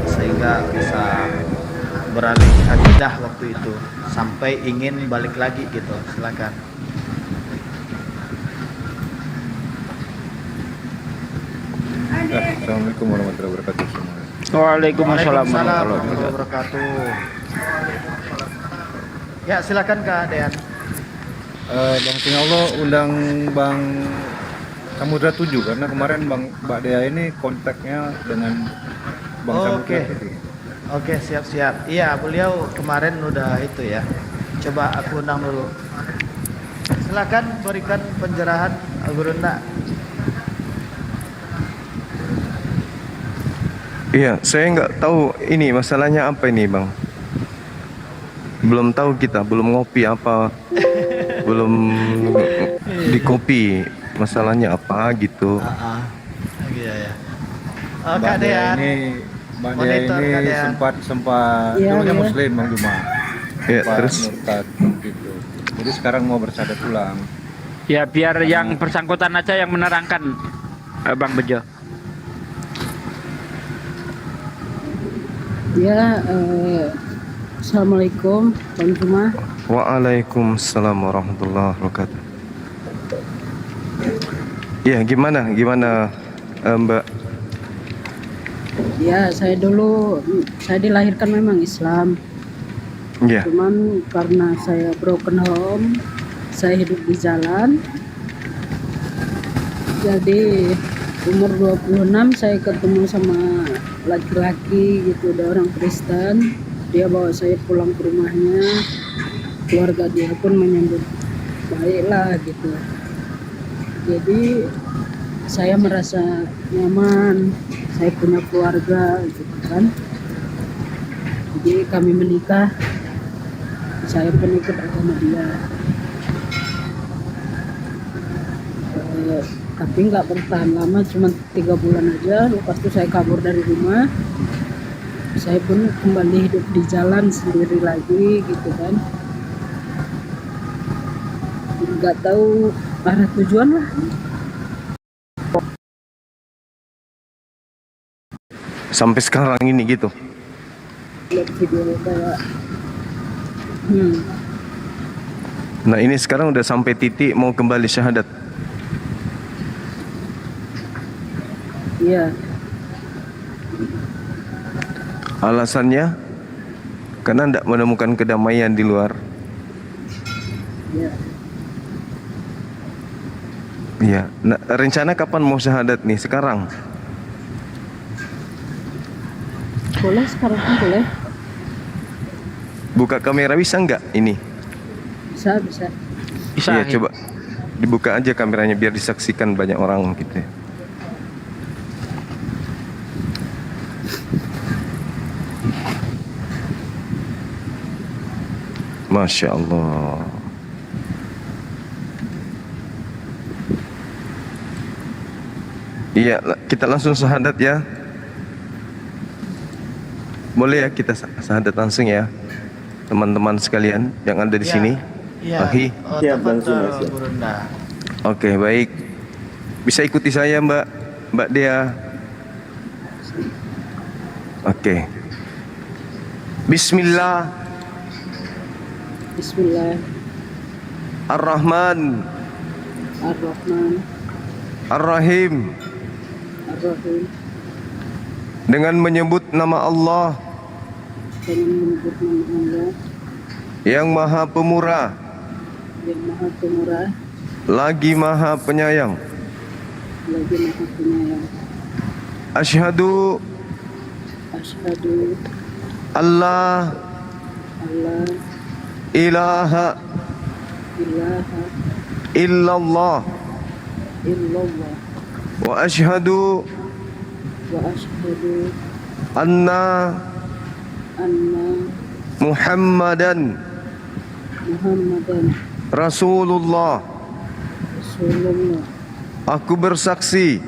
sehingga bisa beralih akidah waktu itu sampai ingin balik lagi gitu. Silakan. Assalamualaikum warahmatullahi wabarakatuh semua. Waalaikumsalam warahmatullahi wabarakatuh. Ya silakan Kak Dean. Bang Singallo undang Bang Samudra 7 karena kemarin Mbak Dea ini kontaknya dengan Bang Samudra. Oke, siap-siap. Iya, beliau kemarin udah itu ya. Coba aku undang dulu. Silakan berikan pencerahan Gurunda. Iya, saya nggak tahu ini masalahnya apa ini, Bang. Belum tahu kita, belum ngopi apa, belum di kopi. Masalahnya apa gitu. Iya ya. Mbak Dea ini sempat dulunya Muslim Bang Juma. Ya, terus murtad gitu. Jadi sekarang mau bersyahadat ulang. Ya biar yang bersangkutan aja yang menerangkan, Bang Bejo. Ya, Assalamualaikum Bang Juma. Waalaikumsalam warahmatullahi wabarakatuh. Ya, gimana Mbak? Ya, saya dilahirkan memang Islam. Ya. Cuman karena saya broken home, saya hidup di jalan. Jadi umur 26 saya ketemu sama laki-laki gitu, ada orang Kristen. Dia bawa saya pulang ke rumahnya. Keluarga dia pun menyambut baiklah gitu. Jadi saya merasa nyaman, saya punya keluarga gitu kan. Jadi kami menikah, saya pun ikut agama dia. Tapi nggak bertahan lama, cuma 3 bulan aja. Lepas itu saya kabur dari rumah. Saya pun kembali hidup di jalan sendiri lagi gitu kan. Nggak tahu arah tujuan lah. Sampai sekarang ini gitu. Lihat video kayak Nah, ini sekarang udah sampai titik mau kembali syahadat. Iya. Alasannya karena tidak menemukan kedamaian di luar. Iya. Iya. Nah, rencana kapan mau syahadat nih? Sekarang? Boleh, sekarang pun boleh. Buka kamera bisa nggak ini? Bisa. Iya, coba dibuka aja kameranya biar disaksikan banyak orang gitu ya. Masya Allah. Iya, kita langsung syahadat ya. Boleh ya kita syahadat langsung ya, teman-teman sekalian yang ada di sini. Iya. Gurunda. Oke, baik. Bisa ikuti saya Mbak Dea. Oke. Bismillah. Ar-Rahman. Ar-Rahim. Dengan menyebut nama Allah yang Maha Pemurah, lagi Maha Penyayang. Asyhadu Allah ilaha illallah wa asyhadu anna Muhammadan Rasulullah. Aku bersaksi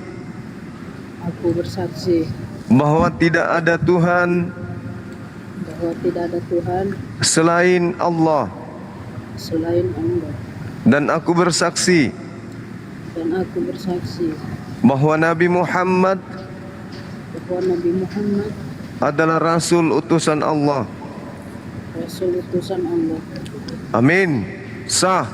bahwa tidak ada Tuhan selain Allah. Dan aku bersaksi bahwa Nabi Muhammad adalah Rasul utusan Allah. Rasul utusan Allah. Amin. Sah.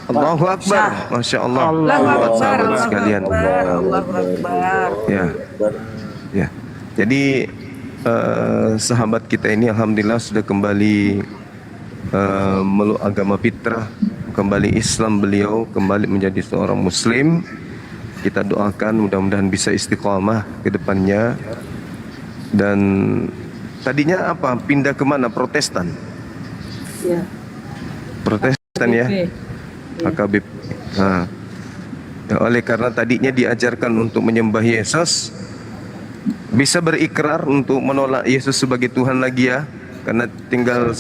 Allahu Akbar. Masya Allah. Allahu Akbar. Sahabat Allahu sekalian. Akbar. Allahu Akbar. Ya. Ya. Jadi sahabat kita ini alhamdulillah sudah kembali meluk agama fitrah, kembali Islam beliau, kembali menjadi seorang muslim. Kita doakan mudah-mudahan bisa istiqamah ke depannya. Dan tadinya apa? Pindah ke mana? Protestan. Ya. Protestan ya. Oke. AKBP. Nah, ya, oleh karena tadinya diajarkan untuk menyembah Yesus, bisa berikrar untuk menolak Yesus sebagai Tuhan lagi ya, karena tinggal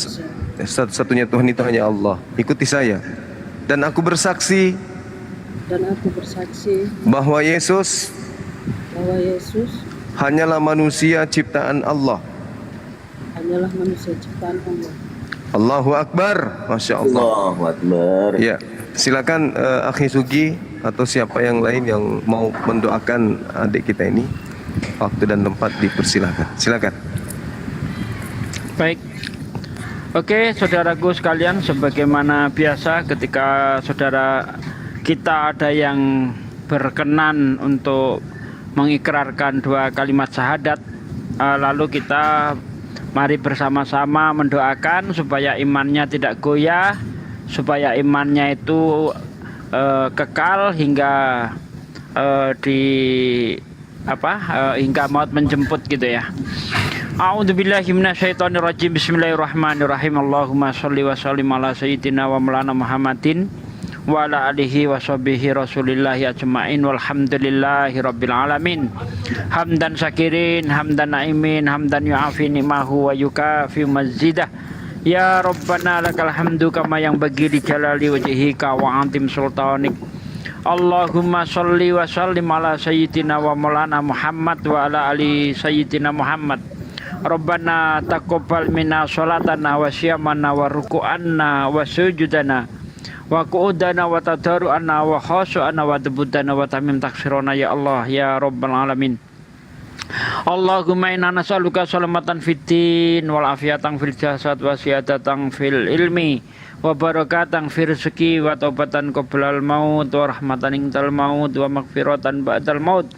satu-satunya Tuhan itu hanya Allah. Ikuti saya. Dan aku bersaksi bahwa Yesus hanyalah manusia ciptaan Allah. Allahu Akbar. Masya Allah. Allahu Akbar. Ya, silakan Akhi Sugi atau siapa yang lain yang mau mendoakan adik kita ini. Waktu dan tempat dipersilakan. Silakan. Baik. Oke, saudaraku sekalian, sebagaimana biasa ketika saudara kita ada yang berkenan untuk mengikrarkan 2 kalimat syahadat, lalu kita mari bersama-sama mendoakan supaya imannya tidak goyah, supaya imannya itu kekal hingga hingga maut menjemput gitu ya. A'udzubillahi minasyaitonirrajim. Bismillahirrahmanirrahim. Allahumma sholli wa sallim ala sayyidina wa maulana Muhammadin wa ala alihi wa sahbihi rasulillahi ajma'in walhamdulillahi rabbil alamin. Hamdan syakirin, hamdan na'imin, hamdan yu'afi ni'mahu wa yukafi mazidah. Ya Rabbana lakal hamdu kama yang bagi di jalali wajhika wa antim sultanik. Allahumma sholli wa sallim ala sayyidina wa maulana Muhammad wa ala ali sayyidina Muhammad. Rabbana taqabbal minna sholatana wa siyamana wa ruku'anna wa sujudana wa qu'udana wa tadaru'ana wa khashu'ana wa debudana wa tamim taksirona ya Allah ya Rabbal Alamin. Allahumma inna nas'aluka salamatan fid din wal afiyatan fil jasad wa siyadatan fil ilmi wa barakatan fil rizqi wa taubatan qoblal maut wa rahmatan indal maut wa maghfiratan ba'dal maut.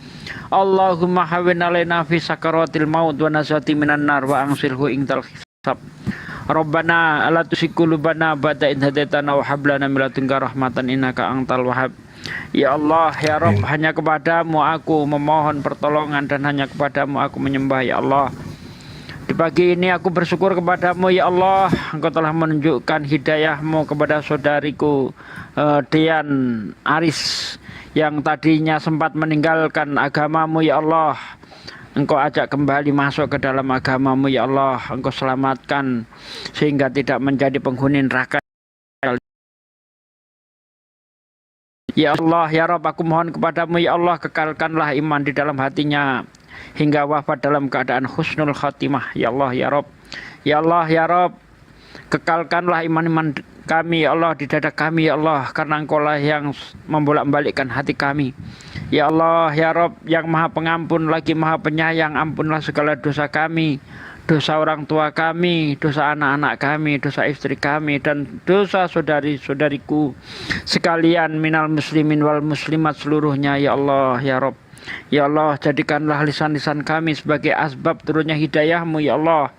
Allahumma hawwin alaina fi sakaratil maut wa nasati minan nar wa angsilhu indal hisab. Rabbana la tuzigh qulubana ba'da idh hadaitana wa hab lana min ladunka rahmatan innaka antal wahhab. Ya Allah, ya Rabb, hanya kepadamu aku memohon pertolongan dan hanya kepadamu aku menyembah ya Allah. Di pagi ini aku bersyukur kepadamu ya Allah, Engkau telah menunjukkan hidayahmu kepada saudariku Dian Aris yang tadinya sempat meninggalkan agamamu ya Allah. Engkau ajak kembali masuk ke dalam agamamu ya Allah. Engkau selamatkan sehingga tidak menjadi penghuni neraka. Ya Allah, ya Rabb, aku mohon kepadamu ya Allah, kekalkanlah iman di dalam hatinya hingga wafat dalam keadaan husnul khatimah. Ya Allah, ya Rabb, ya Allah, ya Rabb, kekalkanlah iman-iman kami ya Allah di dada kami ya Allah, karena Engkau lah yang membolak-balikkan hati kami. Ya Allah, ya Rabb, yang Maha Pengampun lagi Maha Penyayang, ampunlah segala dosa kami, dosa orang tua kami, dosa anak-anak kami, dosa istri kami, dan dosa saudari-saudariku sekalian minal muslimin wal muslimat seluruhnya ya Allah, ya Rabb. Ya Allah, jadikanlah lisan-lisan kami sebagai asbab turunnya hidayahmu ya Allah.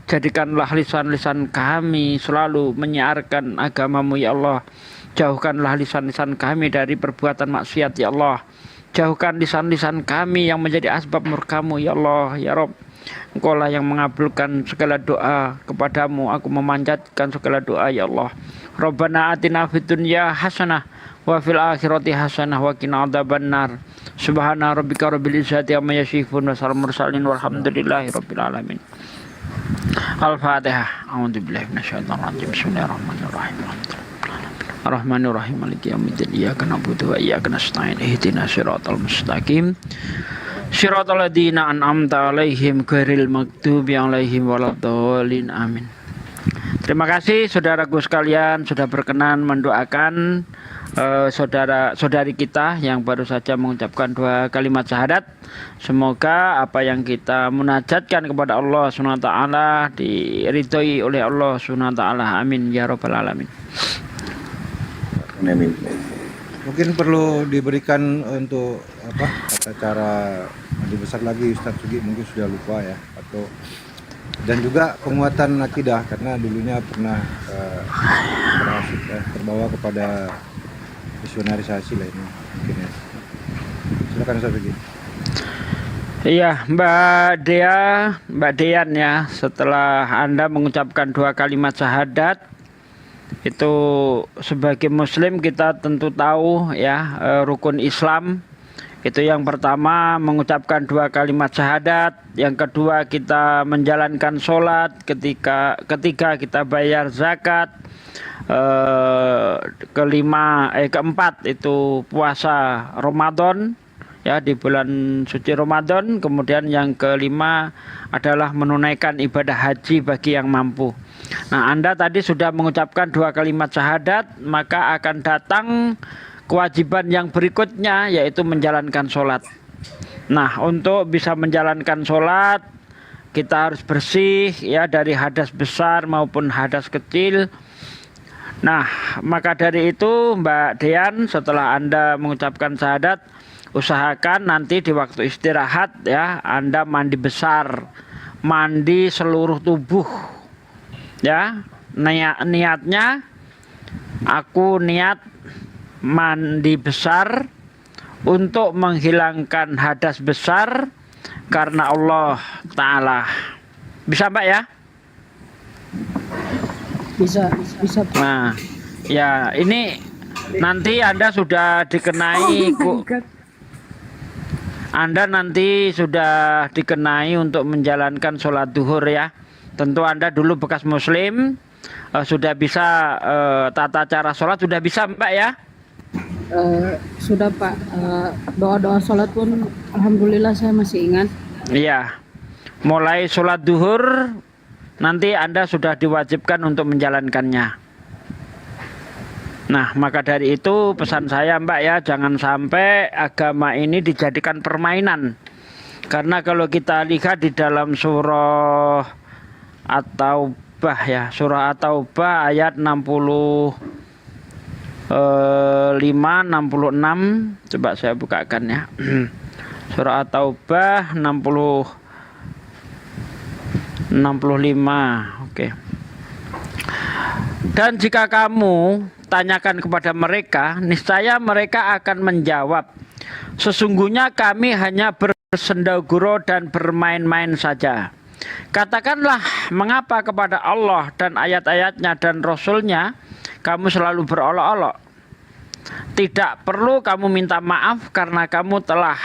Jadikanlah lisan-lisan kami selalu menyiarkan agamamu ya Allah. Jauhkanlah lisan-lisan kami dari perbuatan maksiat ya Allah. Jauhkan lisan-lisan kami yang menjadi asbab murkamu ya Allah, ya Rabb. Engkau lah yang mengabulkan segala doa, kepadamu aku memanjatkan segala doa ya Allah. Rabbana atina fid dunya hasanah wa fil akhirati hasanah wa qina adzabannar. Subhana rabbika rabbil izzati amma yasifun wa salamun mursalin walhamdulillahi rabbil alamin. Al-Fatihah. A'udzubillahi minasyaitonir rajim. Bismillahirrahmanirrahim. Ar-Rahmanir-Rahim. Maliki yaumiddin. Iyyaka na'budu wa iyyaka nasta'in. Ihdinas siratal mustaqim. Siratal ladzina an'amta 'alaihim ghairil maghdubi 'alaihim waladdallin. Amin. Terima kasih saudaraku sekalian sudah berkenan mendoakan saudara-saudari kita yang baru saja mengucapkan 2 kalimat syahadat. Semoga apa yang kita munajatkan kepada Allah SWT diridhoi oleh Allah SWT. Amin ya rabbal alamin. Amin. Mungkin perlu diberikan untuk tata cara lebih besar lagi, Ustadz Sugi mungkin sudah lupa ya, atau dan juga penguatan akidah karena dulunya pernah terbawa kepada visionarisasi lah ini mungkin ya. Silakan Ustadz Sugi. Iya, Mbak Dean ya, setelah Anda mengucapkan 2 kalimat syahadat, itu sebagai muslim kita tentu tahu ya, rukun Islam itu yang pertama mengucapkan 2 kalimat syahadat, yang kedua kita menjalankan sholat, ketiga kita bayar zakat, keempat itu puasa Ramadan ya di bulan suci Ramadan, kemudian yang kelima adalah menunaikan ibadah haji bagi yang mampu. Nah, Anda tadi sudah mengucapkan 2 kalimat syahadat, maka akan datang kewajiban yang berikutnya yaitu menjalankan sholat. Nah, untuk bisa menjalankan sholat kita harus bersih ya dari hadas besar maupun hadas kecil. Nah, maka dari itu Mbak Dean, setelah Anda mengucapkan syahadat, usahakan nanti di waktu istirahat ya Anda mandi besar, mandi seluruh tubuh ya. Niatnya aku niat mandi besar untuk menghilangkan hadas besar karena Allah Ta'ala. Bisa Mbak ya? Bisa. Nah ya, ini nanti Anda sudah dikenai Anda nanti sudah dikenai untuk menjalankan sholat duhur ya. Tentu Anda dulu bekas muslim, sudah bisa tata cara sholat, sudah bisa Mbak ya? Sudah Pak, doa-doa sholat pun alhamdulillah saya masih ingat. Iya, mulai sholat duhur nanti Anda sudah diwajibkan untuk menjalankannya. Nah, maka dari itu pesan saya Mbak ya, jangan sampai agama ini dijadikan permainan. Karena kalau kita lihat di dalam surah At-Taubah ya, surah At-Taubah ayat 65, 66, coba saya bukakan ya. Surah At-Taubah 65, oke. Dan jika kamu tanyakan kepada mereka, niscaya mereka akan menjawab, sesungguhnya kami hanya bersendaguro dan bermain-main saja. Katakanlah, mengapa kepada Allah dan ayat-ayatnya dan Rasulnya kamu selalu berolok-olok? Tidak perlu kamu minta maaf karena kamu telah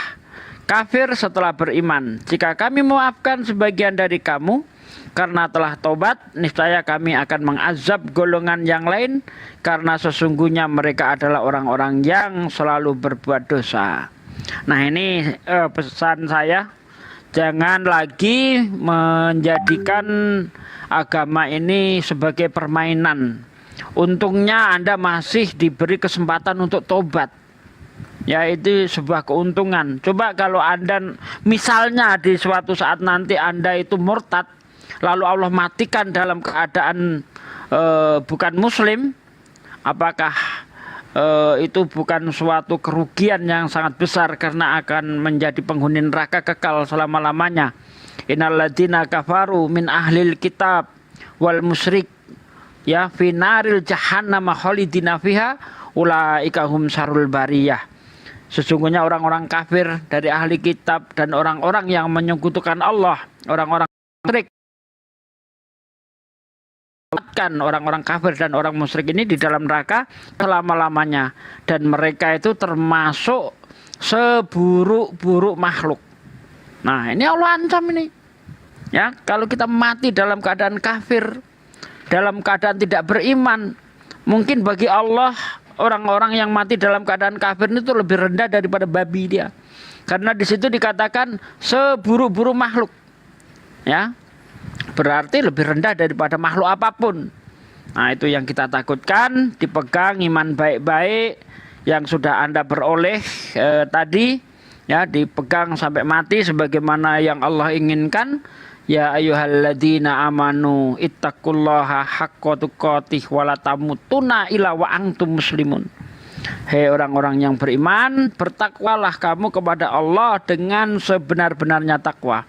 kafir setelah beriman. Jika kami memaafkan sebagian dari kamu karena telah tobat, niscaya kami akan mengazab golongan yang lain karena sesungguhnya mereka adalah orang-orang yang selalu berbuat dosa. Nah, ini pesan saya, jangan lagi menjadikan agama ini sebagai permainan. Untungnya Anda masih diberi kesempatan untuk tobat. Ya, itu sebuah keuntungan. Coba kalau Anda misalnya di suatu saat nanti Anda itu murtad, lalu Allah matikan dalam keadaan bukan muslim, apakah itu bukan suatu kerugian yang sangat besar karena akan menjadi penghuni neraka kekal selama-lamanya. Innalladzina kafaru min ahlil kitab wal musyrik ya finaril jahannam khalidina fiha ulaika hum syarrul bariyah. Sesungguhnya orang-orang kafir dari ahli kitab dan orang-orang yang menyekutukan Allah, orang-orang musyrik, orang-orang kafir dan orang musyrik ini di dalam neraka selama-lamanya, dan mereka itu termasuk seburuk-buruk makhluk. Nah, ini Allah ancam ini. Ya, kalau kita mati dalam keadaan kafir, dalam keadaan tidak beriman, mungkin bagi Allah orang-orang yang mati dalam keadaan kafir itu lebih rendah daripada babi dia. Karena di situ dikatakan seburuk-buruk makhluk. Ya. Berarti lebih rendah daripada makhluk apapun. Nah, itu yang kita takutkan, dipegang iman baik-baik, yang sudah Anda peroleh tadi ya, dipegang sampai mati sebagaimana yang Allah inginkan. Ya ayyuhalladzina amanu ittaqullaha haqqa tuqatih wa la tamutunna illa wa antum muslimun. Hei orang-orang yang beriman, bertakwalah kamu kepada Allah dengan sebenar-benarnya takwa.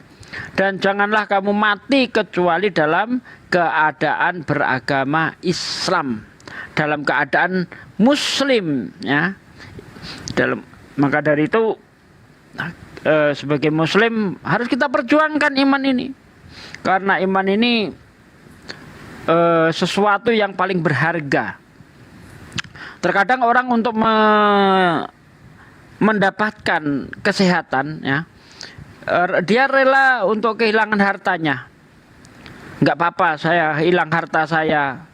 Dan janganlah kamu mati kecuali dalam keadaan beragama Islam, dalam keadaan muslim ya. Maka dari itu sebagai muslim harus kita perjuangkan iman ini. Karena iman ini sesuatu yang paling berharga. Terkadang orang untuk mendapatkan kesehatan ya, dia rela untuk kehilangan hartanya. Nggak apa-apa saya hilang harta saya,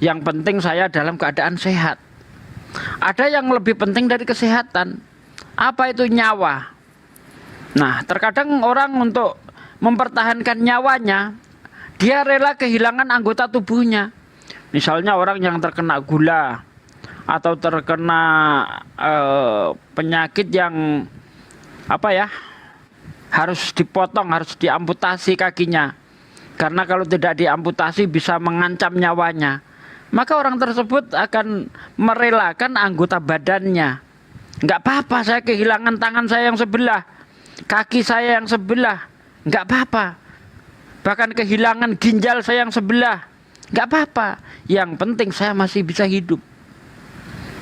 yang penting saya dalam keadaan sehat. Ada yang lebih penting dari kesehatan. Apa itu? Nyawa. Nah, terkadang orang untuk mempertahankan nyawanya, dia rela kehilangan anggota tubuhnya. Misalnya orang yang terkena gula atau terkena penyakit yang harus dipotong, harus diamputasi kakinya, karena kalau tidak diamputasi bisa mengancam nyawanya. Maka orang tersebut akan merelakan anggota badannya. Nggak apa-apa saya kehilangan tangan saya yang sebelah, kaki saya yang sebelah, nggak apa-apa. Bahkan kehilangan ginjal saya yang sebelah, nggak apa-apa. Yang penting saya masih bisa hidup.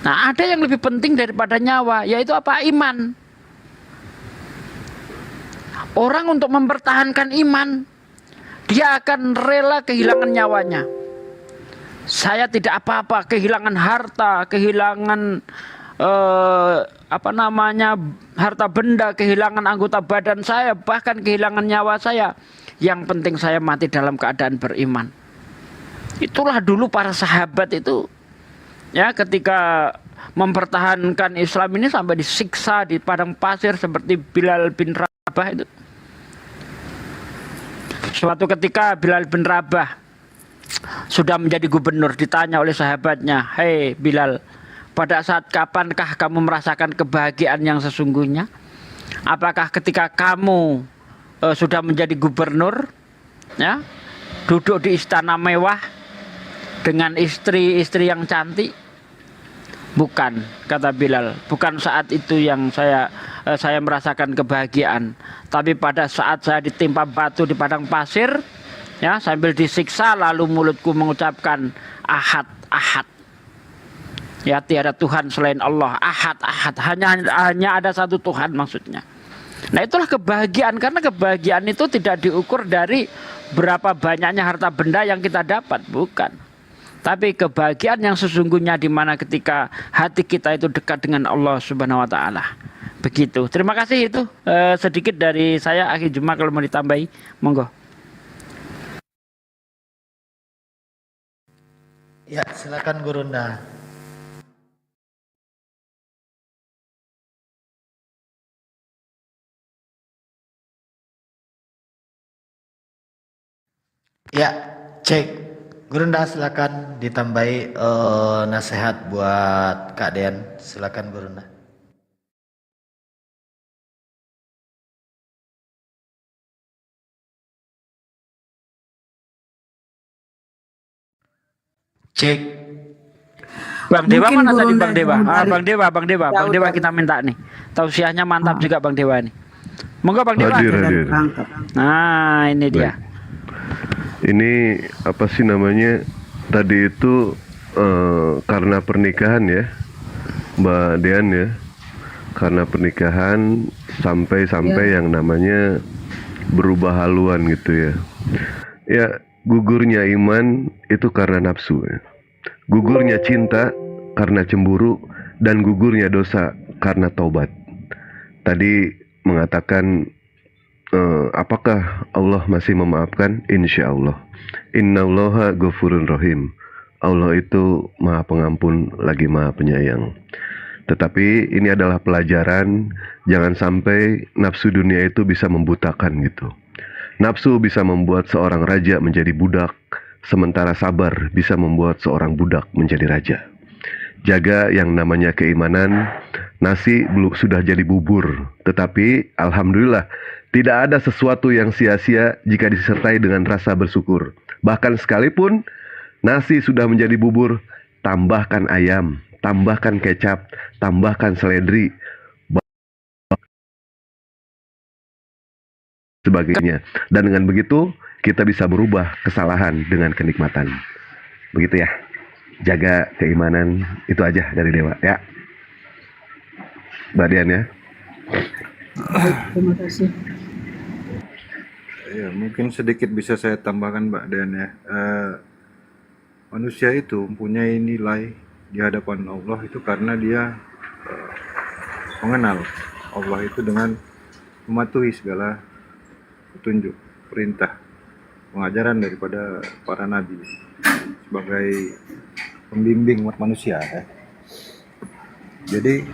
Nah, ada yang lebih penting daripada nyawa, yaitu apa? Iman. Orang untuk mempertahankan iman, dia akan rela kehilangan nyawanya. Saya tidak apa-apa kehilangan harta, kehilangan harta benda, kehilangan anggota badan saya, bahkan kehilangan nyawa saya. Yang penting saya mati dalam keadaan beriman. Itulah dulu para sahabat itu. Ya, ketika mempertahankan Islam ini sampai disiksa di padang pasir seperti Bilal bin Rabah itu. Suatu ketika Bilal bin Rabah sudah menjadi gubernur, ditanya oleh sahabatnya, "Hei Bilal, pada saat kapankah kamu merasakan kebahagiaan yang sesungguhnya? Apakah ketika kamu sudah menjadi gubernur, ya, duduk di istana mewah dengan istri-istri yang cantik?" Bukan, kata Bilal, bukan saat itu yang saya merasakan kebahagiaan, tapi pada saat saya ditimpa batu di padang pasir, ya, sambil disiksa, lalu mulutku mengucapkan ahad, ahad. Ya, tiada Tuhan selain Allah, ahad, ahad, hanya ada satu Tuhan maksudnya. Nah, itulah kebahagiaan, karena kebahagiaan itu tidak diukur dari berapa banyaknya harta benda yang kita dapat, bukan. Tapi kebahagiaan yang sesungguhnya di mana ketika hati kita itu dekat dengan Allah Subhanahu wa taala. Begitu. Terima kasih, itu sedikit dari saya. Akhi Juma, kalau mau ditambahi, monggo. Ya, silakan Gurunda. Ya, cek. Gurunda, silakan ditambahi nasihat buat Kak Dean. Silakan Gurunda. Cek. Bang Dewa Mungkin mana tadi Gurunda Bang Dewa? Bang Dewa Ya, kita minta nih. Tausiahnya mantap juga Bang Dewa nih. Monggo Bang Dewa. Hadir. Nah, ini dia. Ini apa sih namanya? Tadi itu karena pernikahan ya, Mbak Dean ya. Karena pernikahan sampai yang namanya berubah haluan gitu ya. Ya, gugurnya iman itu karena nafsu ya. Gugurnya cinta karena cemburu, dan gugurnya dosa karena taubat. Tadi mengatakan apakah Allah masih memaafkan? Insya Allah. Innallaha ghafurun rahim. Allah itu maha pengampun lagi maha penyayang. Tetapi ini adalah pelajaran, jangan sampai nafsu dunia itu bisa membutakan gitu. Nafsu bisa membuat seorang raja menjadi budak, sementara sabar bisa membuat seorang budak menjadi raja. jaga yang namanya keimanan. Nasi belum sudah jadi bubur, tetapi alhamdulillah tidak ada sesuatu yang sia-sia jika disertai dengan rasa bersyukur. Bahkan sekalipun nasi sudah menjadi bubur, tambahkan ayam, tambahkan kecap, tambahkan seledri, sebagainya. Dan dengan begitu kita bisa merubah kesalahan dengan kenikmatan. Begitu ya. Jaga keimanan, itu aja dari Dewa ya. Mbak Dian ya. Terima kasih. Ya, mungkin sedikit bisa saya tambahkan Mbak Dian ya. Manusia itu mempunyai nilai di hadapan Allah itu karena dia mengenal Allah itu dengan mematuhi segala petunjuk, perintah, pengajaran daripada para nabi sebagai pembimbing umat manusia ya. Jadi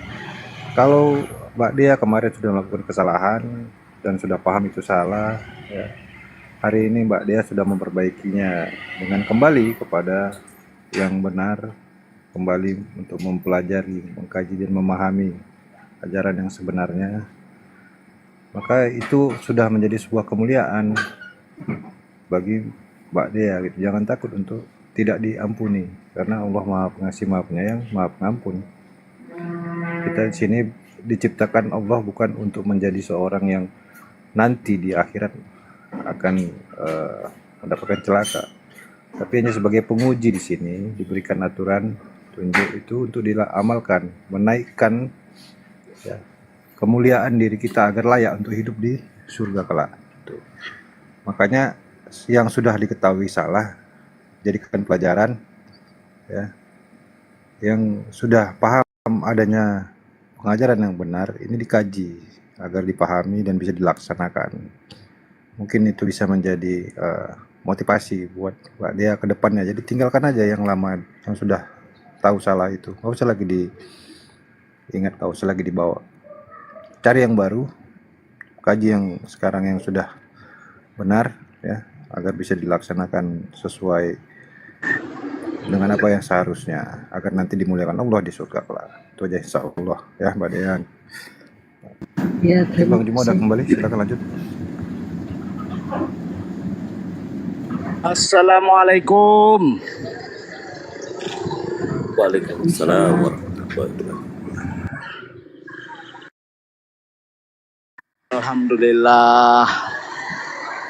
kalau Mbak Dia kemarin sudah melakukan kesalahan dan sudah paham itu salah ya, hari ini Mbak Dia sudah memperbaikinya dengan kembali kepada yang benar, kembali untuk mempelajari, mengkaji dan memahami ajaran yang sebenarnya, maka itu sudah menjadi sebuah kemuliaan bagi Mbak Dea gitu. Jangan takut untuk tidak diampuni karena Allah Maha Pengasih, Maha Penyayang, Maha Pengampun. Kita di sini diciptakan Allah bukan untuk menjadi seorang yang nanti di akhirat akan mendapatkan celaka, tapi hanya sebagai penguji di sini diberikan aturan tunjuk itu untuk diamalkan, menaikkan ya, kemuliaan diri kita agar layak untuk hidup di surga kelak. Tuh. Makanya yang sudah diketahui salah jadikan pelajaran ya. Yang sudah paham adanya pengajaran yang benar ini dikaji agar dipahami dan bisa dilaksanakan. Mungkin itu bisa menjadi motivasi buat Mbak Dea ke depannya. Jadi tinggalkan aja yang lama, yang sudah tahu salah itu. Nggak usah lagi diingat, nggak usah lagi dibawa. Cari yang baru, kaji yang sekarang yang sudah benar ya, agar bisa dilaksanakan sesuai dengan apa yang seharusnya, agar nanti dimuliakan Allah di surga kelak. Itu aja insya Allah ya Mbak Dean. Ya, terima Bang Jumo udah kasih. kembali, silakan lanjut. Assalamualaikum. Waalaikumsalam warahmatullahi wabarakatuh. Alhamdulillah,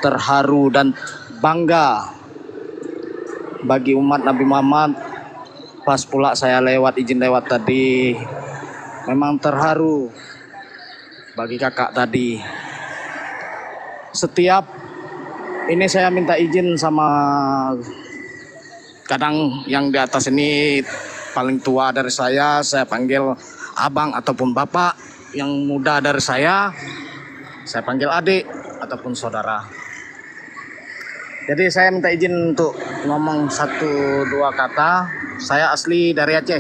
terharu dan bangga bagi umat Nabi Muhammad. Pas pula saya izin lewat tadi, memang terharu bagi kakak tadi. Setiap ini saya minta izin sama kadang yang di atas ini paling tua dari saya panggil abang ataupun bapak. Yang muda dari saya panggil adik ataupun saudara. Jadi saya minta izin untuk ngomong 1-2 kata. Saya asli dari Aceh.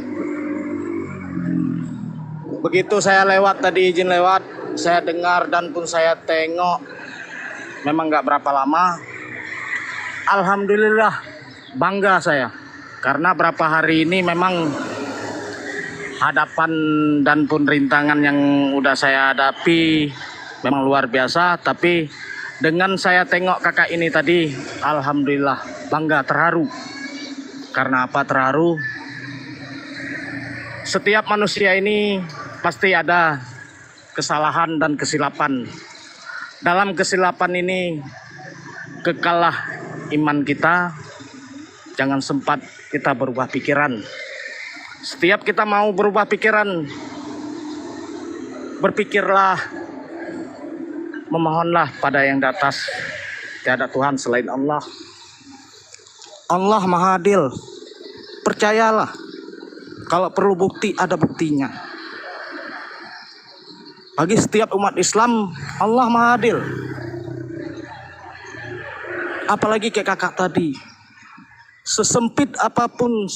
Begitu saya lewat tadi, izin lewat, saya dengar dan pun saya tengok, memang nggak berapa lama. Alhamdulillah bangga saya. Karena berapa hari ini memang hadapan dan pun rintangan yang udah saya hadapi memang luar biasa. Tapi dengan saya tengok kakak ini tadi, alhamdulillah bangga, terharu. Karena apa terharu? Setiap manusia ini pasti ada kesalahan dan kesilapan. Dalam kesilapan ini kekalah iman kita. Jangan sempat kita berubah pikiran. Setiap kita mau berubah pikiran, berpikirlah, memohonlah pada yang di atas. Tiada Tuhan selain Allah. Allah Maha Adil. Percayalah. Kalau perlu bukti, ada buktinya. Bagi setiap umat Islam, Allah Maha Adil. Apalagi kayak kakak tadi. Sesempit apapun,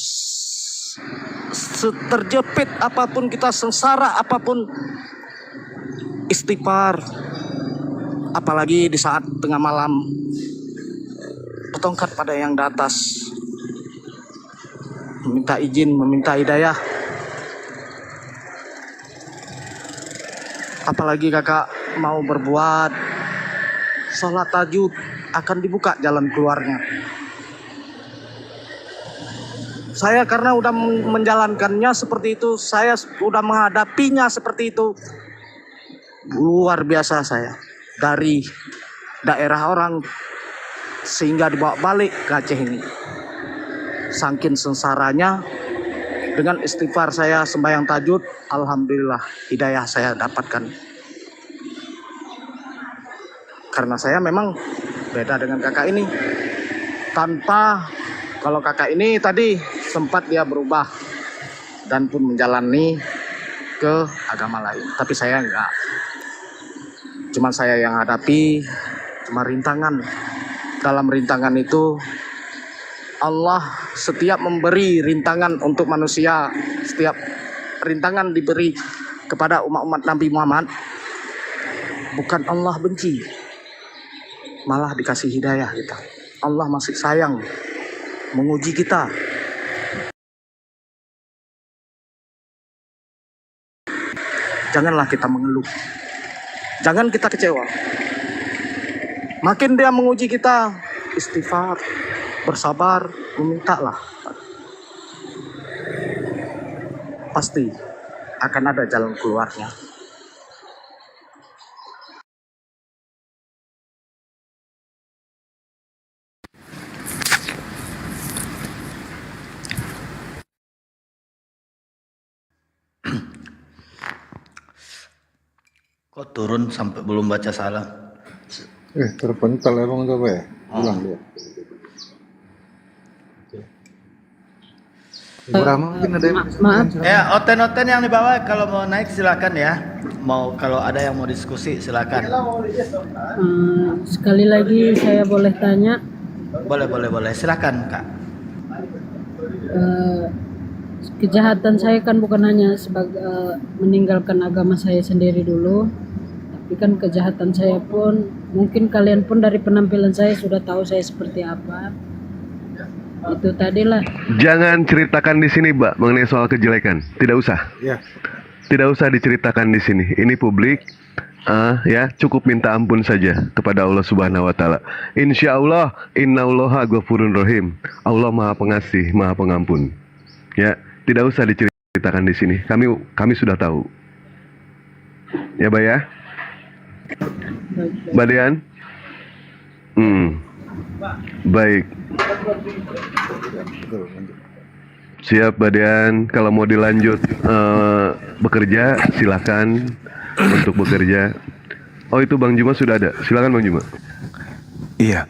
seterjepit apapun kita, sengsara apapun, istighfar. Apalagi di saat tengah malam, bertongkat pada yang di atas, meminta izin, meminta hidayah apalagi kakak mau berbuat sholat tahajud, akan dibuka jalan keluarnya. Saya karena udah menjalankannya seperti itu, saya udah menghadapinya seperti itu. Luar biasa saya. Dari daerah orang sehingga dibawa balik ke Aceh ini. Saking sengsaranya, dengan istighfar saya sembahyang tahajud, alhamdulillah hidayah saya dapatkan. Karena saya memang beda dengan kakak ini. Kalau kakak ini tadi sempat dia berubah dan pun menjalani ke agama lain. Tapi saya enggak. Cuma saya yang hadapi, cuma rintangan. Dalam rintangan itu, Allah setiap memberi rintangan untuk manusia, setiap rintangan diberi kepada umat-umat Nabi Muhammad, bukan Allah benci, malah dikasih hidayah kita. Allah masih sayang menguji kita. Janganlah kita mengeluh, jangan kita kecewa. Makin dia menguji kita, istighfar, bersabar, memintalah. Pasti akan ada jalan keluarnya. Kok turun sampai belum baca salam? Terpental emang tuh apa ya? Ulang dia. Ibu Rama mungkin ada yang Maaf. Ya, oten-oten yang di bawah kalau mau naik silakan ya. Kalau ada yang mau diskusi silakan. Sekali lagi saya boleh tanya, Boleh. Silakan, Kak. kejahatan saya kan bukan hanya sebagai meninggalkan agama saya sendiri dulu, tapi kan kejahatan saya pun mungkin kalian pun dari penampilan saya sudah tahu saya seperti apa. Itu tadilah. Jangan ceritakan di sini, Mbak, mengenai soal kejelekan. Tidak usah. Ya. Tidak usah diceritakan di sini. Ini publik. Ya, cukup minta ampun saja kepada Allah Subhanahu wa taala. Insyaallah, innallaha ghafurur rahim. Allah Maha Pengasih, Maha Pengampun. Ya, tidak usah diceritakan di sini. Kami sudah tahu. Ya, Mbak ya. Mbak Dian? Baik. Siap, Mbak Dian. Kalau mau dilanjut bekerja, silakan untuk bekerja. Oh, itu Bang Juma sudah ada. Silakan Bang Juma. Iya,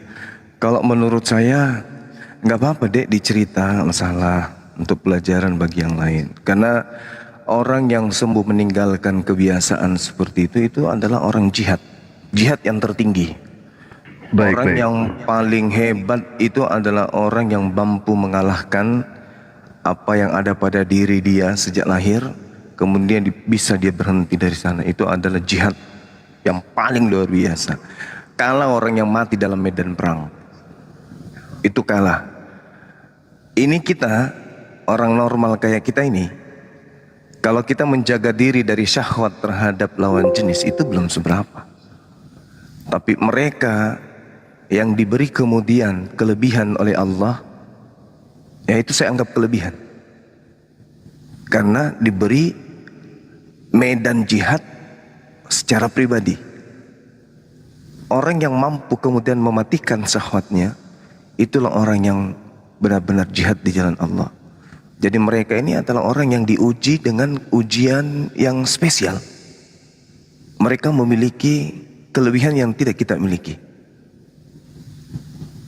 kalau menurut saya nggak apa-apa dek dicerita masalah untuk pelajaran bagi yang lain. Karena orang yang sembuh meninggalkan kebiasaan seperti itu adalah orang jihad yang tertinggi. Orang yang paling hebat itu adalah orang yang mampu mengalahkan apa yang ada pada diri dia sejak lahir, kemudian bisa dia berhenti dari sana. Itu adalah jihad yang paling luar biasa. Kalah orang yang mati dalam medan perang, itu kalah. Ini kita orang normal kayak kita ini, kalau kita menjaga diri dari syahwat terhadap lawan jenis itu belum seberapa. Tapi mereka yang diberi kemudian kelebihan oleh Allah, ya itu saya anggap kelebihan. Karena diberi medan jihad secara pribadi. Orang yang mampu kemudian mematikan syahwatnya, itulah orang yang benar-benar jihad di jalan Allah. Jadi mereka ini adalah orang yang diuji dengan ujian yang spesial. Mereka memiliki kelebihan yang tidak kita miliki.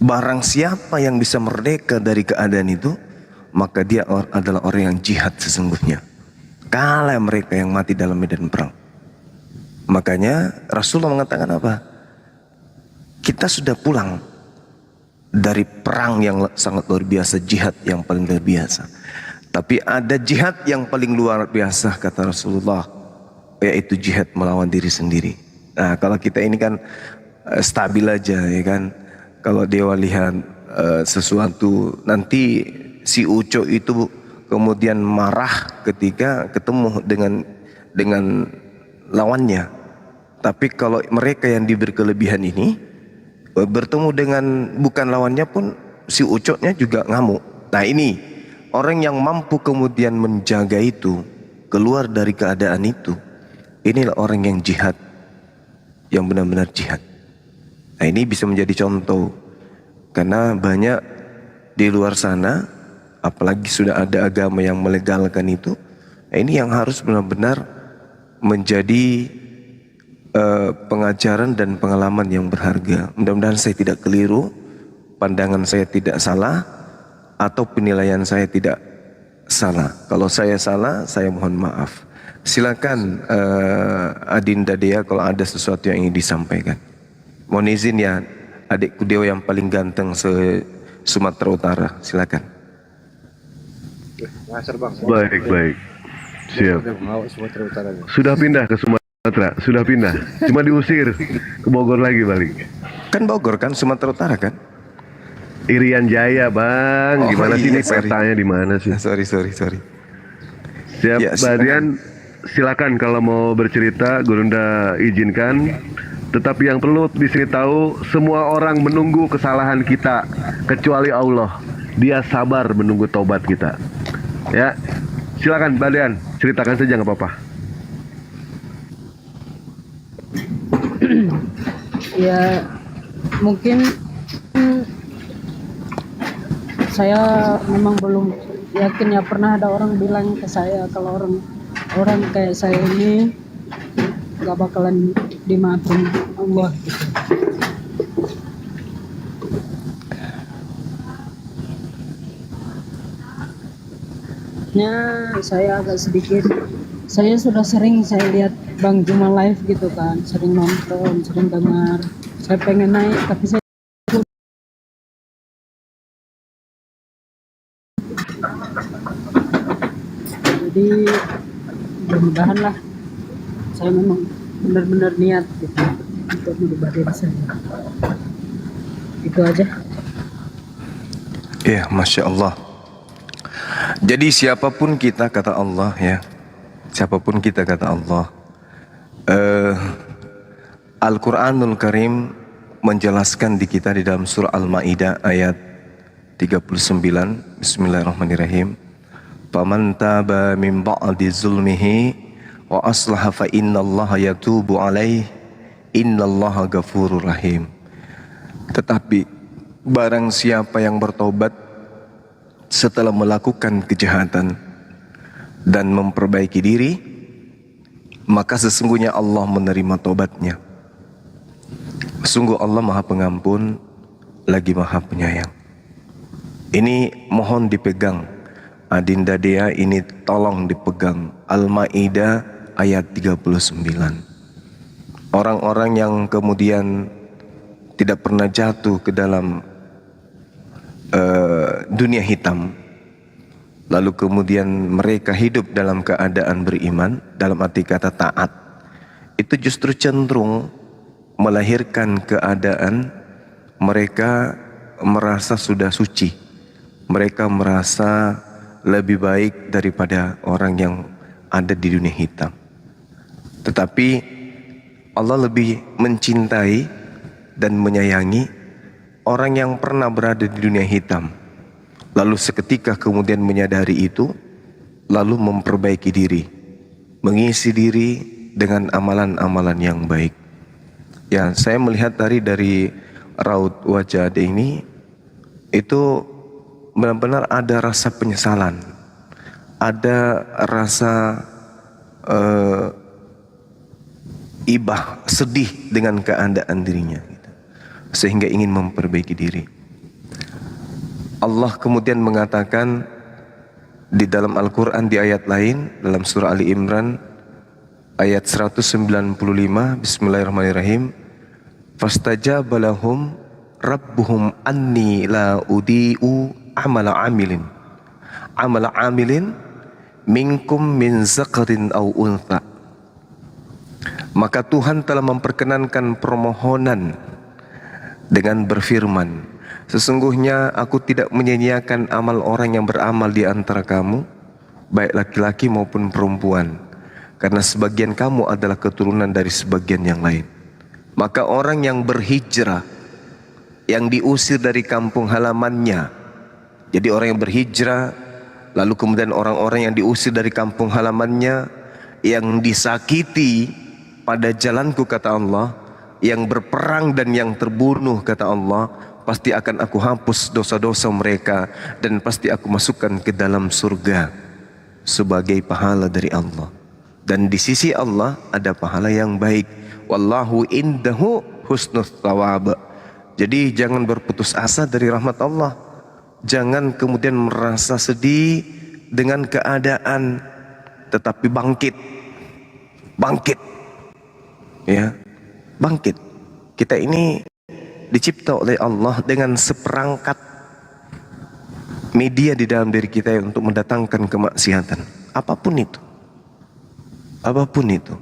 Barang siapa yang bisa merdeka dari keadaan itu, maka dia adalah orang yang jihad sesungguhnya. Kalah mereka yang mati dalam medan perang. Makanya Rasulullah mengatakan apa? Kita sudah pulang dari perang yang sangat luar biasa, jihad yang paling luar biasa. Tapi ada jihad yang paling luar biasa kata Rasulullah, yaitu jihad melawan diri sendiri. Nah, kalau kita ini kan stabil aja ya kan. Kalau dewa lihat sesuatu, nanti si Uco itu kemudian marah ketika ketemu dengan lawannya. Tapi kalau mereka yang diberi kelebihan ini bertemu dengan bukan lawannya pun si ucotnya juga ngamuk. Nah ini orang yang mampu kemudian menjaga itu, keluar dari keadaan itu, inilah orang yang jihad, yang benar-benar jihad. Nah ini bisa menjadi contoh, karena banyak di luar sana, apalagi sudah ada agama yang melegalkan itu. Nah ini yang harus benar-benar menjadi pengajaran dan pengalaman yang berharga. Mudah-mudahan saya tidak keliru, pandangan saya tidak salah, atau penilaian saya tidak salah. Kalau saya salah, saya mohon maaf. Silakan Adinda Dea kalau ada sesuatu yang ingin disampaikan. Mohon izin ya, adikku Deo yang paling ganteng se-Sumatera Utara. Silakan. Baik. Siap. Sumatera Utara. Sudah pindah ke Sumatera. Sudah pindah. Cuma diusir ke Bogor lagi balik. Kan Bogor kan, Sumatera Utara kan? Irian Jaya, Bang. Gimana sih iya, ini sorry. petanya di mana sih? Sorry. Siap, Ya, Mbak Dian. Silakan kalau mau bercerita, Gurunda izinkan. Tetapi yang perlu di sini tahu, semua orang menunggu kesalahan kita kecuali Allah. Dia sabar menunggu taubat kita. Ya, silakan Mbak Dian, ceritakan saja nggak apa-apa. Ya mungkin saya memang belum yakin ya, pernah ada orang bilang ke saya kalau orang kayak saya ini gak bakalan dimaafin Allah gitu. Saya agak sedikit, saya sudah sering saya lihat Bang Juma live gitu kan, sering nonton, sering dengar. Saya pengen naik tapi saya jadi mudah-mudahan lah saya memang benar-benar niat gitu untuk merubah diri saya. Itu aja. Ya, Masya Allah. Jadi siapapun kita kata Allah ya, siapapun kita kata Allah, Al-Quranul Karim menjelaskan di kita di dalam surah Al-Ma'idah ayat 39. Bismillahirrahmanirrahim. Faman taba min ba'di zulmihi wa aslaha fa innallaha yatubu alaih innallaha ghafurur rahim. Tetapi barang siapa yang bertobat setelah melakukan kejahatan dan memperbaiki diri, maka sesungguhnya Allah menerima tobatnya. Sungguh Allah Maha Pengampun lagi Maha Penyayang. Ini mohon dipegang, Adinda Dea, ini tolong dipegang. Al-Ma'idah ayat 39. Orang-orang yang kemudian tidak pernah jatuh ke dalam dunia hitam, lalu kemudian mereka hidup dalam keadaan beriman, dalam arti kata taat, itu justru cenderung melahirkan keadaan mereka merasa sudah suci, mereka merasa lebih baik daripada orang yang ada di dunia hitam. Tetapi Allah lebih mencintai dan menyayangi orang yang pernah berada di dunia hitam, lalu seketika kemudian menyadari itu, lalu memperbaiki diri, mengisi diri dengan amalan-amalan yang baik. Ya, saya melihat dari raut wajah Ade ini, itu benar-benar ada rasa penyesalan, ada rasa ibah, sedih dengan keadaan dirinya, sehingga ingin memperbaiki diri. Allah kemudian mengatakan di dalam Al-Quran di ayat lain, dalam surah Ali Imran ayat 195, Bismillahirrahmanirrahim. Fastajaba lahum rabbuhum anni la udi'u amala amilin minkum min zakarin aw untha. Maka Tuhan telah memperkenankan permohonan dengan berfirman, sesungguhnya aku tidak menyia-nyiakan amal orang yang beramal di antara kamu, baik laki-laki maupun perempuan, karena sebagian kamu adalah keturunan dari sebagian yang lain. Maka orang yang berhijrah, yang diusir dari kampung halamannya, jadi orang yang berhijrah, lalu kemudian orang-orang yang diusir dari kampung halamannya, yang disakiti pada jalanku kata Allah, yang berperang dan yang terbunuh kata Allah, pasti akan aku hapus dosa-dosa mereka dan pasti aku masukkan ke dalam surga sebagai pahala dari Allah. Dan di sisi Allah ada pahala yang baik. Wallahu indahu husnul thawab. Jadi jangan berputus asa dari rahmat Allah. Jangan kemudian merasa sedih dengan keadaan, tetapi bangkit. Bangkit. Ya. Bangkit. Kita ini dicipta oleh Allah dengan seperangkat media di dalam diri kita untuk mendatangkan kemaksiatan. Apapun itu. Apapun itu.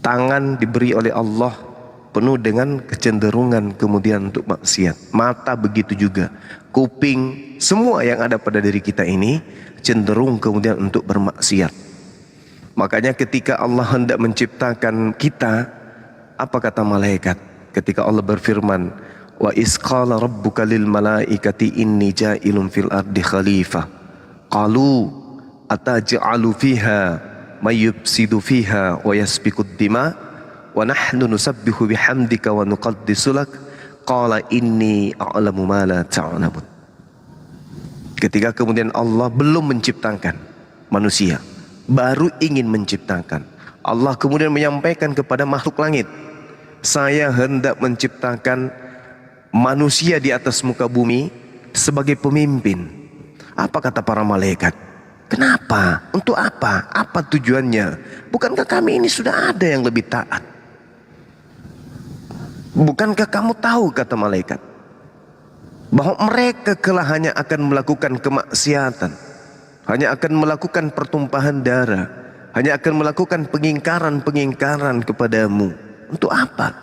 Tangan diberi oleh Allah penuh dengan kecenderungan kemudian untuk maksiat. Mata begitu juga. Kuping, semua yang ada pada diri kita ini cenderung kemudian untuk bermaksiat. Makanya ketika Allah hendak menciptakan kita, apa kata malaikat? Ketika Allah berfirman, wa isqala rabbuka lil malaikati inni ja'ilun fil ardi khalifah. Qalu ataj'alu fiha may yufsidu fiha wa yasfikud dima wa nahnu nusabbihu bihamdika wa nuqaddisu lak. Qala inni a'lamu ma la ta'lamun. Ketika kemudian Allah belum menciptakan manusia, baru ingin menciptakan, Allah kemudian menyampaikan kepada makhluk langit, saya hendak menciptakan manusia di atas muka bumi sebagai pemimpin. Apa kata para malaikat? Kenapa? Untuk apa? Apa tujuannya? Bukankah kami ini sudah ada yang lebih taat? Bukankah kamu tahu, kata malaikat, bahwa mereka kelak hanya akan melakukan kemaksiatan, hanya akan melakukan pertumpahan darah, hanya akan melakukan pengingkaran-pengingkaran kepadamu. Untuk apa?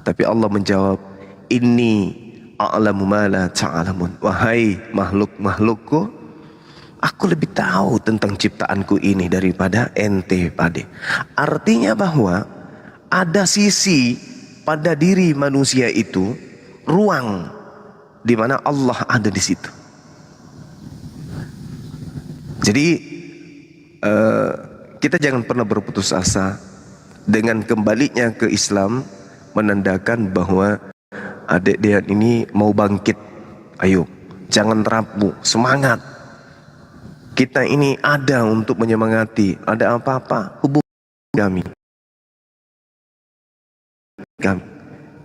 Tapi Allah menjawab, inni a'lamu ma la ta'lamun. Wahai makhluk-makhlukku, aku lebih tahu tentang ciptaanku ini daripada ente pade. Artinya bahwa ada sisi pada diri manusia itu, ruang di mana Allah ada di situ. Jadi kita jangan pernah berputus asa. Dengan kembalinya ke Islam menandakan bahwa adik dia ini mau bangkit. Ayo, jangan rapuh, semangat. Kita ini ada untuk menyemangati. Ada apa-apa, hubungi kami.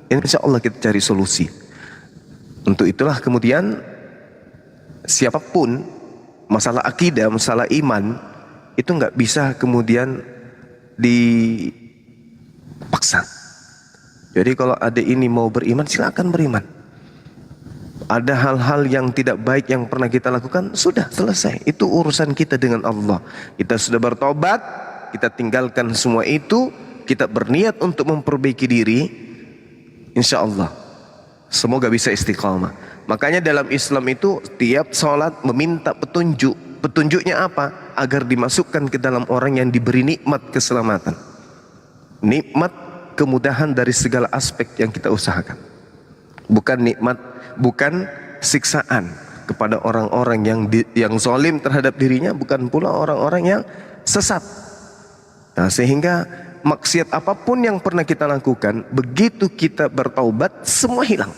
Insya Allah kita cari solusi. Untuk itulah kemudian siapapun, masalah akidah, masalah iman itu nggak bisa kemudian dipaksa. Jadi kalau adik ini mau beriman, silakan beriman. Ada hal-hal yang tidak baik yang pernah kita lakukan, sudah selesai. Itu urusan kita dengan Allah. Kita sudah bertobat, kita tinggalkan semua itu, kita berniat untuk memperbaiki diri, insya Allah semoga bisa istiqamah. Makanya dalam Islam itu tiap sholat meminta petunjuk. Petunjuknya apa? Agar dimasukkan ke dalam orang yang diberi nikmat keselamatan, nikmat kemudahan dari segala aspek yang kita usahakan. Bukan nikmat, bukan siksaan kepada orang-orang yang zalim terhadap dirinya, bukan pula orang-orang yang sesat. Nah, sehingga maksiat apapun yang pernah kita lakukan, begitu kita bertaubat, semua hilang.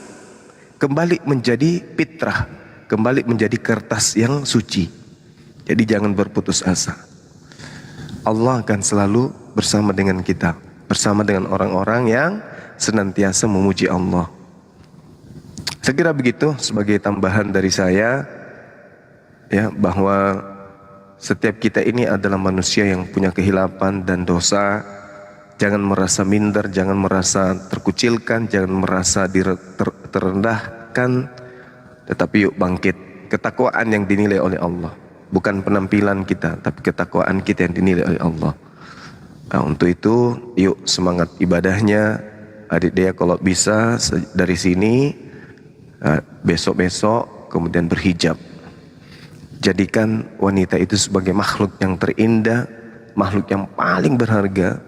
Kembali menjadi fitrah, kembali menjadi kertas yang suci. Jadi jangan berputus asa. Allah akan selalu bersama dengan kita, bersama dengan orang-orang yang senantiasa memuji Allah. Saya kira begitu sebagai tambahan dari saya, ya, bahwa setiap kita ini adalah manusia yang punya kehilapan dan dosa. Jangan merasa minder, jangan merasa terkucilkan, jangan merasa terendahkan, tetapi yuk bangkit. Ketakwaan yang dinilai oleh Allah, bukan penampilan kita, tapi ketakwaan kita yang dinilai oleh Allah. Nah, untuk itu yuk semangat ibadahnya. Adik dia kalau bisa dari sini, besok-besok kemudian berhijab. Jadikan wanita itu sebagai makhluk yang terindah, makhluk yang paling berharga,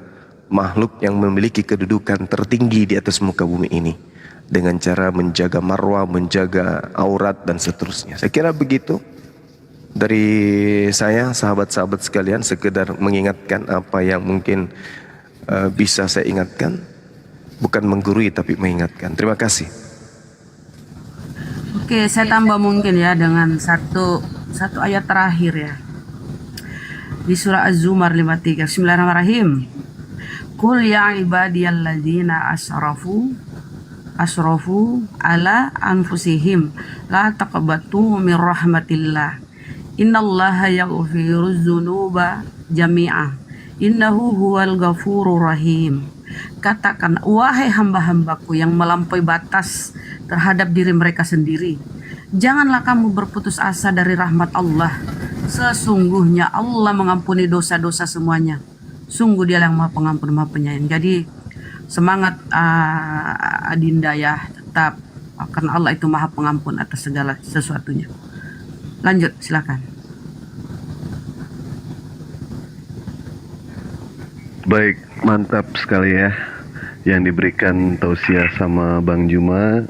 makhluk yang memiliki kedudukan tertinggi di atas muka bumi ini, dengan cara menjaga marwah, menjaga aurat dan seterusnya. Saya kira begitu dari saya, sahabat-sahabat sekalian, sekedar mengingatkan apa yang mungkin bisa saya ingatkan, bukan menggurui tapi mengingatkan. Terima kasih. Oke, saya tambah mungkin ya dengan satu ayat terakhir ya. Di surah Az-Zumar 53. Bismillahirrahmanirrahim. Qul ya ibadiyalladzina asrafu ala anfusihim la taqnatu min rahmatillah. Innallaha yaghfiruz dzunuba jami'ah. Innahu huwal ghafurur rahim. Katakan, wahai hamba-hambaku yang melampaui batas terhadap diri mereka sendiri, janganlah kamu berputus asa dari rahmat Allah. Sesungguhnya Allah mengampuni dosa-dosa semuanya. Sungguh Dia yang Maha Pengampun, Maha Penyayang. Jadi semangat Adinda ya, tetap, karena Allah itu Maha Pengampun atas segala sesuatunya. Lanjut, silakan. Baik, mantap sekali ya yang diberikan tausiah sama Bang Juma.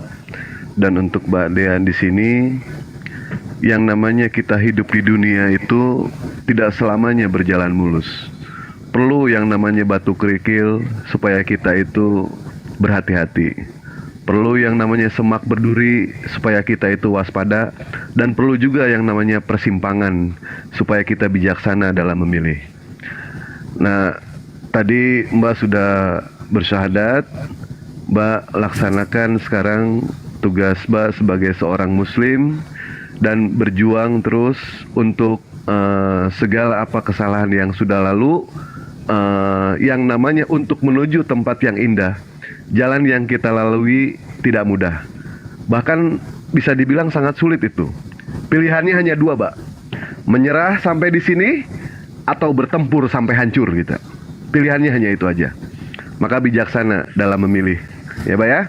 Dan untuk Mbak Dean di sini, yang namanya kita hidup di dunia itu tidak selamanya berjalan mulus. Perlu yang namanya batu kerikil supaya kita itu berhati-hati. Perlu yang namanya semak berduri supaya kita itu waspada. Dan perlu juga yang namanya persimpangan supaya kita bijaksana dalam memilih. Nah, tadi Mbak sudah bersyahadat. Mbak laksanakan sekarang tugas Mbak sebagai seorang muslim dan berjuang terus untuk segala apa kesalahan yang sudah lalu, yang namanya untuk menuju tempat yang indah. Jalan yang kita lalui tidak mudah, bahkan bisa dibilang sangat sulit itu. Pilihannya hanya dua, Mbak. Menyerah sampai di sini atau bertempur sampai hancur gitu. Pilihannya hanya itu aja. Maka bijaksana dalam memilih, ya Mbak ya.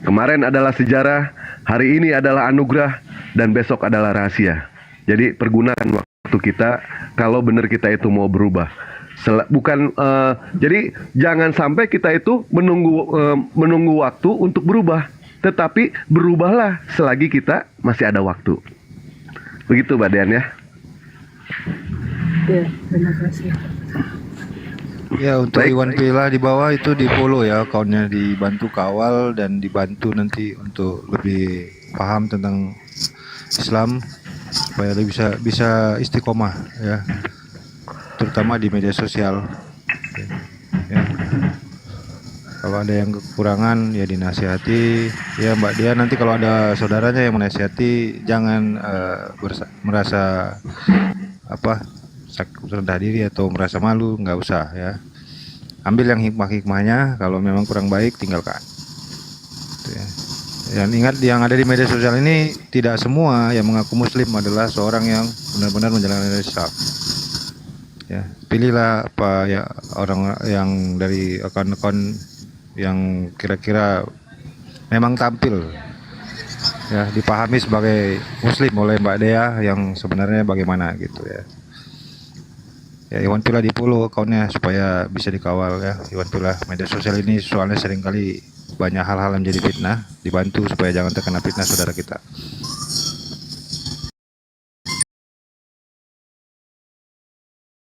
Kemarin adalah sejarah, hari ini adalah anugerah, dan besok adalah rahasia. Jadi pergunakan waktu kita kalau benar kita itu mau berubah. Jadi jangan sampai kita itu menunggu waktu untuk berubah, tetapi berubahlah selagi kita masih ada waktu. Begitu Mbak Dean ya. Ya, terima kasih. Ya, untuk Baik. Iwan Pila di bawah itu di follow ya, akunnya dibantu kawal dan dibantu nanti untuk lebih paham tentang Islam supaya lebih bisa istiqomah ya, terutama di media sosial. Ya. Kalau ada yang kekurangan ya dinasihati ya Mbak Dia. Nanti kalau ada saudaranya yang menasihati jangan merasa rendah diri atau merasa malu, nggak usah ya. Ambil yang hikmah-hikmahnya, kalau memang kurang baik tinggalkan. Gitu ya. Dan ingat, yang ada di media sosial ini tidak semua yang mengaku muslim adalah seorang yang benar-benar menjalankan Islam. Ya, pilihlah apa ya orang yang dari akun-akun yang kira-kira memang tampil ya dipahami sebagai muslim oleh Mbak Dea yang sebenarnya bagaimana gitu ya. Ya, Iwan Pila di follow akunnya supaya bisa dikawal ya. Iwan Pila, media sosial ini soalnya seringkali banyak hal-hal yang menjadi fitnah, dibantu supaya jangan terkena fitnah saudara kita.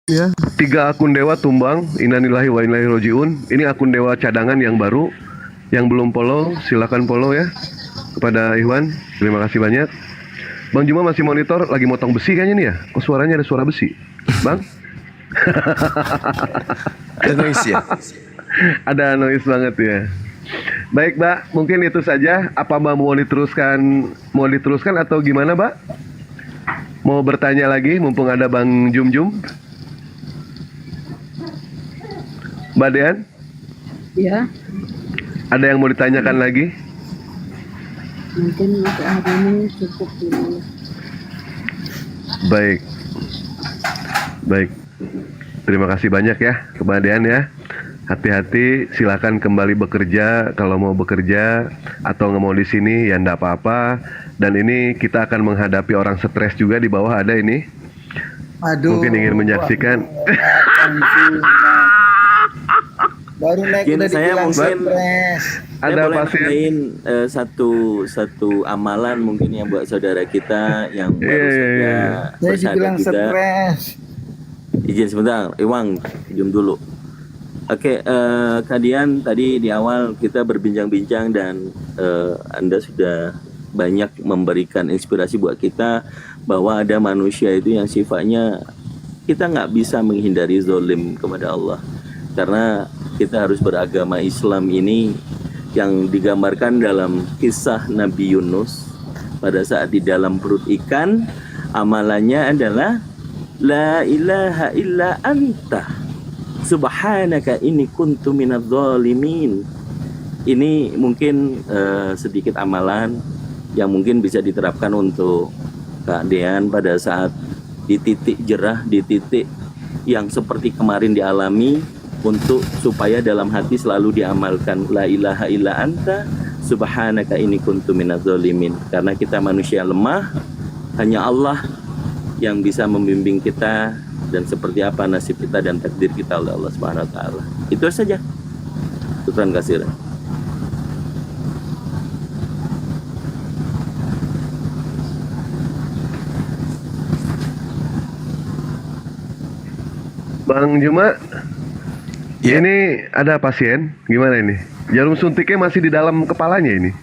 Ya, 3 akun dewa tumbang. Innalillahi wa inna ilaihi rajiun. Ini akun dewa cadangan yang baru. Yang belum follow, silakan follow ya. Kepada Iwan, terima kasih banyak. Bang Juma masih monitor, lagi motong besi kayaknya nih ya. Kok suaranya ada suara besi, Bang? Ada noise ya? Ada noise banget ya. Baik Mbak, mungkin itu saja. Apa Mbak mau diteruskan atau gimana Mbak? Mau bertanya lagi mumpung ada Bang Jum. Mbak Dean? Ya, Ada yang mau ditanyakan lagi? mungkin untuk hari ini cukup dulu. Baik. Terima kasih banyak ya kepada Dean ya. Hati-hati, silakan kembali bekerja kalau mau bekerja atau nggak mau di sini ya ndak apa-apa. Dan ini kita akan menghadapi orang stres juga di bawah ada ini. Aduh. Mungkin ingin menyaksikan. Baru naik Mungkin udah saya dibilang mungkin- stres. Saya Ada boleh pasien. nambahin satu amalan mungkin yang buat saudara kita yang baru saja Saya bersadar dibilang juga. stres. Izin sebentar, Iwang, jom dulu. Oke, Kadian tadi di awal kita berbincang-bincang dan Anda sudah banyak memberikan inspirasi buat kita bahwa ada manusia itu yang sifatnya kita nggak bisa menghindari zolim kepada Allah. Karena kita harus beragama Islam ini yang digambarkan dalam kisah Nabi Yunus pada saat di dalam perut ikan, amalannya adalah la ilaha illa anta subhanaka inni kuntu minadz zalimin. Ini mungkin sedikit amalan yang mungkin bisa diterapkan untuk Kak Dean pada saat di titik jerah, di titik yang seperti kemarin dialami, untuk supaya dalam hati selalu diamalkan la ilaha illa anta subhanaka inni kuntu minadz zalimin. Karena kita manusia lemah, hanya Allah yang bisa membimbing kita dan seperti apa nasib kita dan takdir kita oleh Allah Subhanahu wa taala. Itu saja. Syukran kasiran. Bang Juma, ini ada pasien, gimana ini? Jarum suntiknya masih di dalam kepalanya ini,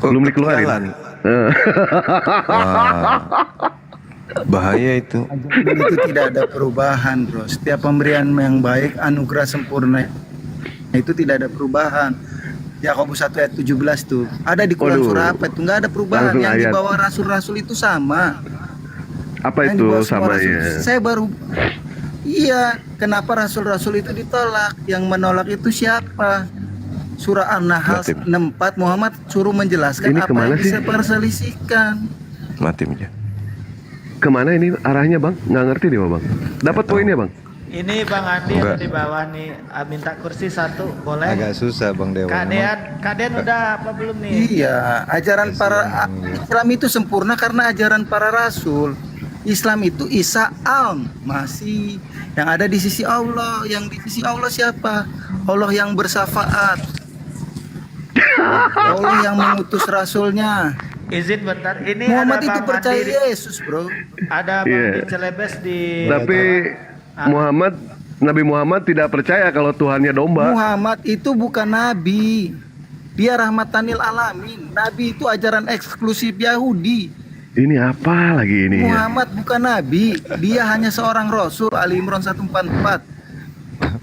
belum dikeluarin. ketinggalan. Eh. Wah, bahaya itu. Itu tidak ada perubahan, bro. Setiap pemberian yang baik, anugerah sempurna, itu tidak ada perubahan. Yakobus 1 ayat 17 tuh. Ada di Quran Waduh. surah apa itu? Nggak ada perubahan. Langsung Yang ayat. dibawa rasul-rasul itu sama. Apa Yang itu dibawa semua samanya? rasul. Saya baru. Iya, kenapa rasul-rasul itu ditolak? Yang menolak itu siapa? Surah An-Nahl Mati. 64, Muhammad suruh menjelaskan Ini apa kemana yang sih? diperselisihkan. Mati aja. Kemana ini arahnya bang? Nggak ngerti nih bang. Dapat poinnya bang? Ini Bang Andi Enggak. ada di bawah nih, minta kursi satu, boleh? Agak susah Bang Dewa. Kak memang. Dean udah apa belum nih? Iya, ajaran para Islam itu sempurna karena ajaran para rasul. Islam itu Isa masih yang ada di sisi Allah. Yang di sisi Allah siapa? Allah yang bersyafaat. Allah yang mengutus rasulnya. Izin bentar, ini Muhammad ada itu Bang percaya Andi, Yesus, bro. ada Bang Iya. Andi Celebes di Tapi Nabi Muhammad tidak percaya kalau Tuhannya domba. Muhammad itu bukan nabi. Dia rahmatanil alamin. Nabi itu ajaran eksklusif Yahudi. Ini apa lagi ini ya? Muhammad bukan nabi. Dia hanya seorang rasul. Ali Imran 144.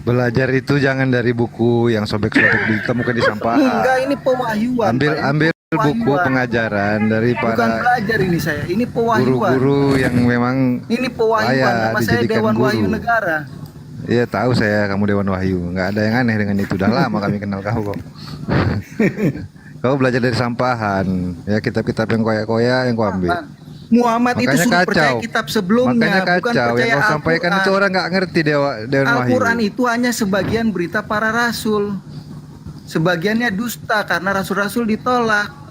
Belajar itu jangan dari buku yang sobek-sobek ditemukan di sampah. Enggak, ini pewahyuan. Ambil Pak. Ini buku pewahyuan. pengajaran dari Bukan para belajar ini saya. Ini pewahyuan. guru-guru yang memang Ini pewahyuan. layak Nama saya dijadikan Dewan guru. Wahyu Negara. Iya tahu saya kamu Dewan Wahyu. Nggak ada yang aneh dengan itu. Udah lama kami kenal kau kok. Kau belajar dari sampahan. Ya kitab-kitab yang koyak-koyak yang kau ambil. Muhammad itu Makanya suruh percaya kacau. kitab sebelumnya. Makanya Bukan kacau. percaya Yang kau sampaikan itu orang nggak ngerti Dewan Wahyu. Al-Quran itu hanya sebagian berita para rasul. Sebagiannya dusta karena rasul-rasul ditolak.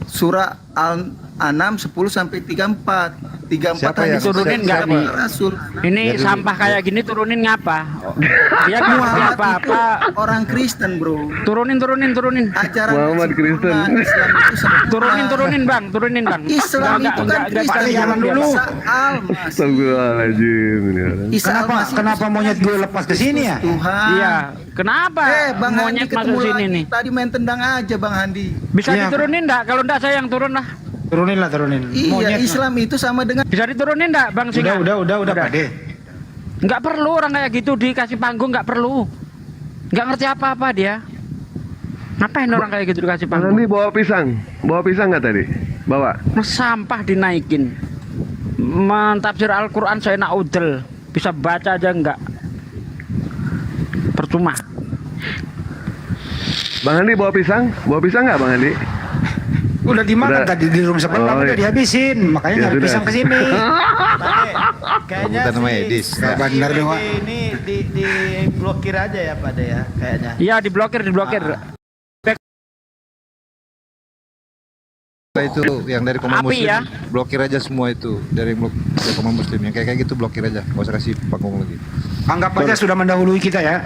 Surah Al-An'am 10 sampai 34. 34 Siapa hanya yang turunin nggak sebagian nih? rasul. Ini sampah kayak gini turunin ngapa? Dia nggak ngerti Muhammad apa-apa. itu orang Kristen, bro. Turunin. Ajaran Muhammad sempurna. Kristen. Islam itu sempurna. Turunin bang. Islam itu kan Kristen. Jangan dulu. Isa Al-Masih. Astagfirullahaladzim ini orang. Isa Al-Masih Kenapa monyet gue lepas ke sini ya? Tuhan. Iya. Kenapa? Bang Handi monyet ketemu masuk sini lagi. nih? Tadi main tendang aja Bang Handi. Bisa Iya. diturunin enggak? Kalau enggak saya yang turun lah. Turunin lah, turunin. Iya, Islam itu sama dengan Bisa diturunin enggak Bang Singa? Udah, Pak De. Enggak perlu orang kayak gitu dikasih panggung, enggak perlu. Enggak ngerti apa-apa dia. Ngapain orang kayak gitu dikasih Bang panggung? Andi bawa pisang nggak tadi? Bawa. Sampah dinaikin. Mentafsir Al-Quran saya nak udel. Bisa baca aja enggak. Percuma. Bang Andi bawa pisang nggak Bang Andi? Udah dimakan Udah. tadi di room sebelah, Oh, udah iya. dihabisin. Makanya Ya nyari sudah. pisang ke sini. kayaknya Bukan nama Edis. Nggak benar deh, Wak. ini di blokir aja ya Pak De ya kayaknya. Iya diblokir. Itu yang dari Komando Api Muslim ya. blokir aja semua itu dari dari Komando Muslim yang kayak gitu blokir aja, nggak usah kasih panggung lagi. Anggap aja sudah mendahului kita ya.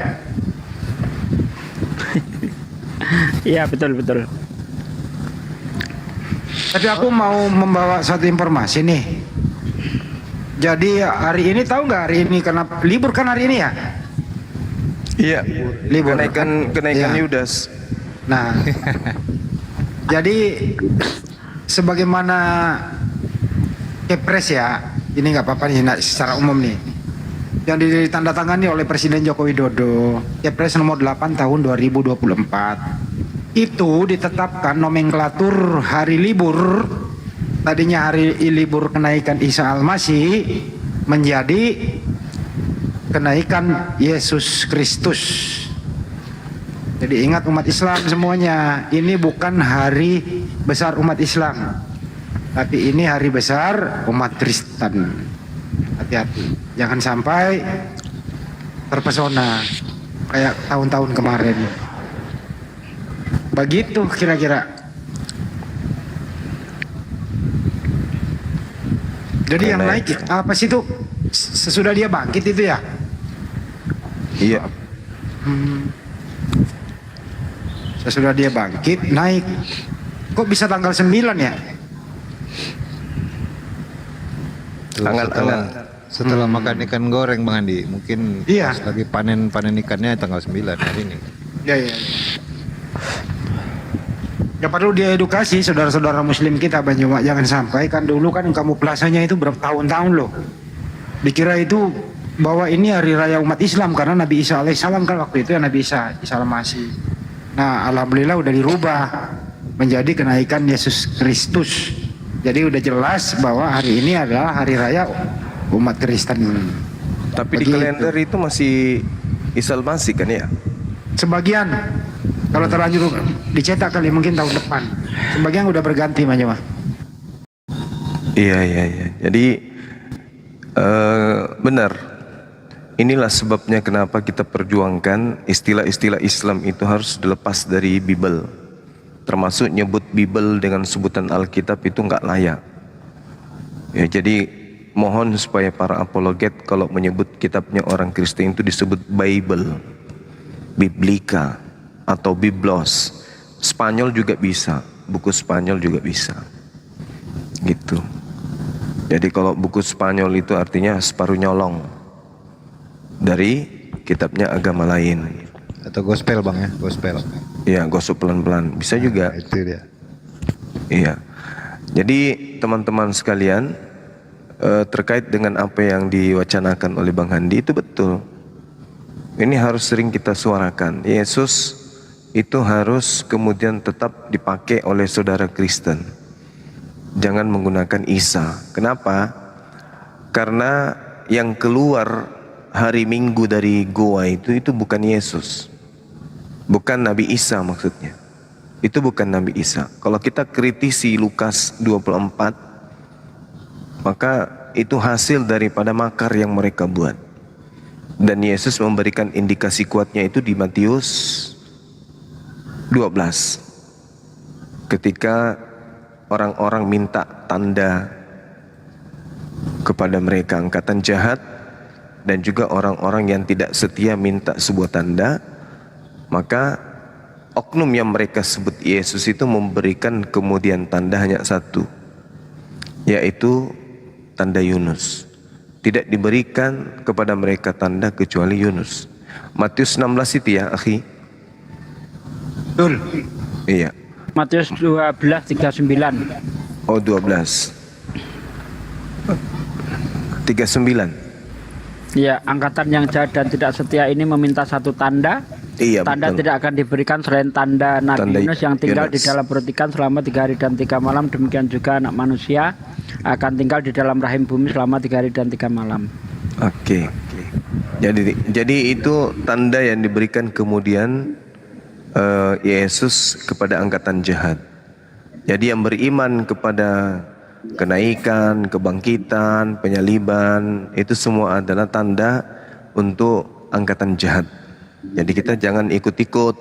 Iya betul. Tapi aku mau membawa satu informasi nih. Jadi hari ini tahu nggak hari ini kenapa libur kan hari ini ya? Iya. Libur. Kenaikan Iya. Yudas. Nah, jadi sebagaimana Kepres ya, ini nggak apa-apa nih secara umum nih, yang ditandatangani oleh Presiden Joko Widodo, Kepres nomor 8 tahun 2024, itu ditetapkan nomenklatur hari libur, tadinya hari libur kenaikan Isa Al-Masih menjadi kenaikan Yesus Kristus. Jadi ingat umat Islam semuanya, ini bukan hari besar umat Islam, tapi ini hari besar umat Kristen. Hati-hati, jangan sampai terpesona kayak tahun-tahun kemarin. Begitu kira-kira. Jadi yang naik apa sih itu? Sesudah dia bangkit itu ya? Iya. Sesudah dia bangkit naik. Kok bisa tanggal 9 ya? Setelah makan ikan goreng Bang Andi, mungkin Iya. pas lagi panen ikannya tanggal 9 hari ini. Ya. Ya perlu diedukasi saudara-saudara muslim kita Banyumas, jangan sampai kan dulu kan kamu plasanya itu berapa tahun-tahun loh. Dikira itu bahwa ini hari raya umat Islam karena Nabi Isa alaihissalam kan waktu itu ya Nabi Isa Al-Masih. Nah, alhamdulillah udah dirubah menjadi kenaikan Yesus Kristus. Jadi udah jelas bahwa hari ini adalah hari raya umat Kristen. Tapi di Begitu. kalender itu masih Isa Al-Masih kan ya? Sebagian kalau terlanjur dicetak kali mungkin tahun depan. Sebagian udah berganti Banyumas. Iya. Jadi benar. Inilah sebabnya kenapa kita perjuangkan istilah-istilah Islam itu harus dilepas dari Bible. Termasuk nyebut Bible dengan sebutan Alkitab itu nggak layak. Ya, jadi mohon supaya para apologet kalau menyebut kitabnya orang Kristen itu disebut Bible, Biblica atau Biblos. Spanyol juga bisa, buku Spanyol juga bisa. Gitu. Jadi kalau buku Spanyol itu artinya separuh nyolong dari kitabnya agama lain. Atau gospel Bang ya, gospel. Iya, gosok pelan-pelan. Bisa juga. Nah, itu dia. Iya. Jadi teman-teman sekalian, terkait dengan apa yang diwacanakan oleh Bang Handi itu betul. Ini harus sering kita suarakan. Yesus itu harus kemudian tetap dipakai oleh saudara Kristen. Jangan menggunakan Isa. Kenapa? Karena yang keluar hari Minggu dari goa itu bukan Yesus. Bukan Nabi Isa maksudnya. Itu bukan Nabi Isa. Kalau kita kritisi Lukas 24, maka itu hasil daripada makar yang mereka buat. Dan Yesus memberikan indikasi kuatnya itu di Matius 12. Ketika orang-orang minta tanda kepada mereka, angkatan jahat dan juga orang-orang yang tidak setia minta sebuah tanda, maka oknum yang mereka sebut Yesus itu memberikan kemudian tanda hanya satu, yaitu tanda Yunus. Tidak diberikan kepada mereka tanda kecuali Yunus. Matius 16 itu ya, akhi? Betul. Iya. Matius 12:39. Oh, 12. 39. Ya, angkatan yang jahat dan tidak setia ini meminta satu tanda. Iya, Tanda betul. tidak akan diberikan selain tanda Nabi Tanda Yunus yang tinggal di Yunus. dalam perut ikan selama 3 hari dan 3 malam. Demikian juga anak manusia akan tinggal di dalam rahim bumi selama 3 hari dan 3 malam. Oke. Jadi itu tanda yang diberikan kemudian Yesus kepada angkatan jahat. Jadi yang beriman kepada kenaikan, kebangkitan, penyaliban, itu semua adalah tanda untuk angkatan jahat. Jadi kita jangan ikut-ikut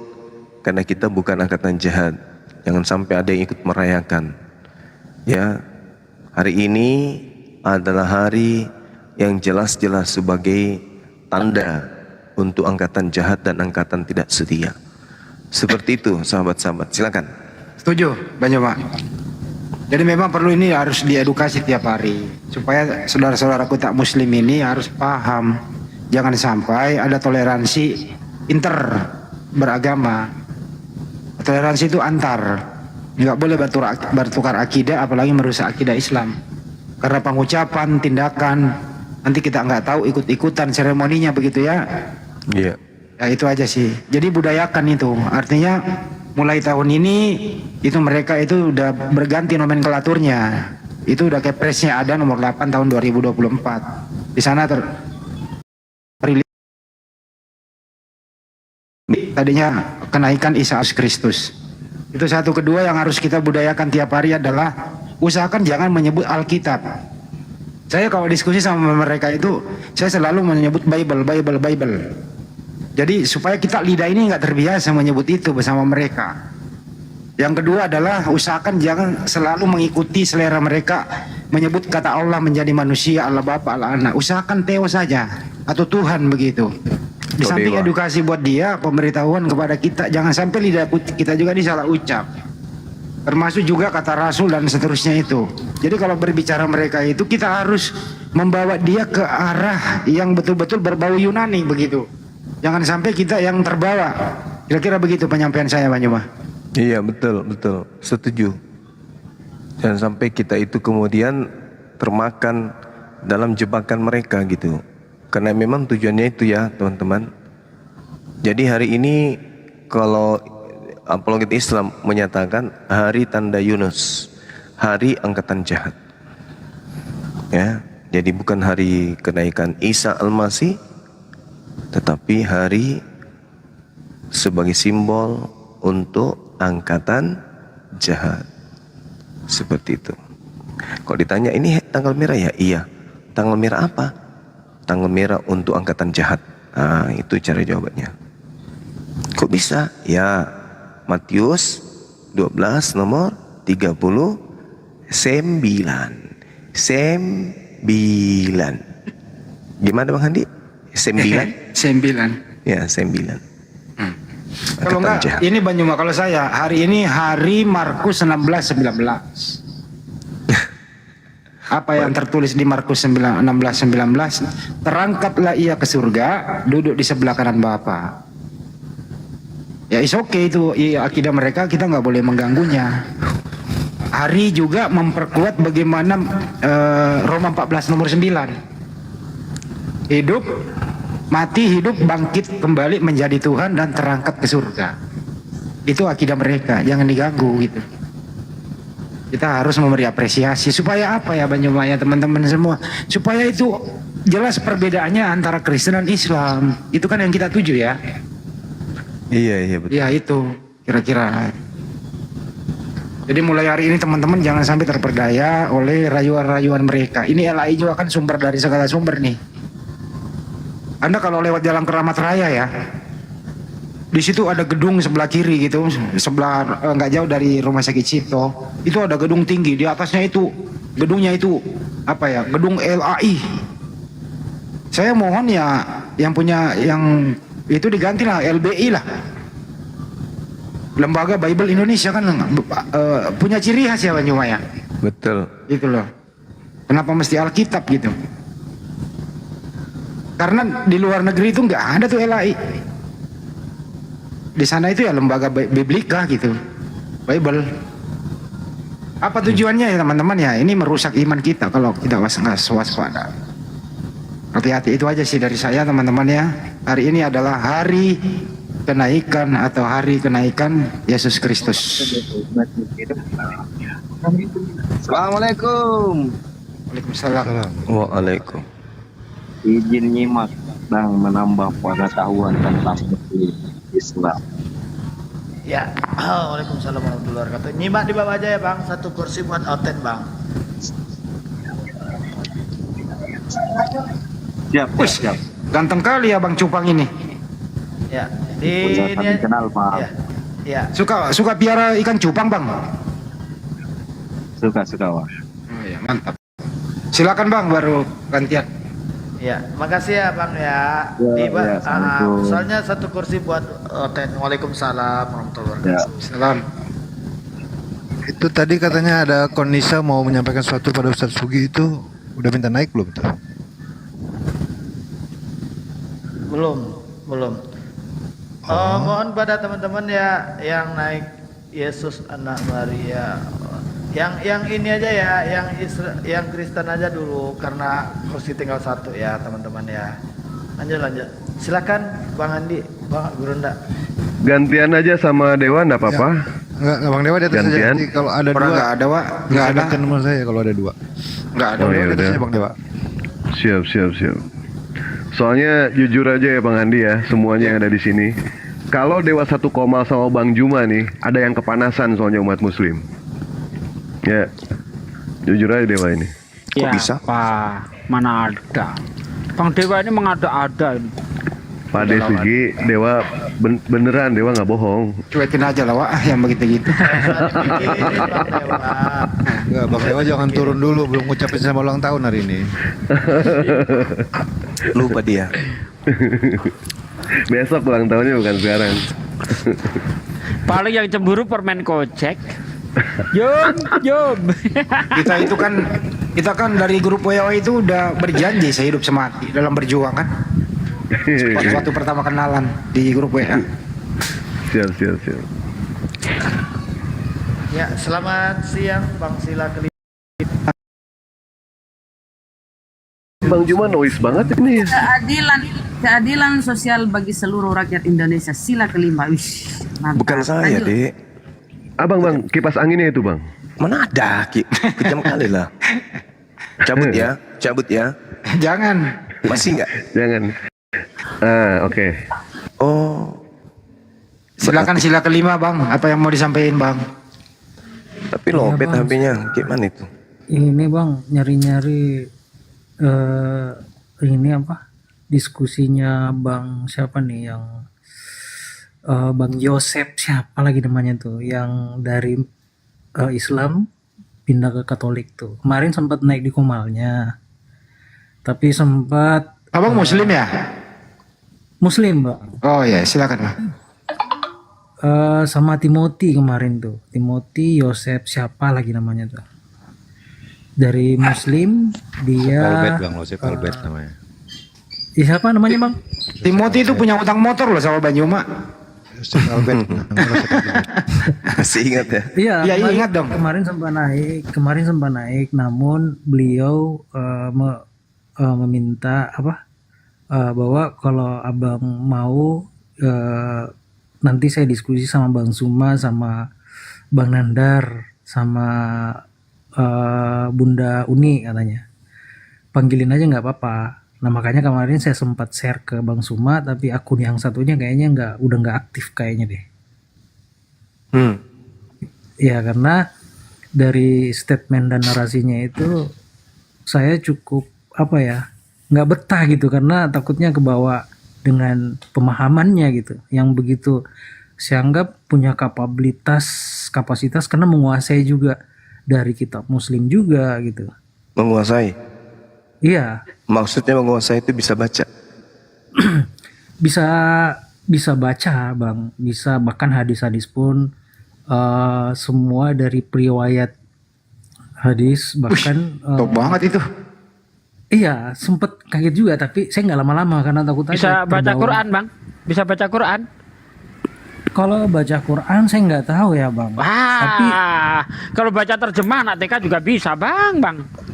karena kita bukan angkatan jahat. Jangan sampai ada yang ikut merayakan. Ya, hari ini adalah hari yang jelas-jelas sebagai tanda untuk angkatan jahat dan angkatan tidak setia. Seperti itu sahabat-sahabat, silakan. Setuju, Banyak Pak. Jadi memang perlu ini harus diedukasi tiap hari supaya saudara-saudaraku tak muslim ini harus paham. Jangan sampai ada toleransi inter beragama. Toleransi itu antar. Nggak boleh bertukar akidah, apalagi merusak akidah Islam. Karena pengucapan, tindakan, nanti kita nggak tahu ikut-ikutan seremoninya begitu ya. Iya. Ya itu aja sih. Jadi budayakan itu. Artinya mulai tahun ini itu mereka itu udah berganti nomenklaturnya. Itu udah Kepresnya ada nomor 8 tahun 2024. Di sana rilis tadinya kenaikan Isa Kristus. Itu satu. Kedua yang harus kita budayakan tiap hari adalah usahakan jangan menyebut Alkitab. Saya kalau diskusi sama mereka itu saya selalu menyebut Bible. Jadi supaya kita lidah ini nggak terbiasa menyebut itu bersama mereka. Yang kedua adalah usahakan jangan selalu mengikuti selera mereka menyebut kata Allah menjadi manusia, Allah Bapa, Allah Anak. Usahakan Theo saja atau Tuhan begitu. Di samping edukasi buat dia, pemberitahuan kepada kita jangan sampai lidah kita juga disalah ucap. Termasuk juga kata Rasul dan seterusnya itu. Jadi kalau berbicara mereka itu kita harus membawa dia ke arah yang betul-betul berbau Yunani begitu. Jangan sampai kita yang terbawa. Kira-kira begitu penyampaian saya, Pak Nyuma. Iya, betul, setuju. Jangan sampai kita itu kemudian termakan dalam jebakan mereka gitu. Karena memang tujuannya itu ya teman-teman. Jadi hari ini kalau apologet Islam menyatakan hari tanda Yunus, hari angkatan jahat. Ya, jadi bukan hari kenaikan Isa Al-Masih, tetapi hari sebagai simbol untuk angkatan jahat. Seperti itu. Kalau ditanya ini tanggal merah ya? Iya. Tanggal merah apa? Tanggal merah untuk angkatan jahat. Nah, itu cara jawabannya. Kok bisa? Ya, Matius 12 nomor 39. 9. Gimana Bang Handi? 9? 9. Ya, 9. Kalau enggak, ini Banyuma kalau saya hari ini hari Markus 16:19. Apa yang tertulis di Markus 16:19? Terangkatlah ia ke surga, duduk di sebelah kanan Bapa. Ya is okay itu akidah mereka, kita nggak boleh mengganggunya. Hari juga memperkuat bagaimana Roma 14 nomor 9. Hidup, mati, hidup, bangkit kembali menjadi Tuhan dan terangkat ke surga. Itu akidah mereka, jangan diganggu gitu. Kita harus memberi apresiasi supaya apa ya Banyuma ya teman-teman semua, supaya itu jelas perbedaannya antara Kristen dan Islam. Itu kan yang kita tuju ya. Iya betul. Ya itu kira-kira. Jadi mulai hari ini teman-teman jangan sampai terperdaya oleh rayuan-rayuan mereka. Ini LAI juga kan sumber dari segala sumber nih. Anda kalau lewat Jalan Keramat Raya ya, di situ ada gedung sebelah kiri gitu, sebelah nggak jauh dari Rumah Sakit Cipto. Itu ada gedung tinggi, di atasnya itu gedungnya itu apa ya? Gedung LAI. Saya mohon ya yang punya yang itu digantilah LBI lah. Lembaga Bible Indonesia kan punya ciri khas ya Banyuma ya. Betul. Gitu loh. Kenapa mesti Alkitab gitu? Karena di luar negeri itu nggak ada tuh LAI. Di sana itu ya lembaga biblika gitu, Bible. Apa tujuannya ya teman-teman ya? Ini merusak iman kita kalau kita nggak waspada. Hati-hati, itu aja sih dari saya teman-teman ya. Hari ini adalah hari kenaikan atau hari kenaikan Yesus Kristus. Assalamualaikum. Waalaikumsalam. Waalaikumsalam. Izin nyimak dan menambah pengetahuan tentang Islam. Ya, Waalaikumsalam warahmatullahi wabarakatuh. Nyimak di bawah aja ya Bang, satu kursi buat outet Bang. Siap. Ganteng kali ya Bang Cupang ini. Ya, di ini kenal Pak. Ya. Suka piara ikan cupang Bang? Suka wah. Oh ya, mantap. Silakan Bang, baru gantian. Ya, makasih ya Bang ya. Ya, ya, Assalamualaikum. Soalnya satu kursi buat Waalaikumsalam warahmatullahi Ya, wabarakatuh. salam. Itu tadi katanya ada Konisa mau menyampaikan sesuatu pada Ustadz Sugi, itu udah minta naik belum tuh? Belum. Mohon pada teman-teman ya yang naik Yesus anak Maria. Yang ini aja ya, yang Kristen aja dulu karena kursi tinggal satu ya teman-teman ya. Lanjut. Silakan Bang Andi, Bang Gurunda. Gantian aja sama Dewa enggak apa-apa. Enggak, Bang Dewa di atas aja. Gantian. Nanti kalau ada Orang dua, nggak ada, Wak. bisa Nggak ada. gantian nomor saya kalau ada dua. Nggak ada. Oh, Di ya atas udah. aja Bang Dewa. Siap. Soalnya jujur aja ya Bang Andi ya, semuanya yang ada di sini. Kalau Dewa Satu Koma sama Bang Juma nih, ada yang kepanasan soalnya umat Muslim. Ya, jujur aja Dewa ini. Ya, Pak, mana ada. Bang Dewa ini mengada-ada ini. Pak De Sugi, Dewa beneran Dewa nggak bohong. Cuekin aja lah, Wak, yang begitu-gitu. Enggak, Bang Dewa jangan turun dulu, belum ngucapin sama ulang tahun hari ini. Lupa dia. Besok ulang tahunnya bukan sekarang. Paling yang cemburu permen kocek. Yum. Kita kan dari grup WO itu udah berjanji sehidup semati dalam berjuang kan. Waktu pertama kenalan di grup WA. Siap. Ya, selamat siang Bang Sila Kelima. Bang Juma noise banget ini. Keadilan sosial bagi seluruh rakyat Indonesia. Sila kelima. Wish, mantap. Bukan saya, Lanjut. Dek. Bang, kipas anginnya itu Bang. Mana ada, Ki? Kejam kali lah. Cabut ya. Jangan. Masih nggak? Jangan. Oke. Oh, Silakan sila kelima Bang. Apa yang mau disampaikan Bang? tapi lobet HP-nya. Gimana itu? Ini Bang, nyari-nyari ini apa? Diskusinya Bang siapa nih yang Bang Yosep siapa lagi namanya tuh yang dari Islam pindah ke Katolik tuh. Kemarin sempat naik di Komalnya. Tapi sempat Abang Muslim ya? Muslim, Bang. Oh ya, silakan Bang. Sama Timothy kemarin tuh. Timothy Yosep siapa lagi namanya tuh. Dari Muslim dia Albert Bang, Yosef Albert namanya. Siapa namanya Bang? Timothy itu punya utang motor loh sama Banyuma. Yosef Albert. Masih ingat ya? Iya, Ya, kemarin- ingat dong. Kemarin sempat naik, namun beliau meminta bahwa kalau abang mau nanti saya diskusi sama Bang Suma, sama Bang Nandar, sama Bunda Uni katanya. Panggilin aja nggak apa-apa. Nah makanya kemarin saya sempat share ke Bang Suma, tapi akun yang satunya kayaknya udah nggak aktif kayaknya deh. Ya karena dari statement dan narasinya itu saya cukup nggak betah gitu karena takutnya kebawa dengan pemahamannya gitu yang begitu saya anggap punya kapasitas karena menguasai juga dari kitab Muslim juga gitu. Menguasai. Iya. Maksudnya menguasai itu bisa baca. bisa baca Bang, bisa bahkan hadis-hadis pun semua dari periwayat hadis bahkan Top banget itu. Iya, sempet kaget juga tapi saya nggak lama-lama karena takut aja Bisa baca terbawa. Quran, Bang? Bisa baca Quran? Kalau baca Quran saya nggak tahu ya Bang. Tapi Kalau baca terjemah anak TK juga bisa, Bang.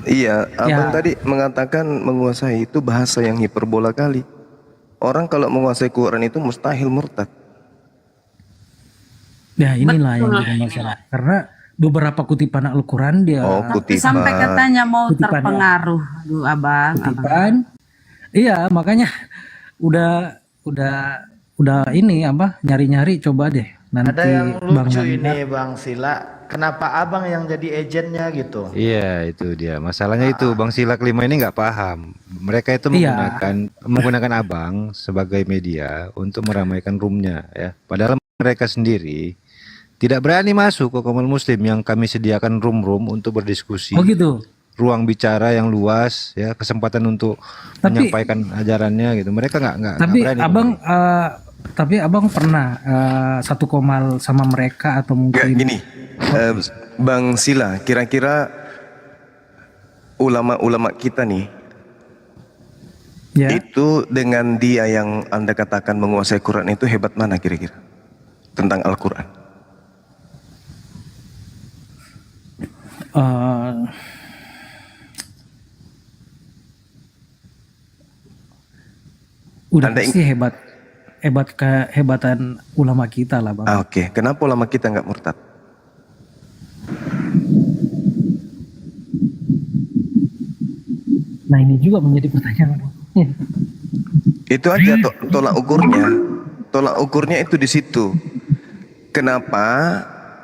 Iya, abang Ya. tadi mengatakan menguasai itu bahasa yang hiperbola kali. Orang kalau menguasai Quran itu mustahil murtad. ya inilah yang jadi masalah. Karena beberapa kutipan Al-Quran dia Sampai katanya mau Kutipan, ya. terpengaruh. Aduh, abang. kutipan. Iya, makanya udah ini nyari-nyari coba deh nanti Ada yang Bang lucu Nandar. ini Bang Sila, kenapa abang yang jadi agennya gitu? Iya, itu dia. Masalahnya itu Bang Sila kelima ini nggak paham. Mereka itu Iya. menggunakan abang sebagai media untuk meramaikan roomnya ya. Padahal mereka sendiri tidak berani masuk ke Komul Muslim yang kami sediakan room untuk berdiskusi. Oh gitu. Ruang bicara yang luas, ya, kesempatan untuk menyampaikan ajarannya gitu. Mereka nggak Tapi berani. tapi abang pernah satu komal sama mereka atau Nggak, mungkin gini, Bang Sila, kira-kira ulama-ulama kita nih, ya itu dengan dia yang Anda katakan menguasai Quran itu hebat mana kira-kira tentang Al-Quran? udah Anda pasti kehebatan ulama kita lah bang. Oke. Kenapa ulama kita nggak murtad? Nah ini juga menjadi pertanyaan. Itu aja tolak ukurnya. Tolak ukurnya itu di situ. Kenapa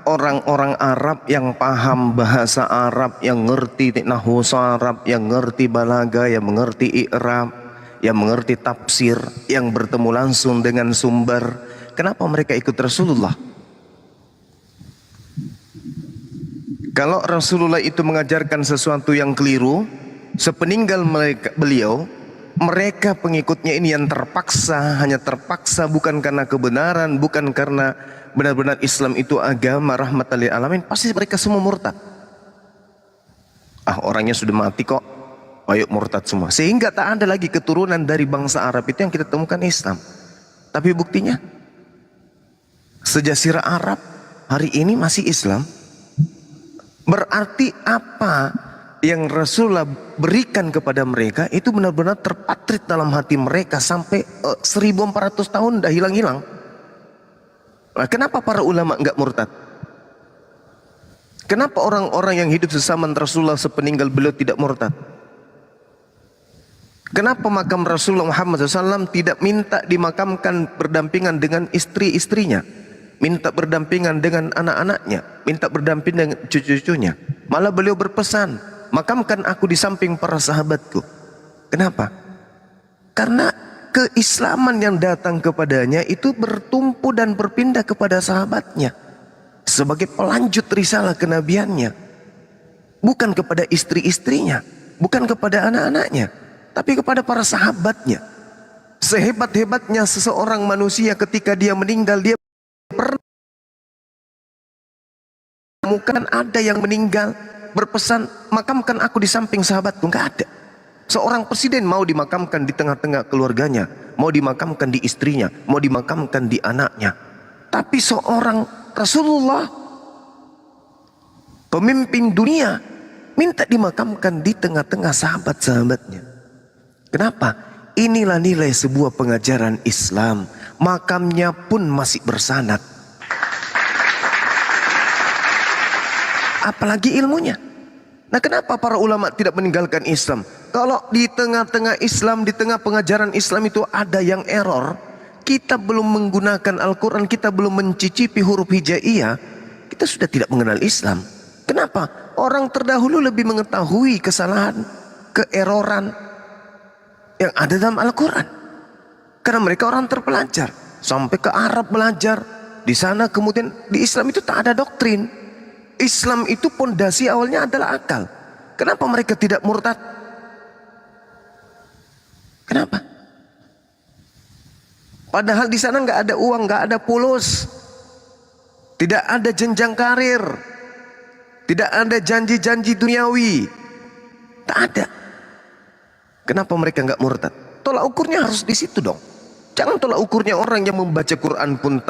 orang-orang Arab yang paham bahasa Arab, yang ngerti nahwu Arab, yang ngerti balaga, yang mengerti i'rab, yang mengerti tafsir, yang bertemu langsung dengan sumber, kenapa mereka ikut Rasulullah? Kalau Rasulullah itu mengajarkan sesuatu yang keliru, sepeninggal beliau, mereka pengikutnya ini yang terpaksa, hanya terpaksa bukan karena kebenaran, bukan karena benar-benar Islam itu agama rahmatan lil alamin, pasti mereka semua murtad. Orangnya sudah mati kok, ayo murtad semua. Sehingga tak ada lagi keturunan dari bangsa Arab itu yang kita temukan Islam. Tapi buktinya sejazirah Arab hari ini masih Islam. Berarti apa yang Rasulullah berikan kepada mereka itu benar-benar terpatrit dalam hati mereka sampai 1400 tahun dah hilang-hilang. Nah, kenapa para ulama enggak murtad? Kenapa orang-orang yang hidup sesama Rasulullah sepeninggal beliau tidak murtad? Kenapa makam Rasulullah Muhammad SAW tidak minta dimakamkan berdampingan dengan istri-istrinya, minta berdampingan dengan anak-anaknya, minta berdampingan dengan cucu-cucunya? Malah beliau berpesan, makamkan aku di samping para sahabatku. Kenapa? Karena keislaman yang datang kepadanya itu bertumpu dan berpindah kepada sahabatnya sebagai pelanjut risalah kenabiannya, bukan kepada istri-istrinya, bukan kepada anak-anaknya, tapi kepada para sahabatnya. Sehebat-hebatnya seseorang manusia ketika dia meninggal, dia bukan ada yang meninggal berpesan makamkan aku di samping sahabatku, nggak ada. Seorang presiden mau dimakamkan di tengah-tengah keluarganya, mau dimakamkan di istrinya, mau dimakamkan di anaknya. Tapi seorang Rasulullah, pemimpin dunia, minta dimakamkan di tengah-tengah sahabat-sahabatnya. Kenapa? Inilah nilai sebuah pengajaran Islam. Makamnya pun masih bersanad. Apalagi ilmunya. Nah, kenapa para ulama tidak meninggalkan Islam? Kalau di tengah-tengah Islam, di tengah pengajaran Islam itu ada yang error, kita belum menggunakan Al-Quran, kita belum mencicipi huruf hijaiyah, kita sudah tidak mengenal Islam. Kenapa? Orang terdahulu lebih mengetahui kesalahan, keeroran yang ada dalam Al-Quran. Karena mereka orang terpelajar, sampai ke Arab belajar. Di sana kemudian di Islam itu tak ada doktrin. Islam itu pondasi awalnya adalah akal. Kenapa mereka tidak murtad? Kenapa? Padahal di sana nggak ada uang, nggak ada polos, tidak ada jenjang karir, tidak ada janji-janji duniawi, tak ada. Kenapa mereka nggak murtad? Tolak ukurnya harus di situ dong. Jangan tolak ukurnya orang yang membaca Quran pun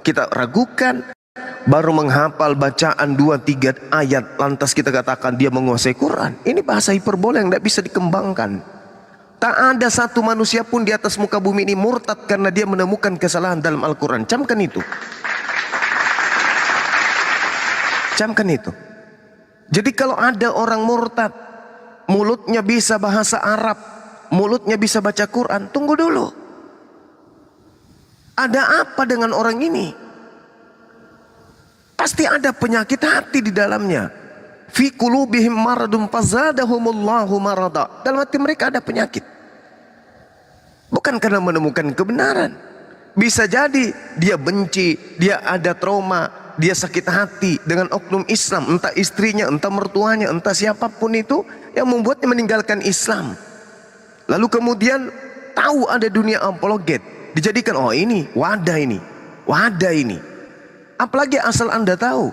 kita ragukan. Baru menghafal bacaan 2-3 ayat lantas kita katakan dia menguasai Quran. Ini bahasa hiperbola yang tidak bisa dikembangkan. Tak ada satu manusia pun di atas muka bumi ini murtad karena dia menemukan kesalahan dalam Al-Quran. Camkan itu. Camkan itu. Jadi kalau ada orang murtad, mulutnya bisa bahasa Arab, mulutnya bisa baca Quran, tunggu dulu. Ada apa dengan orang ini? Pasti ada penyakit hati di dalamnya. Fi qulubihim maradun fazadahumullahu marada. Dalam hati mereka ada penyakit. Bukan karena menemukan kebenaran. Bisa jadi dia benci, dia ada trauma, dia sakit hati dengan oknum Islam, entah istrinya, entah mertuanya, entah siapapun itu yang membuatnya meninggalkan Islam. Lalu kemudian tahu ada dunia apologet, dijadikan oh ini wadah ini. Apalagi asal Anda tahu,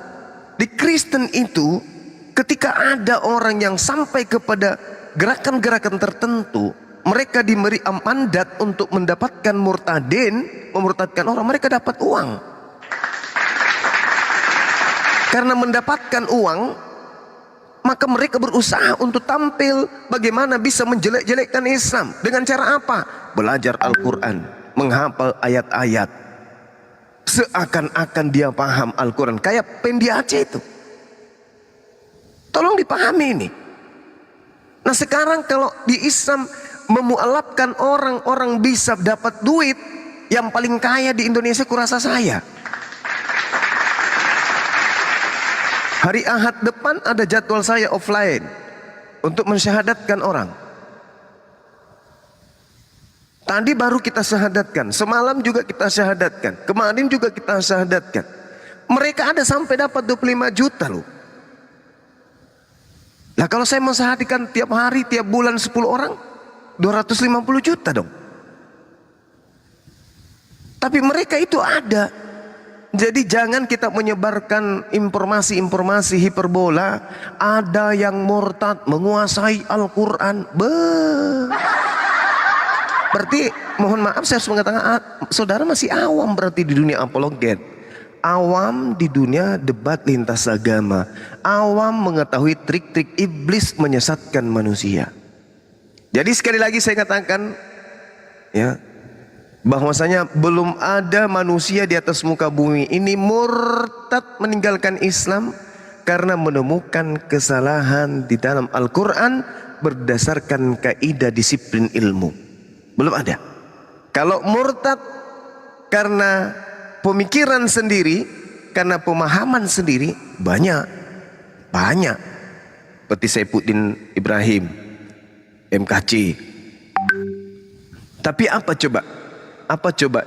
di Kristen itu ketika ada orang yang sampai kepada gerakan-gerakan tertentu, mereka diberi mandat untuk mendapatkan memurtadkan orang, mereka dapat uang. Karena mendapatkan uang, maka mereka berusaha untuk tampil bagaimana bisa menjelek-jelekkan Islam. Dengan cara apa? Belajar Al-Quran, menghafal ayat-ayat, seakan-akan dia paham Al-Quran, kayak Pendi Aceh itu. Tolong dipahami ini. Nah sekarang kalau di Islam memualafkan orang-orang bisa dapat duit, yang paling kaya di Indonesia kurasa saya. Hari Ahad depan ada jadwal saya offline untuk mensyahadatkan orang. Tadi baru kita syahadatkan, semalam juga kita syahadatkan, kemarin juga kita syahadatkan. Mereka ada sampai dapat 25 juta loh. Nah kalau saya mensyahadatkan tiap hari, tiap bulan 10 orang, 250 juta dong. Tapi mereka itu ada. Jadi jangan kita menyebarkan informasi-informasi hiperbola. Ada yang murtad menguasai Al-Quran. Berarti mohon maaf saya harus mengatakan saudara masih awam berarti di dunia apologet. Awam di dunia debat lintas agama. Awam mengetahui trik-trik iblis menyesatkan manusia. Jadi sekali lagi saya katakan ya, bahwasanya belum ada manusia di atas muka bumi ini murtad meninggalkan Islam karena menemukan kesalahan di dalam Al-Quran berdasarkan kaidah disiplin ilmu. Belum ada. Kalau murtad karena pemikiran sendiri, karena pemahaman sendiri, banyak. Seperti Saifuddin Ibrahim, MKC. Tapi apa coba? Apa coba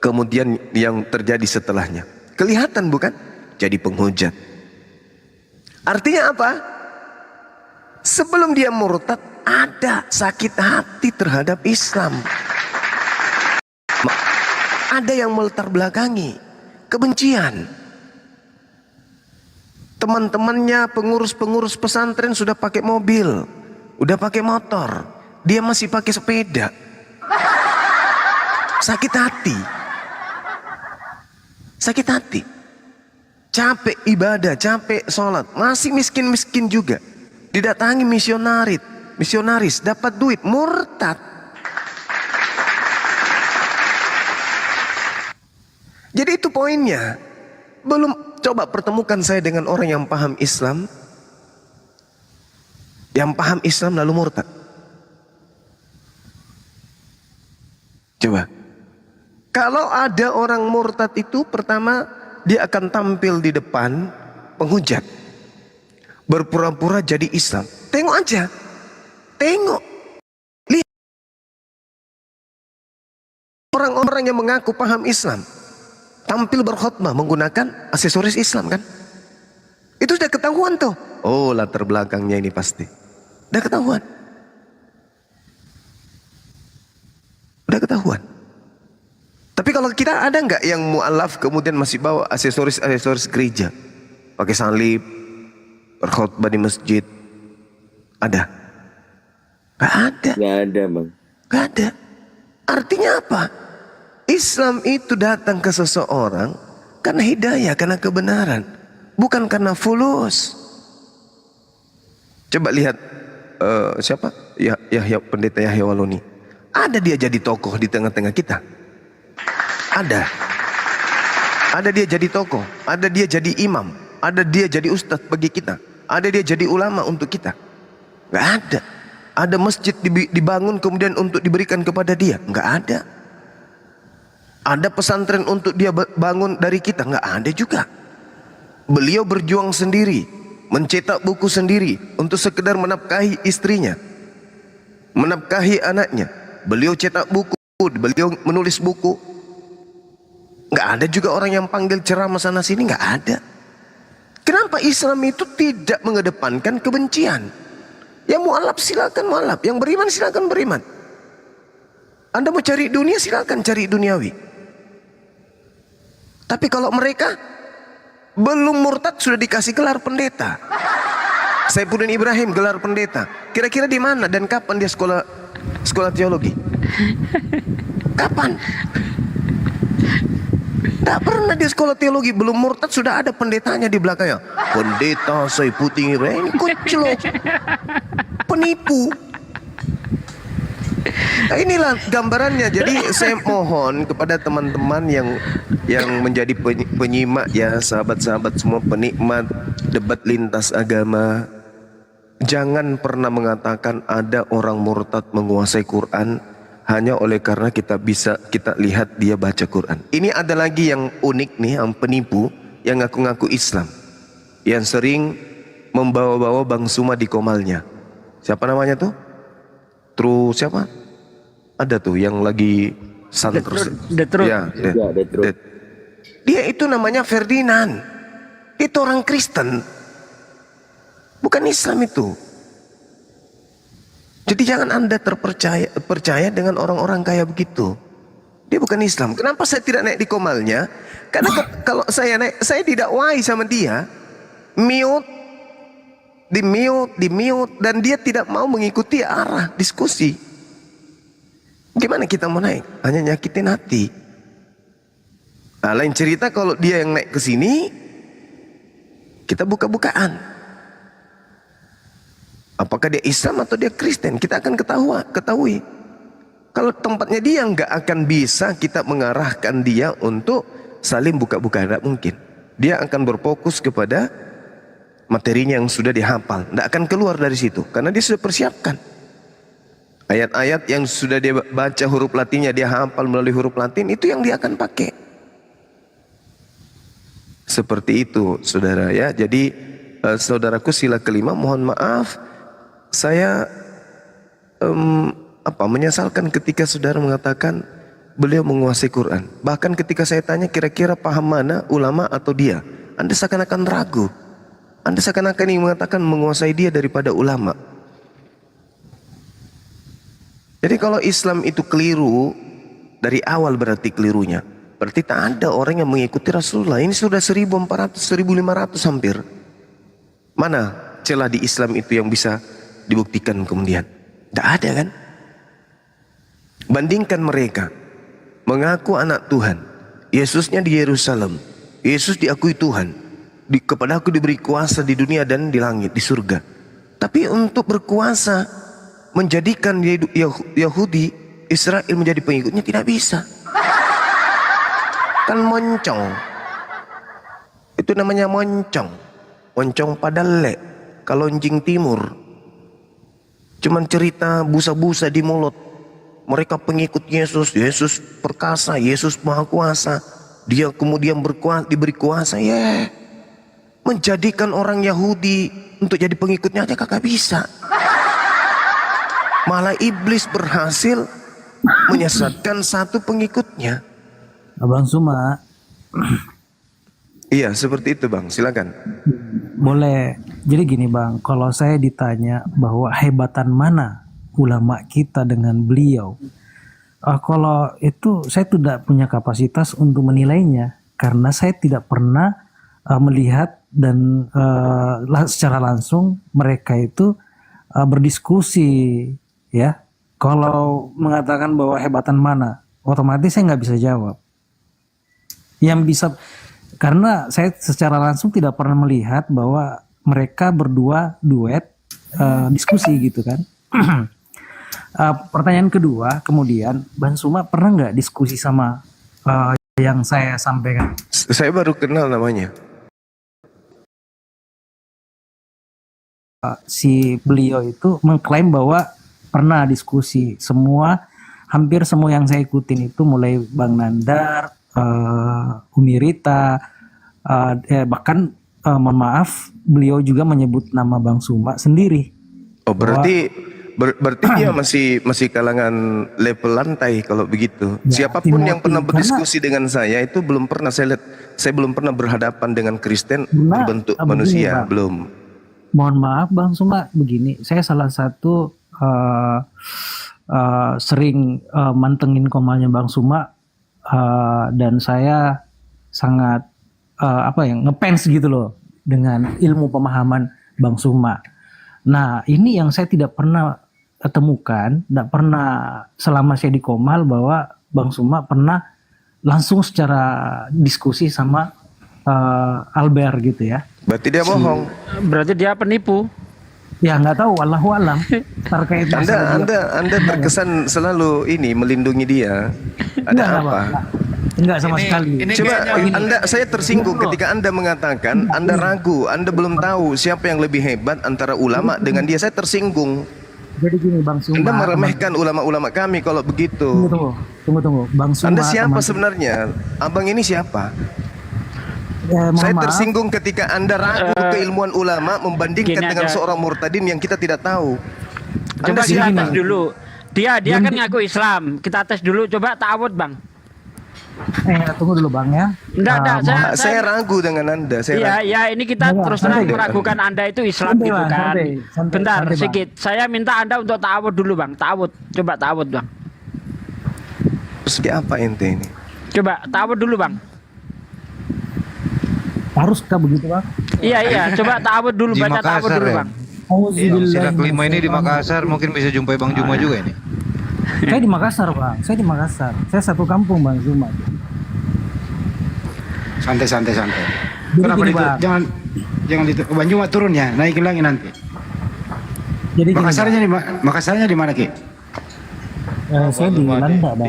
kemudian yang terjadi setelahnya? Kelihatan bukan? Jadi penghujat. Artinya apa? Sebelum dia murtad ada sakit hati terhadap Islam. Ada yang melatar belakangi kebencian. Teman-temannya pengurus-pengurus pesantren sudah pakai mobil, udah pakai motor, dia masih pakai sepeda. Sakit hati. Sakit hati. Capek ibadah, capek sholat. Masih miskin-miskin juga. Didatangi misionaris, dapat duit, murtad. Jadi itu poinnya. Belum coba pertemukan saya dengan orang yang paham Islam. Yang paham Islam lalu murtad. Coba. Kalau ada orang murtad itu pertama dia akan tampil di depan penghujat. Berpura-pura jadi Islam. Tengok aja. Tengok. Lihat. Orang-orang yang mengaku paham Islam. Tampil berkhutbah menggunakan aksesoris Islam kan. Itu sudah ketahuan tuh. Oh latar belakangnya ini pasti. Udah ketahuan. Udah ketahuan. Tapi kalau kita ada nggak yang mu'alaf kemudian masih bawa aksesoris gereja, pakai salib, berkhutbah di masjid, ada? Nggak ada. Nggak ada bang. Nggak ada. Artinya apa? Islam itu datang ke seseorang karena hidayah, karena kebenaran, bukan karena fulus. Coba lihat siapa? Yahya, Pendeta Yahya Waloni. Ada dia jadi tokoh di tengah-tengah kita. Ada dia jadi tokoh, ada dia jadi imam, ada dia jadi ustadz bagi kita, ada dia jadi ulama untuk kita. Nggak ada. Ada masjid dibangun kemudian untuk diberikan kepada dia, nggak ada. Ada pesantren untuk dia bangun dari kita, nggak ada juga. Beliau berjuang sendiri, mencetak buku sendiri untuk sekedar menafkahi istrinya, menafkahi anaknya. Beliau cetak buku, beliau menulis buku. Nggak ada juga orang yang panggil ceramah sana sini, nggak ada. Kenapa Islam itu tidak mengedepankan kebencian? Yang mualaf silakan mualaf, yang beriman silakan beriman. Anda mau cari dunia silakan cari duniawi. Tapi kalau mereka belum murtad sudah dikasih gelar pendeta. Saifuddin Ibrahim gelar pendeta. Kira-kira di mana dan kapan dia sekolah teologi? Kapan? Tidak pernah di sekolah teologi, belum murtad sudah ada pendetanya di belakangnya. Pendeta Saifuddin Ibrahim, kuclok, penipu. Nah, inilah gambarannya. Jadi saya mohon kepada teman-teman yang menjadi penyimak ya, sahabat-sahabat semua penikmat debat lintas agama, jangan pernah mengatakan ada orang murtad menguasai Quran hanya oleh karena kita lihat dia baca Quran. Ini ada lagi yang unik nih, yang penipu, yang ngaku-ngaku Islam, yang sering membawa-bawa Bang Suma di komalnya. Siapa namanya tuh? Siapa? Ada tuh yang lagi santri. Ya, dia itu namanya Ferdinand. Itu orang Kristen, bukan Islam itu. Jadi jangan Anda percaya dengan orang-orang kayak begitu. Dia bukan Islam. Kenapa saya tidak naik di komalnya? Karena kalau saya naik, saya didakwai sama dia, di mute, dan dia tidak mau mengikuti arah diskusi. Gimana kita mau naik? Hanya nyakitin hati. Nah, lain cerita kalau dia yang naik ke sini, kita buka-bukaan. Apakah dia Islam atau dia Kristen? Kita akan ketahui. Kalau tempatnya dia nggak akan bisa kita mengarahkan dia untuk saling buka-buka, tidak mungkin. Dia akan berfokus kepada materinya yang sudah dihafal, tidak akan keluar dari situ karena dia sudah persiapkan. Ayat-ayat yang sudah dia baca huruf Latinnya, dia hafal melalui huruf Latin, itu yang dia akan pakai. Seperti itu, saudara ya. Jadi saudaraku sila kelima, mohon maaf, saya menyesalkan ketika saudara mengatakan beliau menguasai Quran. Bahkan ketika saya tanya kira-kira paham mana, ulama atau dia, Anda seakan-akan ragu. Anda seakan-akan ingin mengatakan menguasai dia daripada ulama. Jadi kalau Islam itu keliru dari awal, berarti kelirunya, berarti tak ada orang yang mengikuti Rasulullah. Ini sudah 1400, 1500 hampir. Mana celah di Islam itu yang bisa dibuktikan kemudian? Tidak ada kan? Bandingkan mereka mengaku anak Tuhan, Yesusnya di Yerusalem, Yesus diakui Tuhan, kepada aku diberi kuasa di dunia dan di langit, di surga. Tapi untuk berkuasa menjadikan Yahudi Israel menjadi pengikutnya tidak bisa. Kan moncong. Itu namanya moncong. Moncong padalek, kalonjing timur. Cuman cerita busa-busa di mulut. Mereka pengikut Yesus, Yesus perkasa, Yesus maha kuasa. Dia kemudian diberi kuasa, menjadikan orang Yahudi untuk jadi pengikutnya aja kagak bisa. Malah iblis berhasil menyesatkan satu pengikutnya. Abang Suma. Iya, seperti itu Bang, silakan. Boleh. Jadi gini Bang, kalau saya ditanya bahwa hebatan mana ulama kita dengan beliau, kalau itu saya tidak punya kapasitas untuk menilainya karena saya tidak pernah melihat dan secara langsung mereka itu berdiskusi ya. Kalau mengatakan bahwa hebatan mana, otomatis saya nggak bisa jawab. Yang bisa, karena saya secara langsung tidak pernah melihat bahwa mereka berdua duet diskusi gitu kan. Pertanyaan kedua, kemudian Bang Suma pernah nggak diskusi sama yang saya sampaikan? Saya baru kenal namanya. Si beliau itu mengklaim bahwa pernah diskusi. Hampir semua yang saya ikutin itu mulai Bang Nandar, Umi Rita, bahkan mohon maaf beliau juga menyebut nama Bang Suma sendiri. Oh berarti berarti dia masih kalangan level lantai kalau begitu. Ya, Siapapun yang pernah Timothy, berdiskusi dengan saya itu belum pernah saya lihat, saya belum pernah berhadapan dengan Kristen Benar, berbentuk begini, manusia, Bang. belum. Mohon maaf Bang Suma, begini, saya salah satu sering mantengin komalnya Bang Suma, dan saya sangat ngefans gitu loh dengan ilmu pemahaman Bang Suma. Nah ini yang saya tidak pernah temukan, tidak pernah selama saya di Komal, bahwa Bang Suma pernah langsung secara diskusi sama Albert gitu ya. Berarti dia bohong. Berarti dia penipu. Ya nggak tahu, wallahu alam. Terkait masalah dia. Anda terkesan selalu ini melindungi dia. Ada Enggak, apa? Enggak sama sekali. Coba saya tersinggung ketika Anda mengatakan Anda ragu, Anda belum tahu siapa yang lebih hebat antara ulama dengan dia. Saya tersinggung. Jadi gini Bang Suma. Anda meremehkan ulama-ulama kami kalau begitu. Tunggu. Bang Suma. Anda siapa teman- sebenarnya? Abang ini siapa? mohon Saya maaf. tersinggung ketika Anda ragu keilmuan ulama membandingkan gini dengan aja. seorang murtadin yang kita tidak tahu. Coba Anda kita siapa? tes dulu. Dia kan ngaku Islam. Kita tes dulu. Coba ta'awud Bang. Tunggu dulu Bang ya. Enggak, Saya ragu dengan Anda. Saya ragu. Ya ini kita Enggak, terus terang santai. meragukan Anda itu Islam Santai, gitu Bang, kan. santai, Bentar, Bang. sedikit. Saya minta Anda untuk ta'awud dulu Bang. Ta'awud. Coba ta'awud Bang. Terus kayak apa ente ini? Coba ta'awud dulu Bang. Harus kah begitu Bang? Iya. Coba ta'awud dulu. Di Baca ta'awud Makassar dulu ya? Bang. Sila kelima ini di Makassar, mungkin bisa jumpai Bang Juma juga ini. Saya di Makassar Bang. Saya di Makassar. Saya satu kampung Bang Zuma. Santai. Jadi Kenapa gini, itu? Bang. Jangan itu. Bang Juma turun ya, naikin lagi nanti. Jadi gini, Makassarnya di mana Ki? saya di Belanda Bang.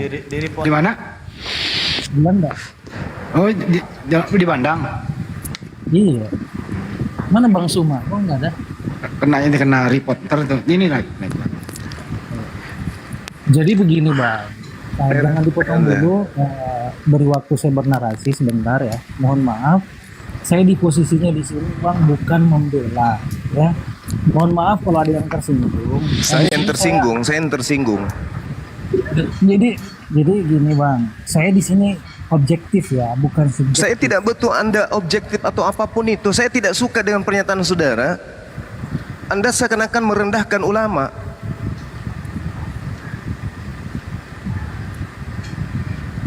Di mana? Belanda. Oh di Bandang. Iya. Mana Bang Suma? Oh enggak ada. Kena report tuh. Ini lagi. Jadi begini Bang. Jangan dipotong dulu. Beri waktu saya bernarasi sebentar ya. Mohon maaf. Saya di posisinya di sini Bang bukan membela ya. Mohon maaf kalau ada yang tersinggung. Saya yang tersinggung. Jadi gini Bang. Saya di sini objektif ya, bukan subjektif. Saya tidak butuh Anda objektif atau apapun itu. Saya tidak suka dengan pernyataan saudara. Anda seakan-akan merendahkan ulama.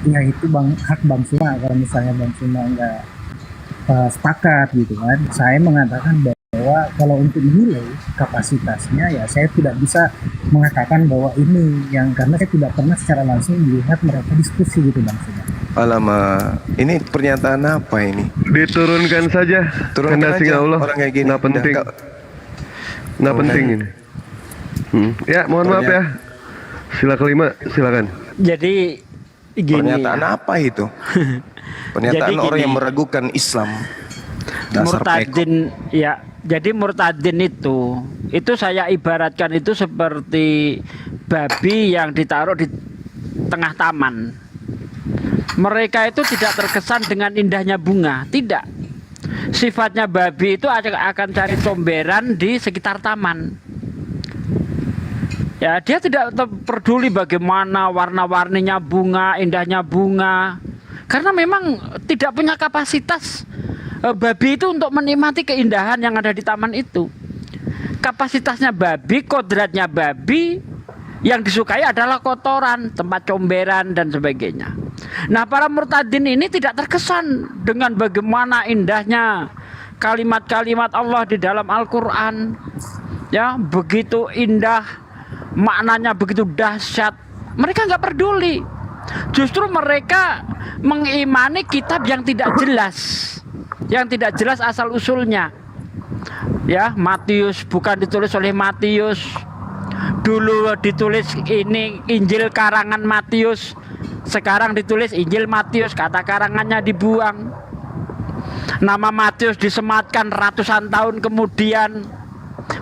Ya itu hak Bang Suma. Kalau misalnya Bang Suma nggak sepakat gitu kan, saya mengatakan bahwa kalau untuk nilai kapasitasnya ya saya tidak bisa mengatakan bahwa ini yang, karena saya tidak pernah secara langsung melihat mereka diskusi gitu Bang Suma. Alamak, ini pernyataan apa ini? Diturunkan saja. Turunkan Kendasi aja Allah. orang kayak gini. Nggak penting. Nggak- Nggak penting ini. Ya, mohon maaf ya. Sila kelima, silakan. Jadi gini. Pernyataan apa itu? Pernyataan Jadi orang gini. yang meragukan Islam. Dasar pekok. Murtadin ya. Jadi murtadin itu saya ibaratkan itu seperti babi yang ditaruh di tengah taman. Mereka itu tidak terkesan dengan indahnya bunga, tidak. Sifatnya babi itu akan cari comberan di sekitar taman. Ya, dia tidak peduli bagaimana warna-warninya bunga, indahnya bunga. Karena memang tidak punya kapasitas babi itu untuk menikmati keindahan yang ada di taman itu. Kapasitasnya babi, kodratnya babi, yang disukai adalah kotoran, tempat comberan dan sebagainya. Nah, para murtadin ini tidak terkesan dengan bagaimana indahnya kalimat-kalimat Allah di dalam Al-Quran. Ya, begitu indah, maknanya begitu dahsyat. Mereka nggak peduli. Justru mereka mengimani kitab yang tidak jelas, yang tidak jelas asal usulnya. Ya, Matius bukan ditulis oleh Matius. Dulu ditulis ini Injil karangan Matius, sekarang ditulis Injil Matius, kata karangannya dibuang. Nama Matius disematkan ratusan tahun kemudian.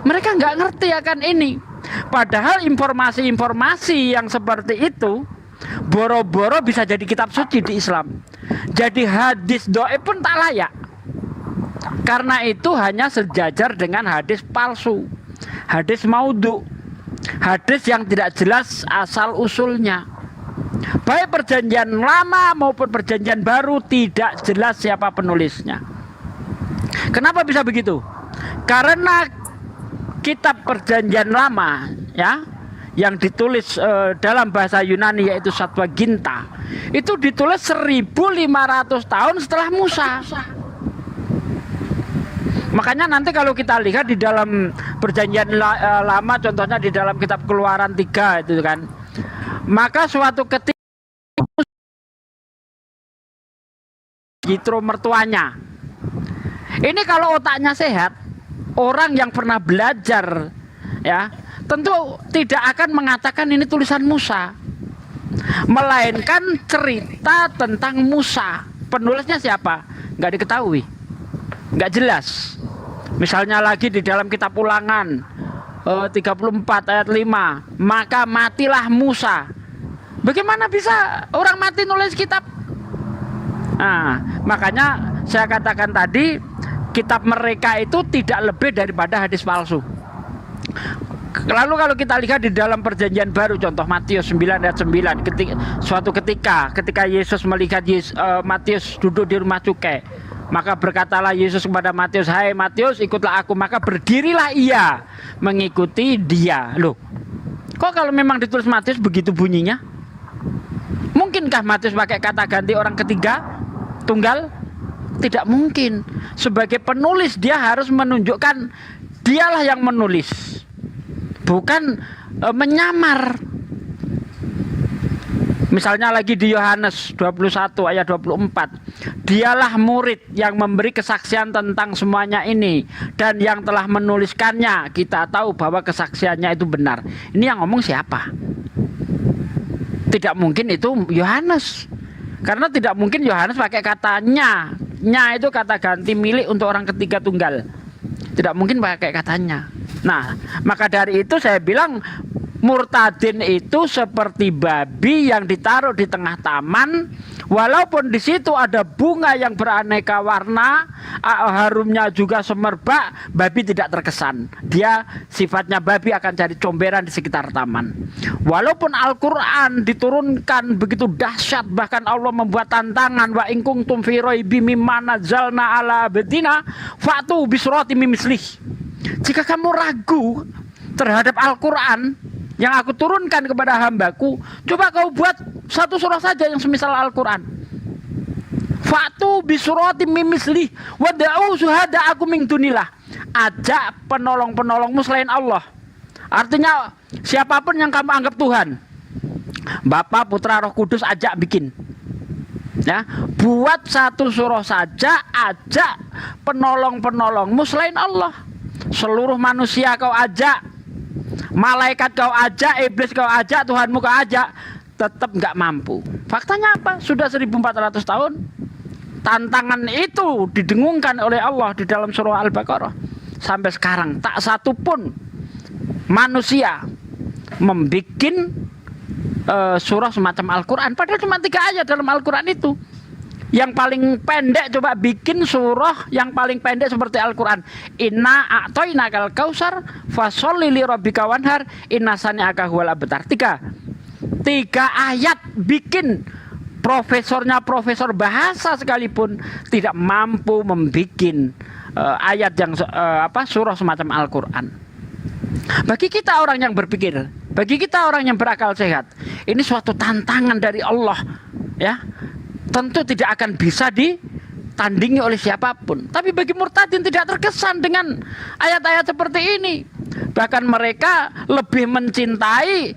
Mereka nggak ngerti akan ini. Padahal informasi-informasi yang seperti itu boro-boro bisa jadi kitab suci di Islam. Jadi hadis dhaif pun tak layak. Karena itu hanya sejajar dengan hadis palsu, hadis maudhu. hadis yang tidak jelas asal usulnya. Baik perjanjian lama maupun perjanjian baru tidak jelas siapa penulisnya. Kenapa bisa begitu? Karena kitab perjanjian lama ya yang ditulis dalam bahasa Yunani yaitu Septuaginta itu ditulis 1500 tahun setelah Musa. Makanya nanti kalau kita lihat di dalam perjanjian lama, contohnya di dalam kitab Keluaran 3 itu kan, maka suatu ketika Yitro mertuanya ini kalau otaknya sehat, orang yang pernah belajar ya tentu tidak akan mengatakan ini tulisan Musa, melainkan cerita tentang Musa. Penulisnya siapa? Nggak diketahui, nggak jelas. Misalnya lagi di dalam kitab Ulangan 34 ayat 5, maka matilah Musa. Bagaimana bisa orang mati nulis kitab? Nah, makanya saya katakan tadi kitab mereka itu tidak lebih daripada hadis palsu. Lalu kalau kita lihat di dalam perjanjian baru, contoh Matius 9 ayat 9, suatu ketika Yesus melihat Matius duduk di rumah cukai, maka berkatalah Yesus kepada Matius, "Hai Matius, ikutlah aku." Maka berdirilah ia mengikuti dia. Loh, kok kalau memang ditulis Matius begitu bunyinya? Mungkinkah Matius pakai kata ganti orang ketiga tunggal? Tidak mungkin. Sebagai penulis dia harus menunjukkan dialah yang menulis, bukan menyamar. Misalnya lagi di Yohanes 21 ayat 24, dialah murid yang memberi kesaksian tentang semuanya ini, dan yang telah menuliskannya kita tahu bahwa kesaksiannya itu benar. Ini yang ngomong siapa? Tidak mungkin itu Yohanes, karena tidak mungkin Yohanes pakai katanya. Nya itu kata ganti milik untuk orang ketiga tunggal, tidak mungkin pakai katanya. Nah, maka dari itu saya bilang murtadin itu seperti babi yang ditaruh di tengah taman, walaupun di situ ada bunga yang beraneka warna, harumnya juga semerbak, babi tidak terkesan. Dia sifatnya babi akan cari comberan di sekitar taman. Walaupun Al-Quran diturunkan begitu dahsyat, bahkan Allah membuat tantangan, wa in kuntum fi raibim mimma nazzalna ala abdina fa'tu bi suratin min mislih. Jika kamu ragu terhadap Al-Quran yang aku turunkan kepada hambaku, coba kau buat satu surah saja yang semisal Al-Quran. Fa'tu bisuratim min mislih wada'u syuhada'akum min dunillah. Ajak penolong-penolongmu selain Allah. Artinya siapapun yang kamu anggap Tuhan, Bapa, Putra, Roh Kudus, ajak bikin. Ya, buat satu surah saja, ajak penolong-penolongmu selain Allah. Seluruh manusia kau ajak, malaikat kau ajak, iblis kau ajak, Tuhanmu kau ajak, tetap nggak mampu. Faktanya apa? Sudah 1400 tahun tantangan itu didengungkan oleh Allah di dalam surah Al-Baqarah. Sampai sekarang tak satu pun manusia membuat surah semacam Al-Quran. Padahal cuma 3 ayat dalam Al-Quran itu. Yang paling pendek, coba bikin surah yang paling pendek seperti Al-Quran. Inna a'toinakal kausar fasholli li rabbika wanhar inna sani'aka huwal abtar. 3 ayat bikin. Profesornya profesor bahasa sekalipun tidak mampu membuat ayat yang surah semacam Al-Quran. Bagi kita orang yang berpikir, bagi kita orang yang berakal sehat, ini suatu tantangan dari Allah, ya. Tentu tidak akan bisa ditandingi oleh siapapun. Tapi bagi murtadin tidak terkesan dengan ayat-ayat seperti ini. Bahkan mereka lebih mencintai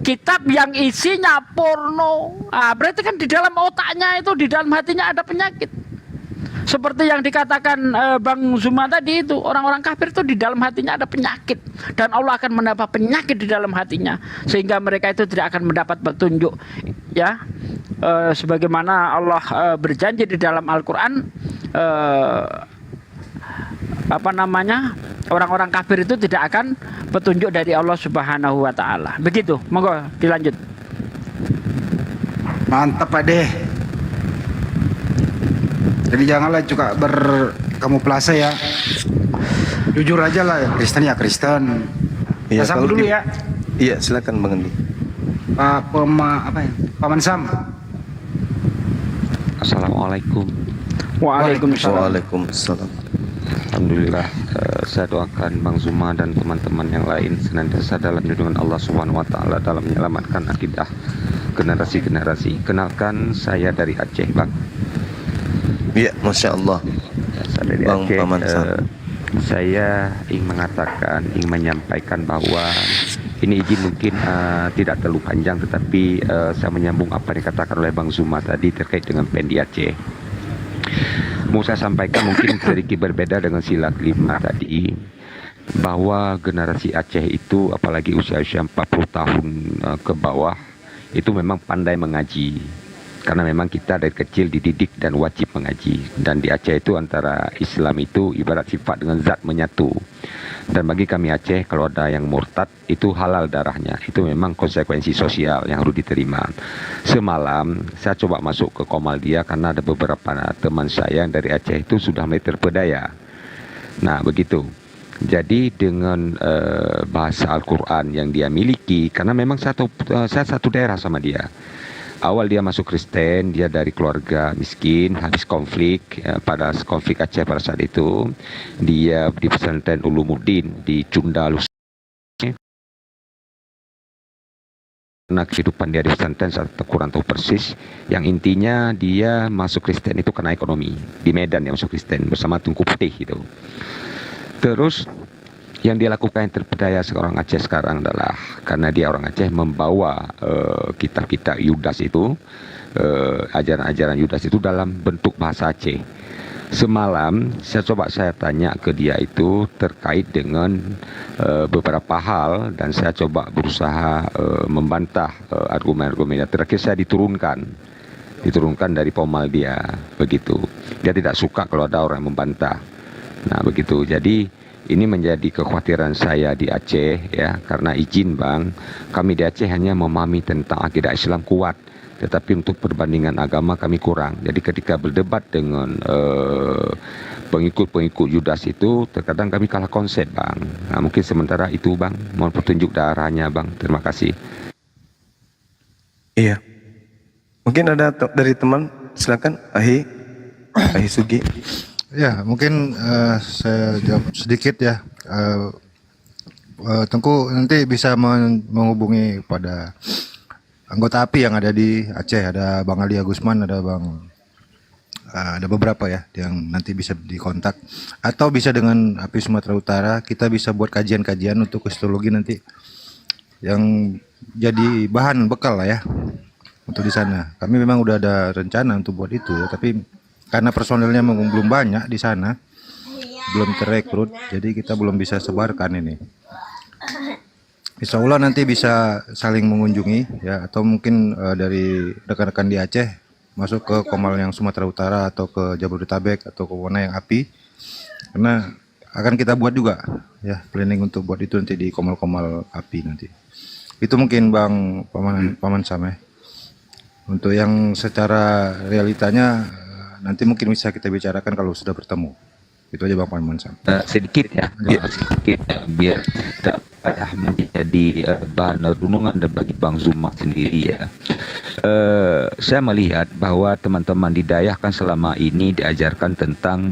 kitab yang isinya porno. Berarti kan di dalam otaknya itu, di dalam hatinya ada penyakit. Seperti yang dikatakan Bang Zuma tadi itu, orang-orang kafir itu di dalam hatinya ada penyakit, dan Allah akan menambah penyakit di dalam hatinya sehingga mereka itu tidak akan mendapat petunjuk, ya. Sebagaimana Allah berjanji di dalam Al-Quran, orang-orang kafir itu tidak akan petunjuk dari Allah Subhanahu wa Ta'ala. Begitu, monggo dilanjut. Mantap Pak Deh. Jadi janganlah juga berkamuflase ya. Jujur aja lah, ya Kristen ya Kristen. Iya, Pasang kalau dulu ya. Iya, silakan Bang Andi. Paman Sam. Assalamualaikum. Waalaikumsalam. Waalaikumsalam. Alhamdulillah, saya doakan Bang Zuma dan teman-teman yang lain senantiasa dalam lindungan Allah Subhanahu wa taala dalam menyelamatkan akidah generasi-generasi. Kenalkan, saya dari Aceh, Bang. Iya, Masya Allah. Saya dari Bang Aceh. Paman Sam. Saya ingin menyampaikan bahwa ini izin mungkin tidak terlalu panjang, tetapi saya menyambung apa yang dikatakan oleh Bang Zuma tadi terkait dengan Pendi Aceh. Mau saya sampaikan mungkin sedikit berbeda dengan sila kelima tadi, bahwa generasi Aceh itu apalagi usia-usia 40 tahun ke bawah itu memang pandai mengaji. Karena memang kita dari kecil dididik dan wajib mengaji. Dan di Aceh itu antara Islam itu ibarat sifat dengan zat menyatu. Dan bagi kami Aceh, kalau ada yang murtad, itu halal darahnya. Itu memang konsekuensi sosial yang harus diterima. Semalam, saya coba masuk ke Komaldia karena ada beberapa teman saya yang dari Aceh itu sudah mulai terpedaya. Nah, begitu. Jadi dengan bahasa Al-Quran yang dia miliki, karena memang saya satu daerah sama dia. Awal dia masuk Kristen, dia dari keluarga miskin, habis konflik, pada konflik Aceh pada saat itu, dia di pesantren Ulumuddin di Cunda, karena kehidupan dia di pesantren saya kurang tahu persis. Yang intinya dia masuk Kristen itu karena ekonomi. Di Medan dia masuk Kristen bersama Tunku Putih gitu. Terus yang dia lakukan yang terpedaya seorang Aceh sekarang adalah karena dia orang Aceh membawa kitab-kitab Yudas itu, ajaran-ajaran Yudas itu dalam bentuk bahasa Aceh. Semalam saya tanya ke dia itu terkait dengan beberapa hal dan saya coba berusaha membantah argumen-argumennya. Terakhir saya diturunkan dari Pomal dia, begitu. Dia tidak suka kalau ada orang yang membantah. Nah, begitu. Jadi ini menjadi kekhawatiran saya di Aceh ya, karena izin Bang, kami di Aceh hanya memahami tentang akidah Islam kuat, tetapi untuk perbandingan agama kami kurang. Jadi ketika berdebat dengan pengikut-pengikut Yudas itu, terkadang kami kalah konsep Bang. Nah, mungkin sementara itu Bang, mohon petunjuk daerahnya Bang. Terima kasih. Iya. Mungkin ada dari teman, silakan Ahi Sugi. Ya, mungkin saya jawab sedikit ya. Tengku nanti bisa menghubungi pada anggota API yang ada di Aceh. Ada Bang Ali Agusman, ada beberapa ya yang nanti bisa dikontak. Atau bisa dengan API Sumatera Utara, kita bisa buat kajian-kajian untuk kristologi nanti yang jadi bahan bekal lah ya untuk di sana. Kami memang udah ada rencana untuk buat itu ya, tapi karena personelnya belum banyak di sana, belum terekrut, jadi kita belum bisa sebarkan ini. Insya Allah nanti bisa saling mengunjungi ya, atau mungkin dari rekan-rekan di Aceh masuk ke Komal yang Sumatera Utara atau ke Jabodetabek atau ke Wona yang API, karena akan kita buat juga ya planning untuk buat itu nanti di Komal-Komal API nanti. Itu mungkin Bang Paman Sam ya. Untuk yang secara realitanya nanti mungkin bisa kita bicarakan kalau sudah bertemu. Itu aja Bang Paman Sam. Sedikit ya, sedikit biar tidak payah menjadi bahan renungan dan bagi Bang Zuma sendiri ya. Saya melihat bahwa teman-teman di daerah kan selama ini diajarkan tentang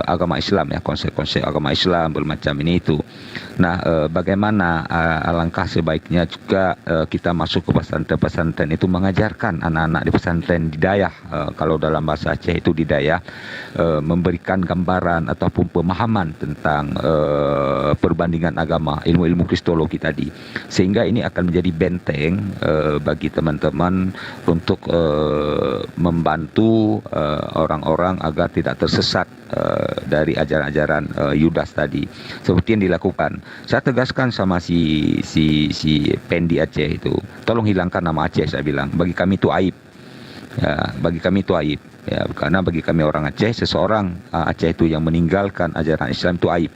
agama Islam ya, konsep-konsep agama Islam bermacam ini itu. Nah, bagaimana alangkah sebaiknya juga kita masuk ke pesantren-pesantren itu mengajarkan anak-anak di pesantren di daerah, kalau dalam bahasa Aceh itu di daerah, memberikan gambaran ataupun pemahaman tentang perbandingan agama, ilmu-ilmu kristologi tadi, sehingga ini akan menjadi benteng bagi teman-teman untuk membantu orang-orang agar tidak tersesat dari ajaran-ajaran Yudas tadi, seperti yang dilakukan. Saya tegaskan sama si Pendi Aceh itu, tolong hilangkan nama Aceh, saya bilang. Bagi kami itu aib. Ya, bagi kami itu aib. Ya, karena bagi kami orang Aceh, seseorang Aceh itu yang meninggalkan ajaran Islam itu aib.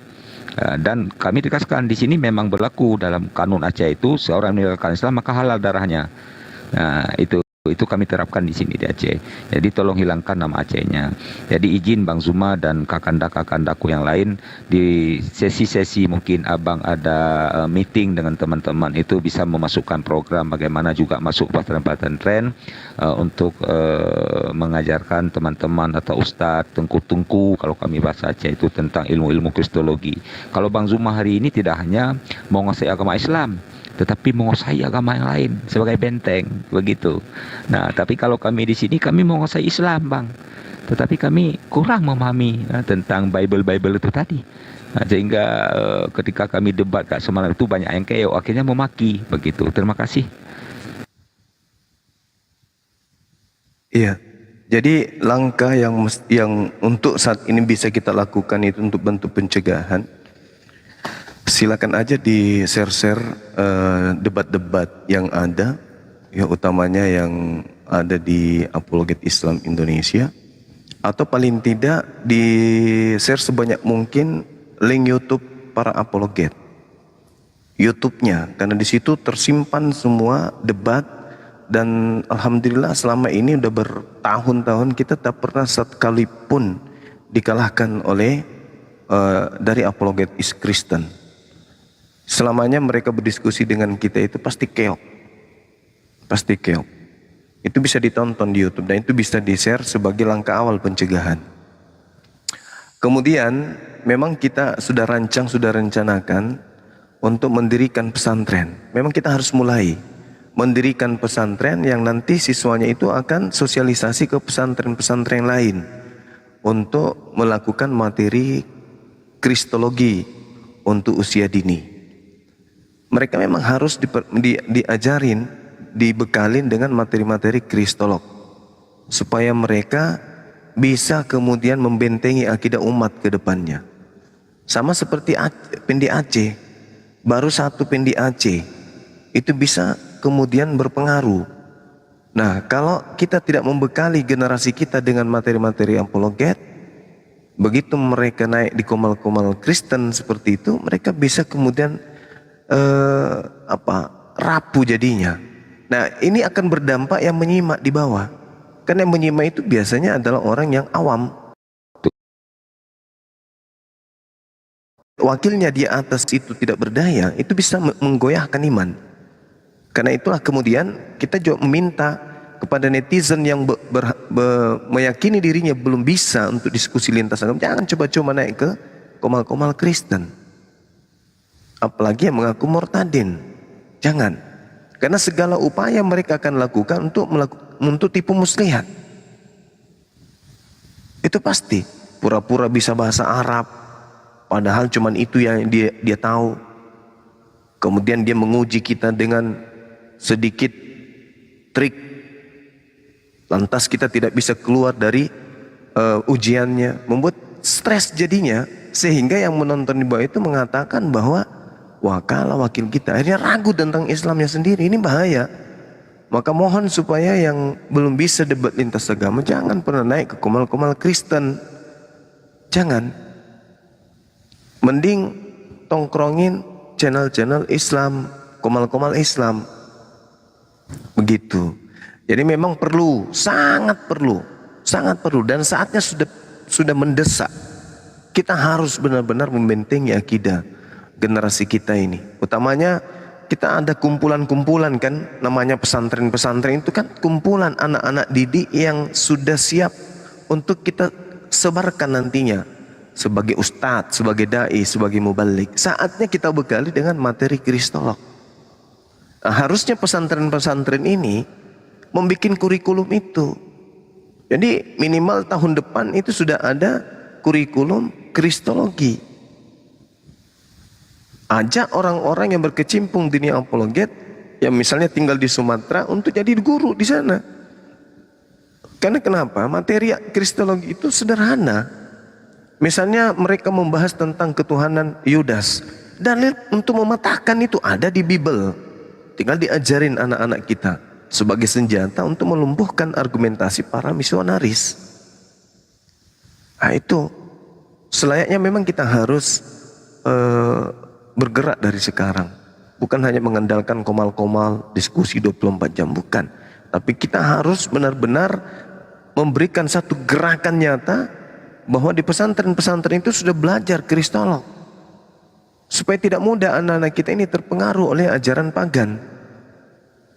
Dan kami tegaskan di sini memang berlaku dalam kanun Aceh itu, seorang meninggalkan Islam maka halal darahnya. Nah, itu Itu kami terapkan di sini di Aceh. Jadi tolong hilangkan nama Acehnya. Jadi izin Bang Zuma dan kakanda-kakandaku yang lain di sesi-sesi mungkin abang ada meeting dengan teman-teman itu bisa memasukkan program bagaimana juga masuk pesantren-pesantren untuk mengajarkan teman-teman atau ustadz tengku-tengku kalau kami bahasa Aceh itu tentang ilmu-ilmu kristologi. Kalau Bang Zuma hari ini tidak hanya menguasai agama Islam, tetapi menguasai agama yang lain sebagai benteng, begitu. Nah, tapi kalau kami di sini kami menguasai Islam, Bang. Tetapi kami kurang memahami tentang Bible itu tadi. Nah, sehingga ketika kami debat Kak semalam itu banyak yang keok, akhirnya memaki, begitu. Terima kasih. Iya. Jadi langkah yang untuk saat ini bisa kita lakukan itu untuk bentuk pencegahan. Silakan aja di share-share debat-debat yang ada, ya utamanya yang ada di Apologet Islam Indonesia, atau paling tidak di share sebanyak mungkin link YouTube para apologet, YouTube-nya, karena di situ tersimpan semua debat dan alhamdulillah selama ini udah bertahun-tahun kita tak pernah sekalipun dikalahkan oleh dari apologet Kristen. Selamanya mereka berdiskusi dengan kita itu pasti keok. Pasti keok. Itu bisa ditonton di YouTube dan itu bisa di-share sebagai langkah awal pencegahan. Kemudian memang kita sudah rencanakan untuk mendirikan pesantren. Memang kita harus mulai mendirikan pesantren yang nanti siswanya itu akan sosialisasi ke pesantren-pesantren lain untuk melakukan materi kristologi untuk usia dini. Mereka memang harus diajarin, dibekalin dengan materi-materi kristolog supaya mereka bisa kemudian membentengi akidah umat ke depannya. Sama seperti Pendi Aceh, baru satu Pendi Aceh itu bisa kemudian berpengaruh. Nah, kalau kita tidak membekali generasi kita dengan materi-materi apologet, begitu mereka naik di komal-komal Kristen seperti itu, mereka bisa kemudian rapuh jadinya. Nah, ini akan berdampak yang menyimak di bawah. Karena yang menyimak itu biasanya adalah orang yang awam. Wakilnya di atas itu tidak berdaya, itu bisa menggoyahkan iman. Karena itulah kemudian kita juga meminta kepada netizen yang meyakini dirinya belum bisa untuk diskusi lintas agama, jangan coba-coba naik ke komal-komal Kristen. Apalagi yang mengaku murtadin, jangan. Karena segala upaya mereka akan lakukan untuk tipu muslihat. Itu pasti. Pura-pura bisa bahasa Arab, padahal cuman itu yang dia tahu. Kemudian dia menguji kita dengan sedikit trik, lantas kita tidak bisa keluar dari ujiannya, membuat stres jadinya, sehingga yang menonton di bawah itu mengatakan bahwa wah, kalau wakil kita akhirnya ragu tentang Islamnya sendiri. Ini bahaya. Maka mohon supaya yang belum bisa debat lintas agama jangan pernah naik ke komal-komal Kristen. Jangan. Mending tongkrongin channel-channel Islam, komal-komal Islam. Begitu. Jadi memang perlu, sangat perlu dan saatnya sudah mendesak. Kita harus benar-benar membentengi akidah generasi kita ini. Utamanya kita ada kumpulan-kumpulan kan, namanya pesantren-pesantren itu kan kumpulan anak-anak didik yang sudah siap untuk kita sebarkan nantinya sebagai ustadz, sebagai dai, sebagai mubalik. Saatnya kita bekali dengan materi kristolog. Nah, harusnya pesantren-pesantren ini membuat kurikulum itu. Jadi minimal tahun depan itu sudah ada kurikulum kristologi. Ajak orang-orang yang berkecimpung di dunia apologet yang misalnya tinggal di Sumatera untuk jadi guru di sana. Karena kenapa? Materi kristologi itu sederhana. Misalnya mereka membahas tentang ketuhanan Yudas. Dalil untuk mematahkan itu ada di Bible. Tinggal diajarin anak-anak kita sebagai senjata untuk melumpuhkan argumentasi para misionaris. Nah, itu selayaknya memang kita harus bergerak dari sekarang. Bukan hanya mengandalkan komal-komal diskusi 24 jam, bukan. Tapi kita harus benar-benar memberikan satu gerakan nyata bahwa di pesantren-pesantren itu sudah belajar kristolog. Supaya tidak mudah anak-anak kita ini terpengaruh oleh ajaran pagan.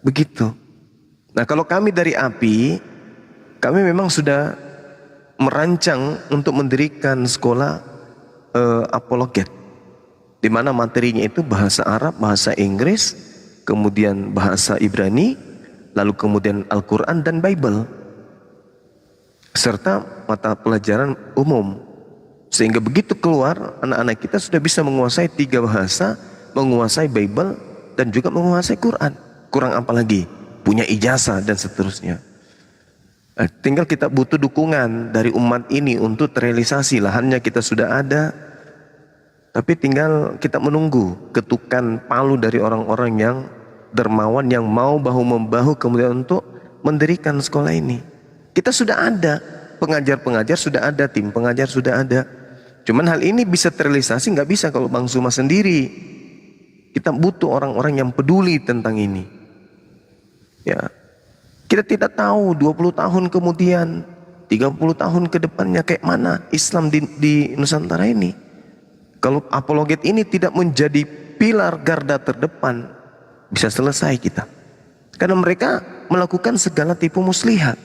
Begitu. Nah, kalau kami dari API, kami memang sudah merancang untuk mendirikan sekolah apologet, di mana materinya itu bahasa Arab, bahasa Inggris, kemudian bahasa Ibrani, lalu kemudian Al-Quran dan Bible, serta mata pelajaran umum. Sehingga begitu keluar, anak-anak kita sudah bisa menguasai 3 bahasa, menguasai Bible, dan juga menguasai Quran. Kurang apa lagi? Punya ijazah dan seterusnya. Tinggal kita butuh dukungan dari umat ini untuk terrealisasi. Lahannya kita sudah ada, tapi tinggal kita menunggu ketukan palu dari orang-orang yang dermawan, yang mau bahu-membahu kemudian untuk mendirikan sekolah ini. Kita sudah ada, pengajar-pengajar sudah ada, tim pengajar sudah ada. Cuman hal ini bisa terrealisasi nggak bisa kalau Bang Zuma sendiri. Kita butuh orang-orang yang peduli tentang ini. Ya, kita tidak tahu 20 tahun kemudian, 30 tahun ke depannya kayak mana Islam di Nusantara ini. Kalau apologet ini tidak menjadi pilar garda terdepan, bisa selesai kita. Karena mereka melakukan segala tipu muslihat.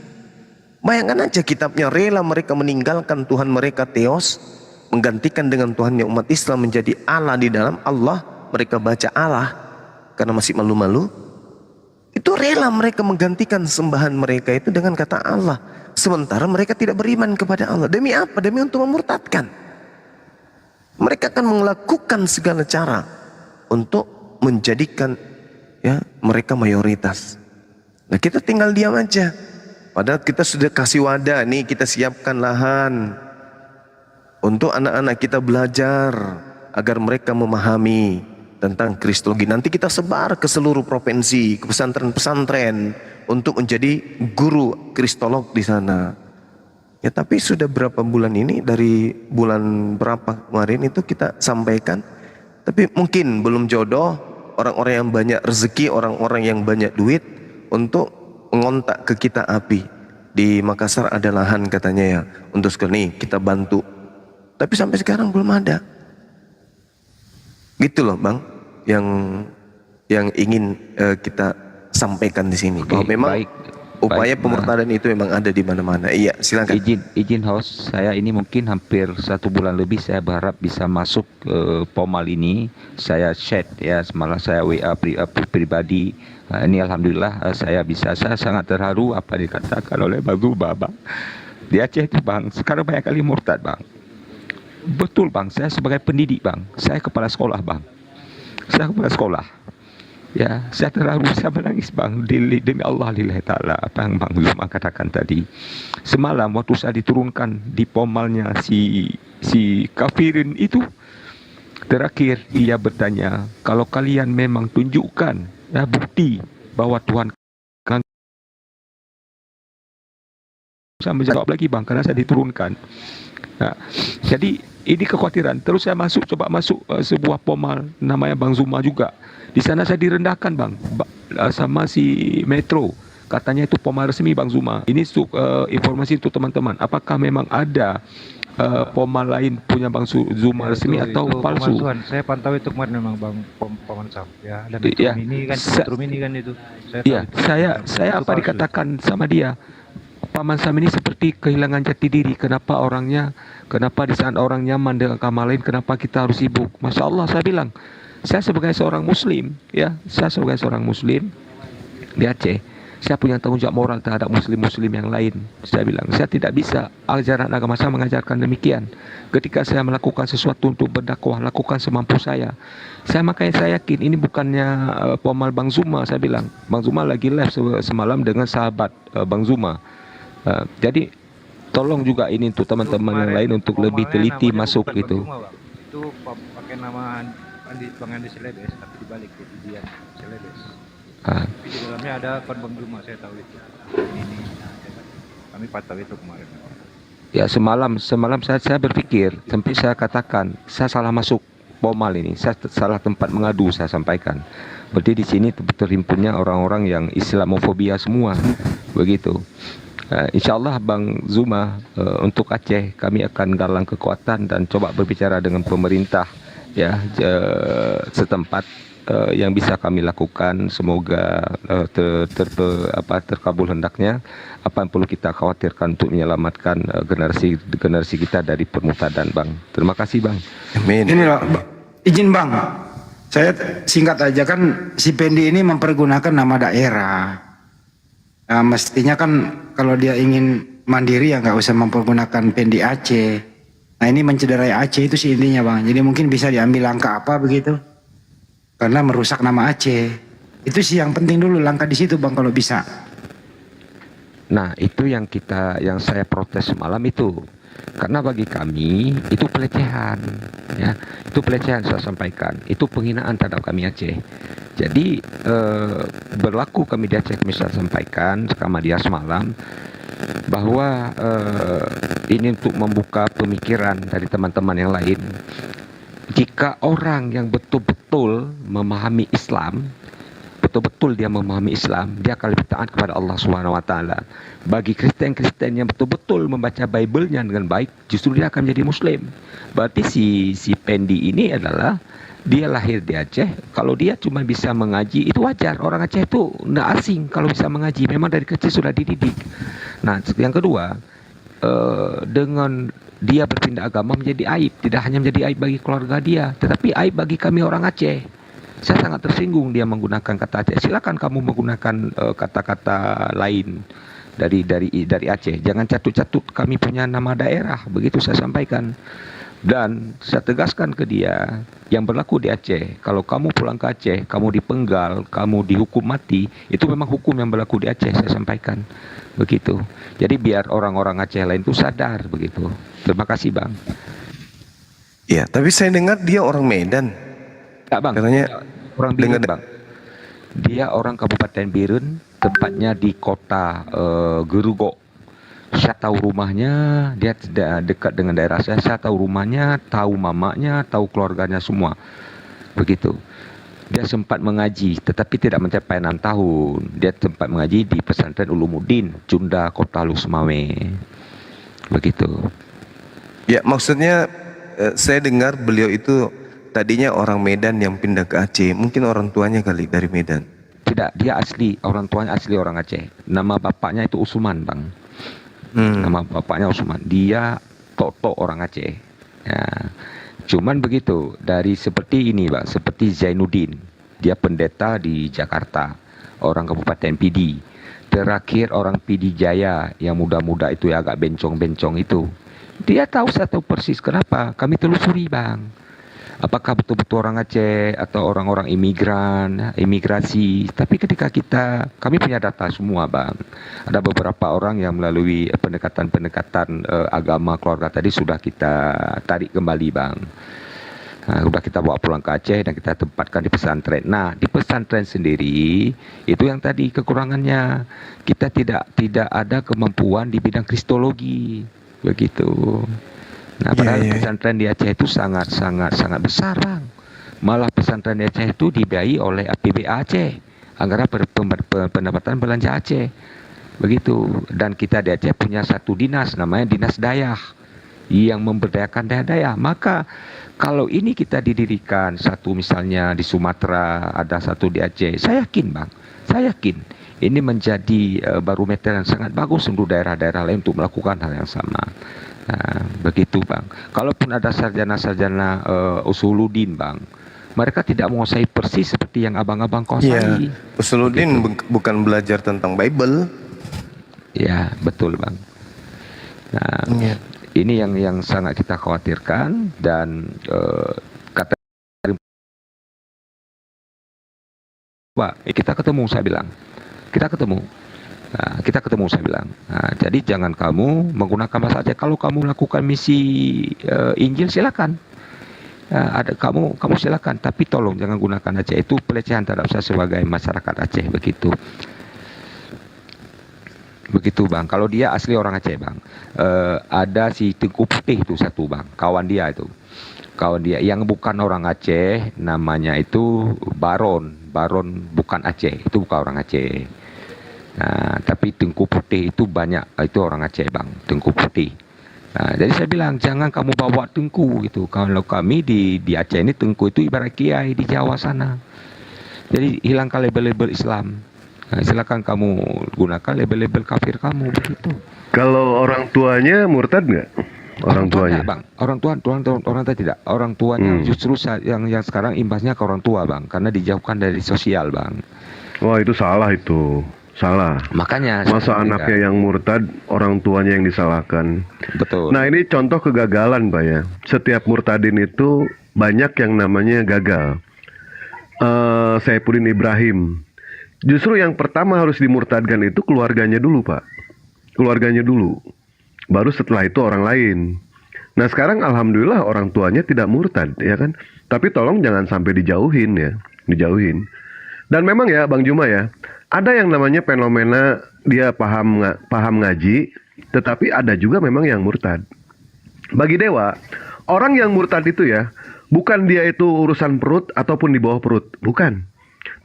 Bayangkan aja kitabnya, rela mereka meninggalkan Tuhan mereka Theos, menggantikan dengan Tuhannya umat Islam menjadi Allah di dalam Allah. Mereka baca Allah karena masih malu-malu. Itu rela mereka menggantikan sembahan mereka itu dengan kata Allah. Sementara mereka tidak beriman kepada Allah. Demi apa? Demi untuk memurtadkan. Mereka akan melakukan segala cara untuk menjadikan mereka mayoritas. Nah, kita tinggal diam aja. Padahal kita sudah kasih wadah nih, kita siapkan lahan untuk anak-anak kita belajar agar mereka memahami tentang kristologi. Nanti kita sebar ke seluruh provinsi, ke pesantren-pesantren untuk menjadi guru kristolog di sana. Ya, tapi sudah berapa bulan ini, dari bulan berapa kemarin itu kita sampaikan. Tapi mungkin belum jodoh, orang-orang yang banyak rezeki, orang-orang yang banyak duit untuk mengontak ke kita API. Di Makassar ada lahan katanya ya, untuk sekali kita bantu. Tapi sampai sekarang belum ada. Gitu loh Bang, yang ingin kita sampaikan di sini. Bahwa memang baik. upaya pemurtadan itu memang ada di mana-mana. Iya, silakan. Izin host, saya ini mungkin hampir 1 bulan lebih saya berharap bisa masuk ke Pomal ini. Saya chat ya, semalam saya WA pribadi. Ini alhamdulillah saya sangat terharu apa dikatakan oleh Bang Zuba, Bang. Di Aceh itu Bang, sekarang banyak kali murtad Bang. Betul Bang, saya sebagai pendidik Bang, saya kepala sekolah Bang. Saya kepala sekolah. Ya, saya terharu, saya menangis Bang, demi Allah lillahi ta'ala, apa yang Bang Zuma katakan tadi. Semalam waktu saya diturunkan di pomalnya si kafirin itu, terakhir dia bertanya, kalau kalian memang tunjukkan bukti bahwa Tuhan kan, saya menjawab lagi Bang, karena saya diturunkan. Nah, jadi ini kekhawatiran. Terus saya coba masuk sebuah pomal namanya Bang Zuma juga. Di sana saya direndahkan Bang, sama si Metro. Katanya itu pomal resmi Bang Zuma. Ini informasi untuk teman-teman. Apakah memang ada pomal lain punya Bang Zuma resmi atau palsu? Tuhan, saya pantau itu kemarin memang Bang Paman Sam ya. Dan Metro Mini kan itu. Saya apa palsu. Dikatakan sama dia, Paman Sam ini seperti kehilangan jati diri. Kenapa di saat orang nyaman dengan agama lain, kenapa kita harus sibuk? Masya Allah, saya bilang, saya sebagai seorang Muslim, di Aceh, saya punya tanggung jawab moral terhadap Muslim-Muslim yang lain. Saya bilang, saya tidak bisa, ajaran agama saya mengajarkan demikian. Ketika saya melakukan sesuatu untuk berdakwah, lakukan semampu saya. Makanya saya yakin ini bukannya pomal Bang Zuma. Saya bilang, Bang Zuma lagi live semalam dengan sahabat Bang Zuma. Jadi tolong juga ini untuk teman-teman yang lain untuk lebih teliti masuk gitu. Itu pakai nama Bang Andi Celebes, tapi dibalik ke Dian Celebes. Tapi di dalamnya ada akun Bang Zuma, saya tahu itu. Ini kami pantau itu kemarin. Ya, semalam saya berpikir, sampai saya katakan saya salah masuk Pomal ini, saya salah tempat mengadu saya sampaikan. Berarti di sini terhimpunnya orang-orang yang Islamofobia semua, begitu. Insya Allah Bang Zuma, untuk Aceh kami akan galang kekuatan dan coba berbicara dengan pemerintah ya setempat yang bisa kami lakukan. Semoga terkabul hendaknya. Apa yang perlu kita khawatirkan untuk menyelamatkan generasi kita dari permutadan, Bang. Terima kasih, Bang. Amin. Ini loh, izin Bang, saya singkat aja, kan si Pendi ini mempergunakan nama daerah. Nah, mestinya kan kalau dia ingin mandiri ya nggak usah mempergunakan Pendi Aceh. Nah ini mencederai Aceh itu sih intinya Bang. Jadi mungkin bisa diambil langkah apa begitu? Karena merusak nama Aceh. Itu sih yang penting dulu, langkah di situ Bang kalau bisa. Nah, itu yang saya protes malam itu. Karena bagi kami itu pelecehan, ya. Itu pelecehan saya sampaikan. Itu penghinaan terhadap kami Aceh. Jadi berlaku kami di Aceh, kami saya sampaikan sama dia semalam bahwa ini untuk membuka pemikiran dari teman-teman yang lain. Jika orang yang betul-betul memahami Islam, betul-betul dia memahami Islam, dia akan lebih taat kepada Allah Subhanahu wa taala. Bagi Kristen-Kristen yang betul-betul membaca Bible-nya dengan baik, justru dia akan menjadi muslim. Berarti si Pendi ini adalah dia lahir di Aceh. Kalau dia cuma bisa mengaji, itu wajar. Orang Aceh itu tidak asing kalau bisa mengaji. Memang dari kecil sudah dididik. Nah, yang kedua, dengan dia berpindah agama menjadi aib. Tidak hanya menjadi aib bagi keluarga dia, tetapi aib bagi kami orang Aceh. Saya sangat tersinggung dia menggunakan kata Aceh. Silakan kamu menggunakan kata-kata lain dari Aceh. Jangan catut-catut kami punya nama daerah. Begitu saya sampaikan. Dan saya tegaskan ke dia, yang berlaku di Aceh, kalau kamu pulang ke Aceh, kamu dipenggal, kamu dihukum mati, itu memang hukum yang berlaku di Aceh, saya sampaikan. Begitu. Jadi biar orang-orang Aceh lain itu sadar, begitu. Terima kasih, Bang. Ya, tapi saya dengar dia orang Medan. Ya, Bang. Katanya orang Birun, Bang. Dia orang Kabupaten Birun, tempatnya di kota Gerugok. Saya tahu rumahnya, dia dekat dengan daerah saya tahu rumahnya, tahu mamanya, tahu keluarganya semua. Begitu. Dia sempat mengaji, tetapi tidak mencapai 6 tahun. Dia sempat mengaji di pesantren Ulumuddin, Junda, Kota Lusmawe. Begitu. Ya, maksudnya saya dengar beliau itu tadinya orang Medan yang pindah ke Aceh. Mungkin orang tuanya kali dari Medan. Tidak, dia asli, orang tuanya asli orang Aceh. Nama bapaknya itu Usman, Bang. Nama bapaknya Usman. Dia Toto orang Aceh. Ya. Cuman begitu, dari seperti ini, Pak, seperti Zainuddin. Dia pendeta di Jakarta, orang Kabupaten Pidi. Terakhir orang Pidi Jaya yang muda-muda itu ya, agak bencong-bencong itu. Dia tahu, saya tahu persis kenapa. Kami telusuri, Bang. Apakah betul-betul orang Aceh atau orang-orang imigran, imigrasi. Tapi ketika kami punya data semua, Bang. Ada beberapa orang yang melalui pendekatan-pendekatan agama keluarga tadi sudah kita tarik kembali, Bang. Nah, sudah kita bawa pulang ke Aceh dan kita tempatkan di pesantren. Nah, di pesantren sendiri itu yang tadi kekurangannya, kita tidak ada kemampuan di bidang kristologi, begitu. Nah, padahal pesantren di Aceh itu sangat besar, Bang. Malah pesantren di Aceh itu dibiayai oleh APBA Aceh, anggaran pendapatan belanja Aceh. Begitu. Dan kita di Aceh punya satu dinas, namanya Dinas Dayah, yang memberdayakan daerah-daerah. Maka kalau ini kita didirikan, satu misalnya di Sumatera, ada satu di Aceh, saya yakin, Bang, saya yakin ini menjadi barometer yang sangat bagus untuk daerah-daerah lain untuk melakukan hal yang sama. Nah, begitu, Bang. Kalaupun ada sarjana-sarjana Usuluddin, Bang, mereka tidak menguasai persis seperti yang abang-abang kuasai. Ya, Usuluddin bukan belajar tentang Bible. Ya, betul, Bang. Nah, ini yang sangat kita khawatirkan. Dan kata Pak, kita ketemu, saya bilang. Kita ketemu, saya bilang. Nah, jadi jangan kamu menggunakan bahasa Aceh. Kalau kamu melakukan misi Injil, silakan. Kamu silakan, tapi tolong jangan gunakan Aceh. Itu pelecehan terhadap saya sebagai masyarakat Aceh, begitu. Begitu, Bang. Kalau dia asli orang Aceh, Bang. Ada si Tengku Putih itu satu, Bang, kawan dia itu. Kalau dia yang bukan orang Aceh, namanya itu Baron. Baron bukan Aceh, itu bukan orang Aceh. Nah, tapi Tengku Putih itu banyak, itu orang Aceh bang, Tengku Putih. Nah, jadi saya bilang jangan kamu bawa Tengku gitu. Kalau kami di Aceh ini Tengku itu ibarat kiai di Jawa sana. Jadi hilangkan label-label Islam. Nah, silakan kamu gunakan label-label kafir kamu begitu. Kalau orang tuanya murtad nggak? Orang tuanya, bang, orang tua tidak. Orang tuanya justru yang sekarang imbasnya ke orang tua bang, karena dijauhkan dari sosial bang. Wah itu salah itu. Salah. Makanya masa anaknya yang murtad, orang tuanya yang disalahkan. Betul. Nah ini contoh kegagalan Pak ya. Setiap murtadin itu banyak yang namanya gagal. Saifuddin Ibrahim. Justru yang pertama harus dimurtadkan itu keluarganya dulu Pak. Keluarganya dulu. Baru setelah itu orang lain. Nah sekarang alhamdulillah orang tuanya tidak murtad ya kan. Tapi tolong jangan sampai dijauhin ya. Dijauhin. Dan memang ya Bang Juma ya, ada yang namanya fenomena dia paham ngaji, tetapi ada juga memang yang murtad. Bagi Dewa, orang yang murtad itu ya, bukan dia itu urusan perut ataupun di bawah perut, bukan.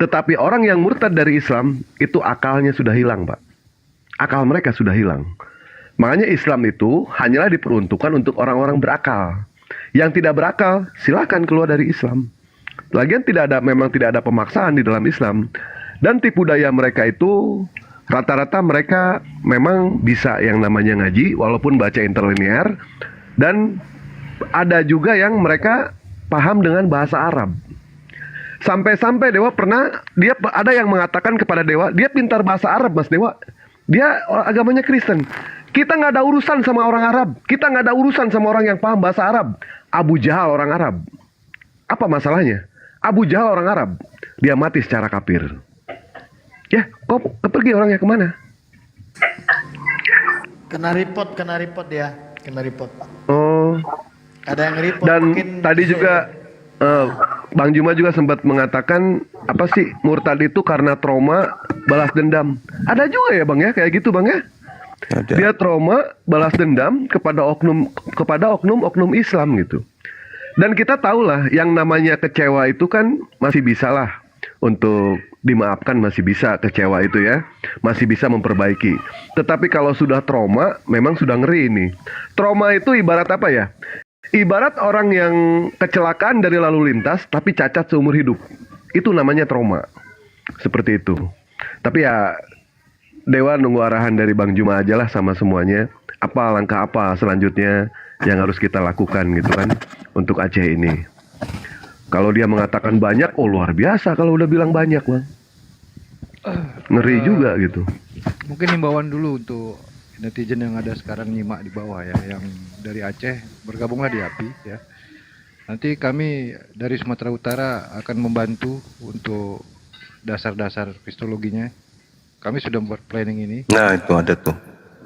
Tetapi orang yang murtad dari Islam, itu akalnya sudah hilang Pak. Akal mereka sudah hilang. Makanya Islam itu hanyalah diperuntukkan untuk orang-orang berakal. Yang tidak berakal, silakan keluar dari Islam. Lagian memang tidak ada pemaksaan di dalam Islam. Dan tipu daya mereka itu rata-rata mereka memang bisa yang namanya ngaji walaupun baca interlinear, dan ada juga yang mereka paham dengan bahasa Arab. Sampai-sampai Dewa pernah ada yang mengatakan kepada Dewa, dia pintar bahasa Arab Mas Dewa. Dia agamanya Kristen. Kita nggak ada urusan sama orang Arab. Kita nggak ada urusan sama orang yang paham bahasa Arab. Abu Jahal orang Arab. Apa masalahnya? Abu Jahal orang Arab. Dia mati secara kafir. Ya, kok pergi orangnya kemana? Kena report dia, kena report. Oh. Ada yang report. Dan mungkin tadi juga Bang Juma juga sempat mengatakan apa sih murtad itu karena trauma balas dendam. Ada juga ya Bang ya kayak gitu Bang ya? Ada. Dia trauma balas dendam kepada oknum Islam gitu. Dan kita tahulah yang namanya kecewa itu kan masih bisalah untuk dimaafkan, masih bisa kecewa itu ya, masih bisa memperbaiki. Tetapi kalau sudah trauma, memang sudah ngeri ini. Trauma itu ibarat apa ya? Ibarat orang yang kecelakaan dari lalu lintas tapi cacat seumur hidup. Itu namanya trauma. Seperti itu. Tapi ya Dewa nunggu arahan dari Bang Juma aja lah sama semuanya. Apa langkah apa selanjutnya yang harus kita lakukan gitu kan untuk Aceh ini. Kalau dia mengatakan banyak, oh luar biasa kalau udah bilang banyak Bang. Ngeri juga gitu. Mungkin himbauan dulu untuk netizen yang ada sekarang nyimak di bawah ya, yang dari Aceh, bergabunglah di API ya. Nanti kami dari Sumatera Utara akan membantu untuk dasar-dasar kristologinya. Kami sudah membuat planning ini. Nah itu ada tuh,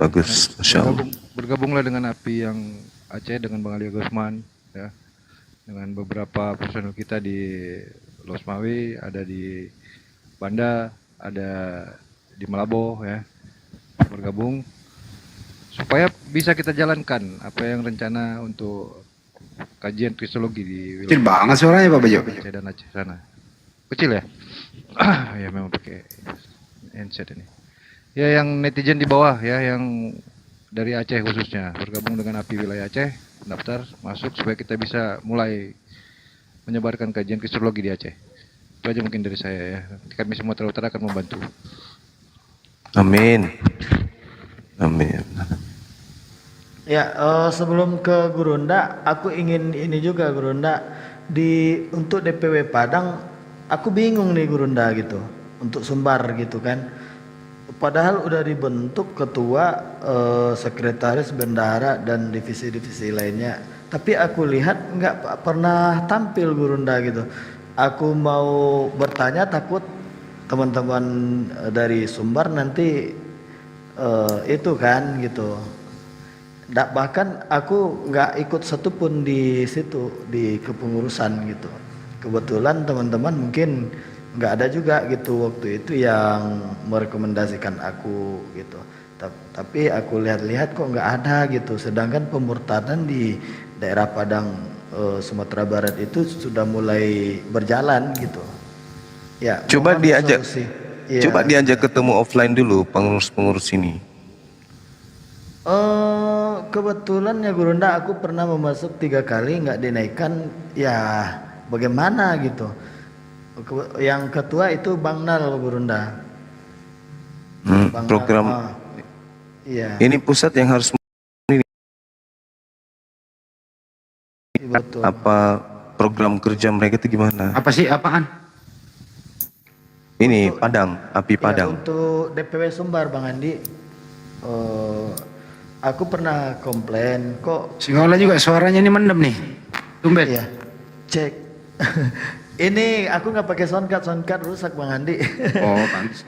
bagus, Masya Allah. Bergabunglah dengan API yang Aceh dengan Bang Ali Gusman ya, dengan beberapa personel kita di Losmawi, ada di Banda, ada di Malabo ya, bergabung supaya bisa kita jalankan apa yang rencana untuk kajian kristologi di wilayah. Kecil banget suaranya Pak Bejo. Aceh dan Aceh sana. Kecil ya? Ya memang pakai handset ini. Ya yang netizen di bawah ya, yang dari Aceh khususnya, bergabung dengan API wilayah Aceh, daftar masuk supaya kita bisa mulai menyebarkan kajian kristologi di Aceh. Itu aja mungkin dari saya ya. Kami Sumatera Utara akan membantu. Amin. Amin. Ya, sebelum ke Gurunda, aku ingin ini juga Gurunda, untuk DPW Padang, aku bingung nih Gurunda gitu, untuk Sumbar gitu kan. Padahal udah dibentuk ketua, sekretaris, bendahara dan divisi-divisi lainnya. Tapi aku lihat nggak pernah tampil Gurunda gitu. Aku mau bertanya takut teman-teman dari Sumbar nanti itu kan gitu. Bahkan aku nggak ikut satupun di situ di kepengurusan gitu. Kebetulan teman-teman mungkin nggak ada juga gitu waktu itu yang merekomendasikan aku gitu. Tapi aku lihat-lihat kok nggak ada gitu. Sedangkan pemurtadan di daerah Padang Sumatera Barat itu sudah mulai berjalan gitu. Ya, Coba mohon diajak, solusi. Iya. coba diajak ketemu offline dulu pengurus-pengurus ini. Kebetulan ya Gurunda, aku pernah memasuk 3 kali nggak dinaikkan, ya bagaimana gitu. Yang ketua itu Bang Nal Gurunda. Bang Nal, Program iya. ini pusat yang harus Betul. apa program kerja mereka itu gimana? Apa sih, apaan? Ini Padang, api Ya, Padang. untuk DPW Sumbar Bang Andi, aku pernah komplain kok. Singola juga suaranya ini mendem nih. Tumben. Iya, cek. Ini aku nggak pakai soundcard rusak Bang Andi. Oh, pantas.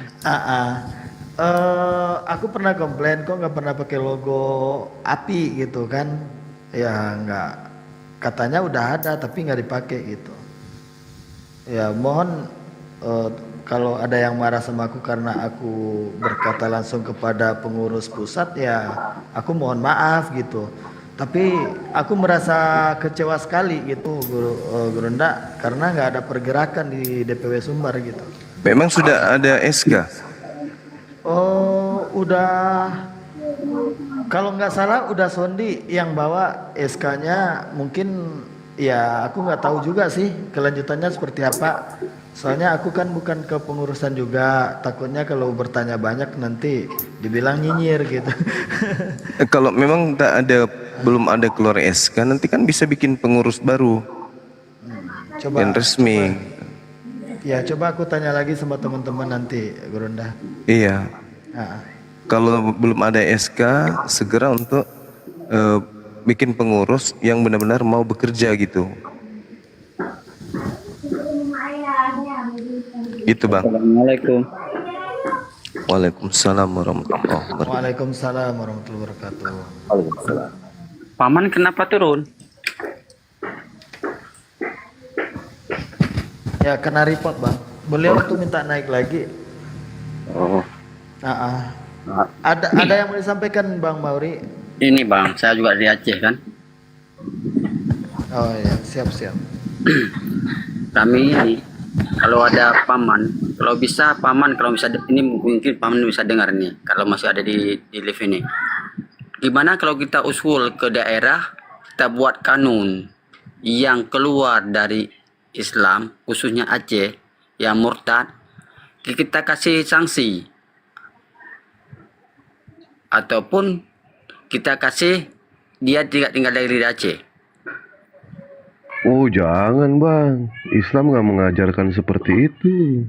Aku pernah komplain kok nggak pernah pakai logo api gitu kan? Ya nggak, katanya udah ada tapi nggak dipakai gitu. Ya mohon kalau ada yang marah sama aku karena aku berkata langsung kepada pengurus pusat, ya aku mohon maaf gitu. Tapi aku merasa kecewa sekali gitu Gurunda, karena nggak ada pergerakan di DPW Sumbar gitu. Memang sudah ada SK. Oh, udah, kalau nggak salah udah Sondi yang bawa SK-nya, mungkin ya aku nggak tahu juga sih kelanjutannya seperti apa. Soalnya aku kan bukan kepengurusan juga, takutnya kalau bertanya banyak nanti dibilang nyinyir gitu. Kalau memang belum ada keluar SK, nanti kan bisa bikin pengurus baru Coba, yang resmi. ya coba aku tanya lagi sama teman-teman nanti, Gurunda. Iya. Nah, Kalau belum ada SK, segera untuk bikin pengurus yang benar-benar mau bekerja gitu. Itu Bang. Assalamualaikum. Waalaikumsalam warahmatullahi wabarakatuh. Waalaikumsalam warahmatullahi wabarakatuh. Waalaikumsalam. Paman kenapa turun? Ya kena report Bang. Beliau tuh minta naik lagi. Oh. Ada yang mau disampaikan Bang Mauri? Ini Bang, saya juga di Aceh kan. Oh ya, siap-siap. Kami ini kalau ada paman, kalau bisa paman, kalau bisa ini mungkin paman bisa dengar nih, kalau masih ada di live ini. Gimana kalau kita usul ke daerah, kita buat kanun yang keluar dari Islam, khususnya Aceh, yang murtad, kita kasih sanksi. Ataupun kita kasih dia tidak tinggal dari Aceh. Oh jangan bang, Islam nggak mengajarkan seperti itu.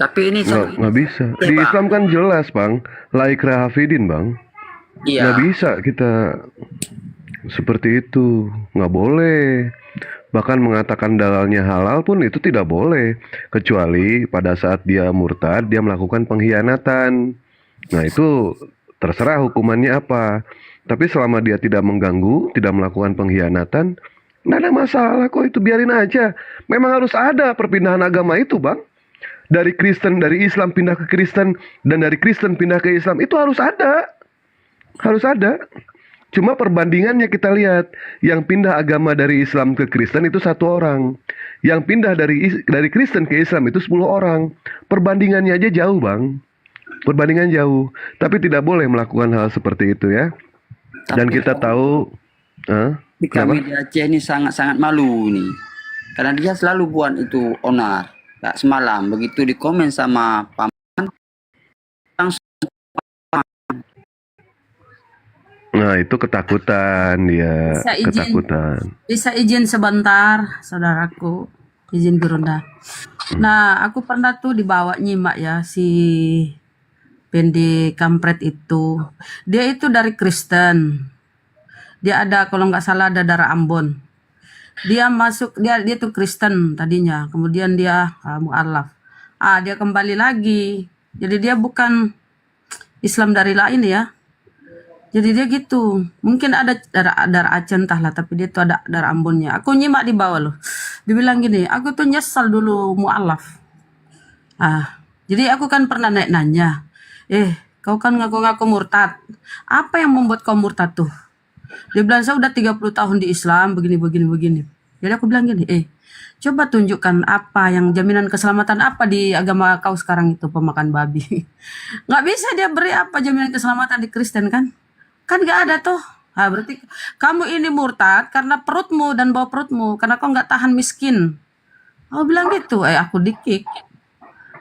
Tapi ini Nggak bisa. Di Islam kan jelas bang, la ikraha fidin bang. Iya. Nggak bisa kita seperti itu, nggak boleh. Bahkan mengatakan dalalnya halal pun itu tidak boleh, kecuali pada saat dia murtad, dia melakukan pengkhianatan. Nah itu terserah hukumannya apa. Tapi selama dia tidak mengganggu, tidak melakukan pengkhianatan, nggak ada masalah kok, itu biarin aja. Memang harus ada perpindahan agama itu bang. Dari Kristen, dari Islam pindah ke Kristen, dan dari Kristen pindah ke Islam, itu harus ada. Harus ada. Cuma perbandingannya kita lihat, yang pindah agama dari Islam ke Kristen itu 1 orang. Yang pindah dari Kristen ke Islam itu 10 orang. Perbandingannya aja jauh bang. Perbandingan jauh. Tapi tidak boleh melakukan hal seperti itu ya. Dan kita tahu... Kami di Aceh ini sangat-sangat malu ini. Karena dia selalu buat itu onar. Gak semalam, begitu dikomen sama paman, langsung. Nah itu ketakutan dia, ketakutan. Bisa izin sebentar, saudaraku, izin Gurunda. Nah, aku pernah tuh dibawa nyimak ya si Pendi Kampret itu. Dia itu dari Kristen. Dia ada, kalau nggak salah ada darah Ambon. Dia masuk, dia tuh Kristen tadinya. Kemudian dia mu'alaf. Dia kembali lagi. Jadi dia bukan Islam dari lain ya. Jadi dia gitu. Mungkin ada darah Aceh entahlah, tapi dia tuh ada darah Ambonnya. Aku nyimak di bawah loh. Dibilang gini, aku tuh nyesal dulu mu'alaf. Jadi aku kan pernah nanya, kau kan ngaku-ngaku murtad. Apa yang membuat kau murtad tuh? Dia bilang saya udah 30 tahun di Islam begini. Jadi aku bilang gini, coba tunjukkan apa yang jaminan keselamatan apa di agama kau sekarang itu pemakan babi. Nggak bisa dia beri apa jaminan keselamatan di Kristen kan? Kan nggak ada tuh. Nah, berarti kamu ini murtad karena perutmu dan bau perutmu, karena kau nggak tahan miskin. Aku bilang gitu, aku dikik.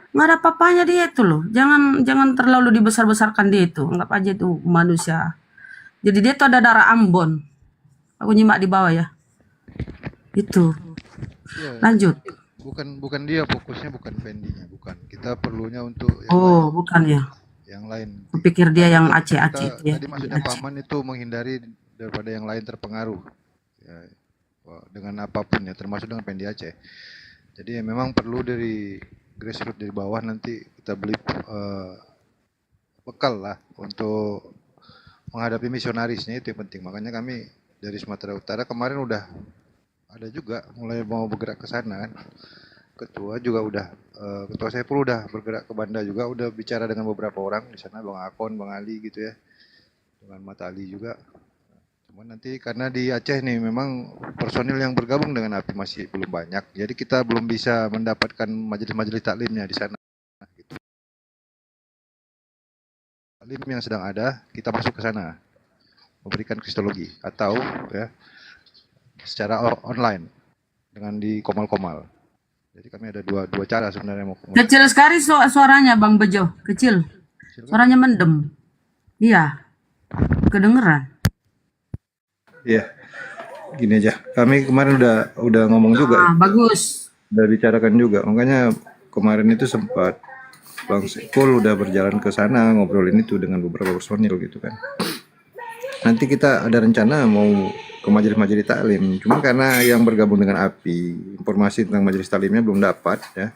Nggak ada apa-apanya dia itu loh. Jangan terlalu dibesar-besarkan dia itu. Anggap aja itu manusia. Jadi dia tuh ada darah Ambon. Aku nyimak di bawah ya. Itu. Ya, Lanjut. bukan dia fokusnya, bukan Fendi-nya, bukan. Kita perlunya untuk Oh, bukan ya. yang lain. Kupikir dia yang Kita, Aceh-Aceh itu ya. tadi maksudnya paman itu menghindari daripada yang lain terpengaruh ya, dengan apapun ya, termasuk dengan Fendi Aceh. Jadi ya memang perlu dari grassroots dari bawah, nanti kita beli bekal lah untuk menghadapi misionarisnya, itu yang penting. Makanya kami dari Sumatera Utara kemarin udah ada juga mulai mau bergerak ke sana kan. Ketua juga udah, Ketua Saiful udah bergerak ke Banda juga, udah bicara dengan beberapa orang di sana, Bang Akon, Bang Ali gitu ya, dengan Mata Ali juga. Cuman nanti karena di Aceh nih memang personil yang bergabung dengan API masih belum banyak, jadi kita belum bisa mendapatkan majelis-majelis taklimnya di sana. Gitu. Taklim yang sedang ada, kita masuk ke sana, memberikan kristologi atau ya secara online dengan di komal-komal. Jadi kami ada dua cara sebenarnya mau. Kecil sekali suaranya Bang Bejo, kecil. Suaranya mendem. Iya. Kedengeran. Iya. Gini aja. Kami kemarin udah ngomong juga. Bagus. Udah bicarakan juga. Makanya kemarin itu sempat Bang Saiful udah berjalan ke sana ngobrolin itu dengan beberapa personil gitu kan. Nanti kita ada rencana mau ke majelis-majelis taklim. Cuma karena yang bergabung dengan API, informasi tentang majelis taklimnya belum dapat ya.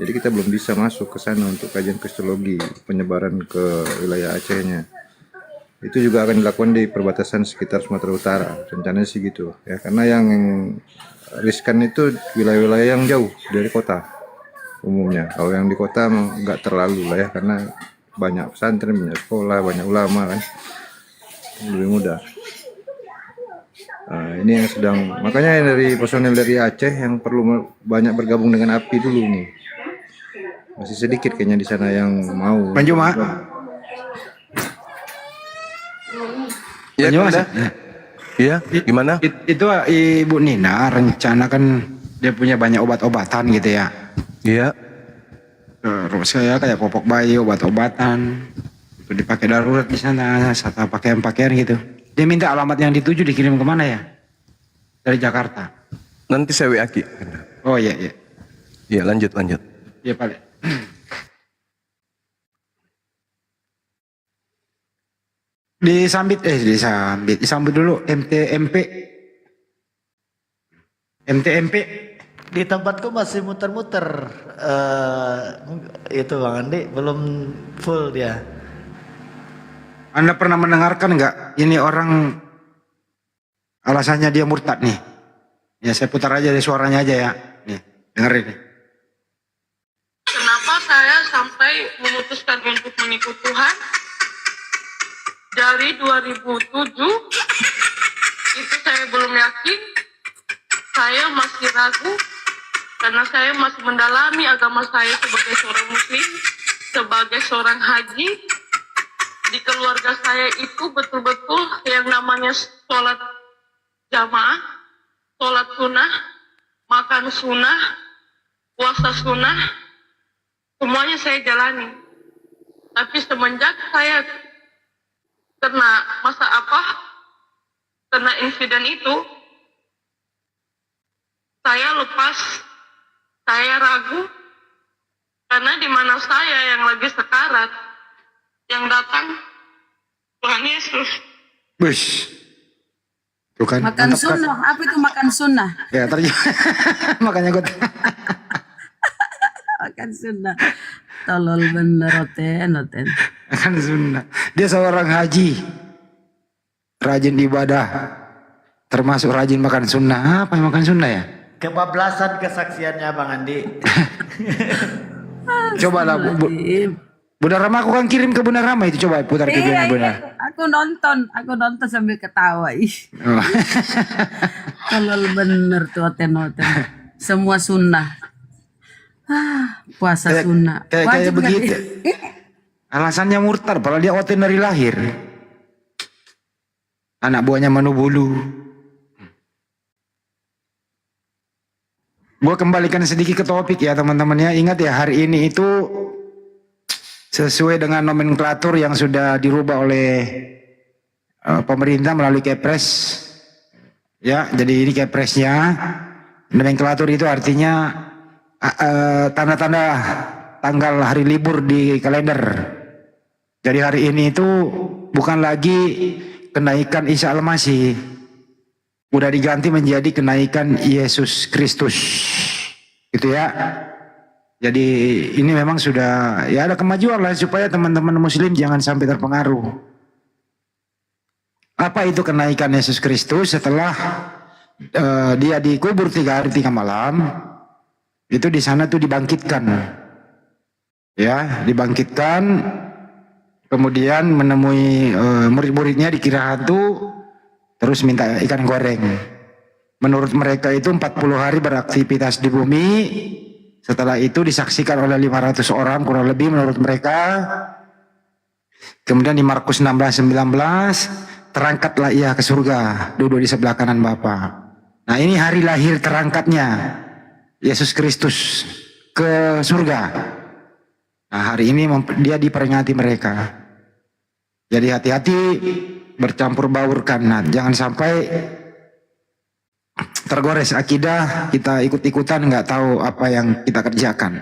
Jadi kita belum bisa masuk ke sana untuk kajian kristologi penyebaran ke wilayah Acehnya. Itu juga akan dilakukan di perbatasan sekitar Sumatera Utara. Rencananya sih gitu ya. Karena yang riskan itu wilayah-wilayah yang jauh dari kota umumnya. Kalau yang di kota nggak terlalu lah ya, karena banyak pesantren, banyak sekolah, banyak ulama kan, lebih mudah. Nah, ini yang sedang, makanya dari personil dari Aceh yang perlu banyak bergabung dengan API dulu nih. Masih sedikit kayaknya di sana yang mau. Bang Juma. Ya, Bang Juma, Iya, gimana? Itu Ibu Nina rencana kan dia punya banyak obat-obatan gitu ya. Iya. Terus saya kayak popok bayi, obat-obatan itu dipakai darurat di sana, serta pakaian-pakaian gitu. Dia minta alamat yang dituju dikirim kemana ya? Dari Jakarta. Nanti saya WA Ki. Oh iya iya. Iya, lanjut. Iya Pak. Disambit dulu MTMP. Di tempatku masih muter-muter. Itu Bang Andi belum full dia. Anda pernah mendengarkan nggak ini orang alasannya dia murtad nih? Ya saya putar aja deh suaranya aja ya. Nih, dengerin nih. Kenapa saya sampai memutuskan untuk mengikut Tuhan? Dari 2007 itu saya belum yakin, saya masih ragu karena saya masih mendalami agama saya sebagai seorang muslim, sebagai seorang haji. Di keluarga saya itu betul-betul yang namanya sholat jamaah, sholat sunnah, makan sunnah, puasa sunnah, semuanya saya jalani. Tapi semenjak saya kena insiden itu, saya lepas, saya ragu, karena di mana saya yang lagi sekarat, yang datang Tuhan Yesus. Bus. Tuh kan, Makan mantap kan? sunnah, apa itu makan sunnah? Ya terjadi. Makanya gue Makan sunnah. Tolol bener oten. makan sunnah. Dia seorang haji, rajin ibadah, termasuk rajin makan sunnah. Apa yang makan sunnah ya? Kebablasan kesaksiannya Bang Andi. Coba lah Bunda Rama, aku kan kirim ke Bunda Rama itu, coba putar videonya Bunda. Aku aku nonton sambil ketawa. Ih, Oh. tolol bener tuh Oten. Semua sunnah. Puasa sunnah. Kayak Wajib nggak begitu. Alasannya murtad, padahal dia Oten dari lahir. Anak buahnya Manu Bulu. Gue kembalikan sedikit ke topik ya teman-teman ya. Ingat ya, hari ini itu sesuai dengan nomenklatur yang sudah dirubah oleh pemerintah melalui Kepres. Ya, jadi ini Kepresnya. Nomenklatur itu artinya tanda-tanda tanggal hari libur di kalender. Jadi hari ini itu bukan lagi kenaikan Isa Al-Masih, udah diganti menjadi kenaikan Yesus Kristus, gitu ya. Jadi ini memang sudah ya ada kemajuan lah supaya teman-teman Muslim jangan sampai terpengaruh. Apa itu kenaikan Yesus Kristus? Setelah dia dikubur 3 hari 3 malam, itu di sana tuh dibangkitkan, ya dibangkitkan. Kemudian menemui murid-muridnya dikira hantu, terus minta ikan goreng. Menurut mereka itu 40 hari beraktivitas di bumi. Setelah itu disaksikan oleh 500 orang kurang lebih menurut mereka. Kemudian di Markus 16:19, terangkatlah ia ke surga, duduk di sebelah kanan Bapa. Nah ini hari lahir terangkatnya Yesus Kristus ke surga. Nah hari ini dia diperingati mereka. Jadi hati-hati bercampur baurkan. Nah, jangan sampai tergores akidah, kita ikut-ikutan nggak tahu apa yang kita kerjakan.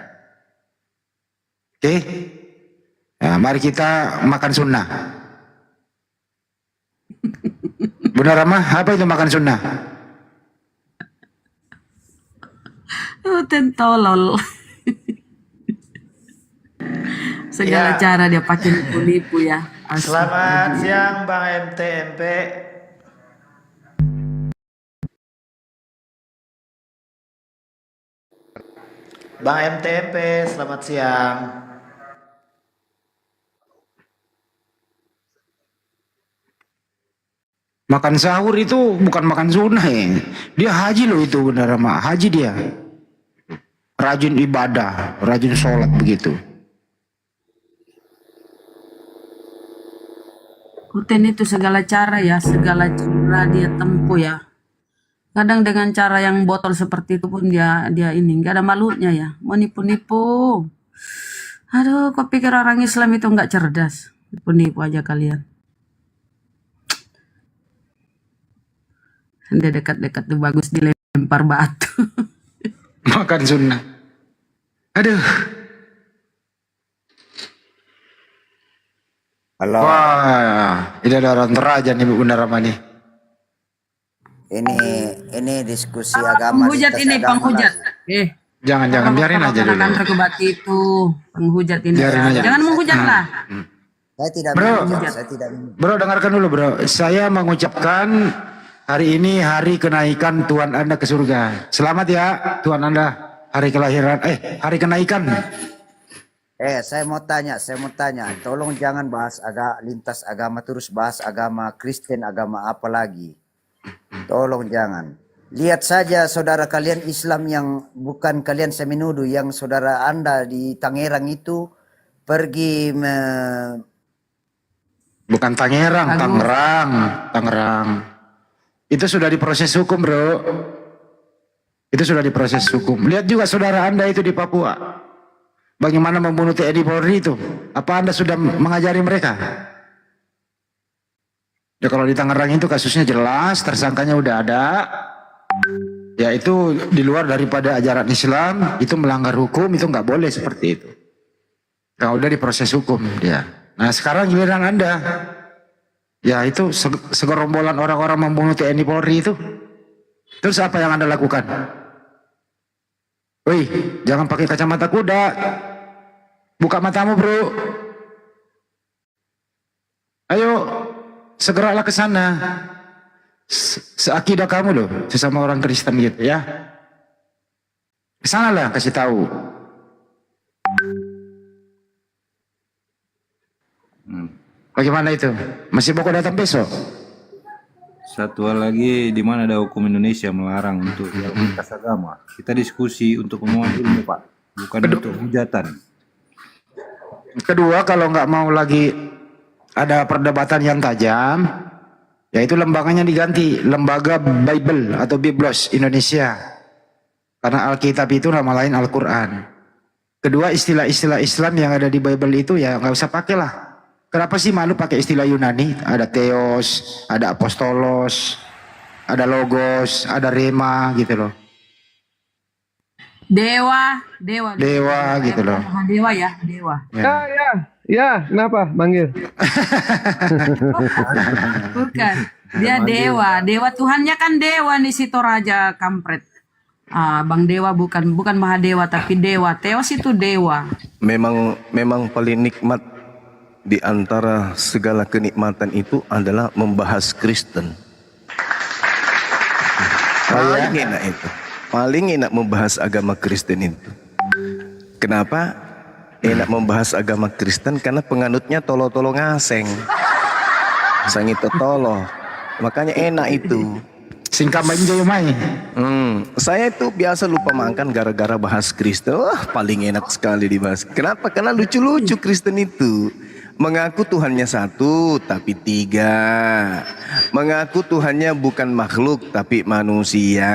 Oke? Nah, mari kita makan sunnah. Bunda Ramah, apa itu makan sunnah? Oten tolol. Segala Ya. cara dia pakai nipu-nipu ya. Selamat siang Bang MTMP. Bang MTMP, selamat siang. Makan sahur itu bukan makan sunnah ya. Dia haji loh itu benar Ramah. Haji dia. Rajin ibadah, rajin sholat begitu. Oten itu segala cara ya, segala cara dia tempuh ya. Kadang dengan cara yang botol seperti itu pun dia ini nggak ada malunya ya, mau nipu-nipu. Aduh, kok pikir orang Islam itu nggak cerdas? Nipu-nipu aja kalian. Dia dekat-dekat tuh bagus dilempar batu. Makan sunnah. Aduh. Halo. Wah, ini ada orang teraja nih Bunda Ramani. Ini diskusi agama. Penghujat lintas ini, agama penghujat. lah. Jangan biarin aja dulu. Akan terkebati itu penghujat ini. Biarin aja. Jangan menghujat lah. Saya tidak Bro, menghujat, saya tidak menghujat. Bro dengarkan dulu bro. Saya mengucapkan hari ini hari kenaikan Tuhan Anda ke surga. Selamat ya Tuhan Anda hari kelahiran. Hari kenaikan. Saya mau tanya. Tolong jangan bahas lintas agama terus bahas agama Kristen, agama apa lagi. Tolong jangan. Lihat saja saudara kalian Islam yang bukan kalian saya menuduh, yang saudara Anda di Tangerang itu pergi Bukan Tangerang. Itu sudah diproses hukum bro. Itu sudah diproses hukum. Lihat juga saudara Anda itu di Papua. Bagaimana membunuh TNI Polri itu? Apa Anda sudah mengajari mereka? Ya kalau di Tangerang itu kasusnya jelas, tersangkanya udah ada. Ya itu di luar daripada ajaran Islam, itu melanggar hukum, itu nggak boleh seperti itu. Nah udah diproses hukum dia. Nah sekarang giliran Anda. Ya itu segerombolan orang-orang membunuh TNI Polri itu. Terus apa yang Anda lakukan? Woi, jangan pakai kacamata kuda. Buka matamu, bro. Ayo, segeralah ke sana. Seakidah kamu loh, sesama orang Kristen gitu ya. Ke sana lah kasih tahu. Bagaimana itu? Masih mau datang besok? Satu hal lagi, di mana ada hukum Indonesia melarang untuk lintas agama. Kita diskusi untuk pengumuman ilmu, Pak, bukan untuk hujatan. Kedua, kalau nggak mau lagi ada perdebatan yang tajam, yaitu lembaganya diganti Lembaga Bible atau Biblos Indonesia, karena Alkitab itu nama lain Al-Quran. Kedua, istilah-istilah Islam yang ada di Bible itu ya nggak usah pakai lah. Kenapa sih malu pakai istilah Yunani? Ada Theos, ada Apostolos, ada Logos, ada Rema gitu loh. Dewa Gitu loh. Dewa ya, dewa. Ya, kenapa manggil? Bukan, dia dewa Tuhannya kan dewa nih si Toraja kampret. Bang Dewa bukan Mahadewa tapi dewa. Theos itu dewa. Memang paling nikmat di antara segala kenikmatan itu adalah membahas Kristen. Paling enak itu. Paling enak membahas agama Kristen itu. Kenapa enak membahas agama Kristen? Karena penganutnya tolo-tolo ngaseng. Sang itu tolo. Makanya enak itu. Singkat menjayumai. Saya itu biasa lupa makan gara-gara bahas Kristen. Wah, paling enak sekali dibahas. Kenapa? Karena lucu-lucu Kristen itu. Mengaku Tuhannya satu tapi tiga. Mengaku Tuhannya bukan makhluk tapi manusia.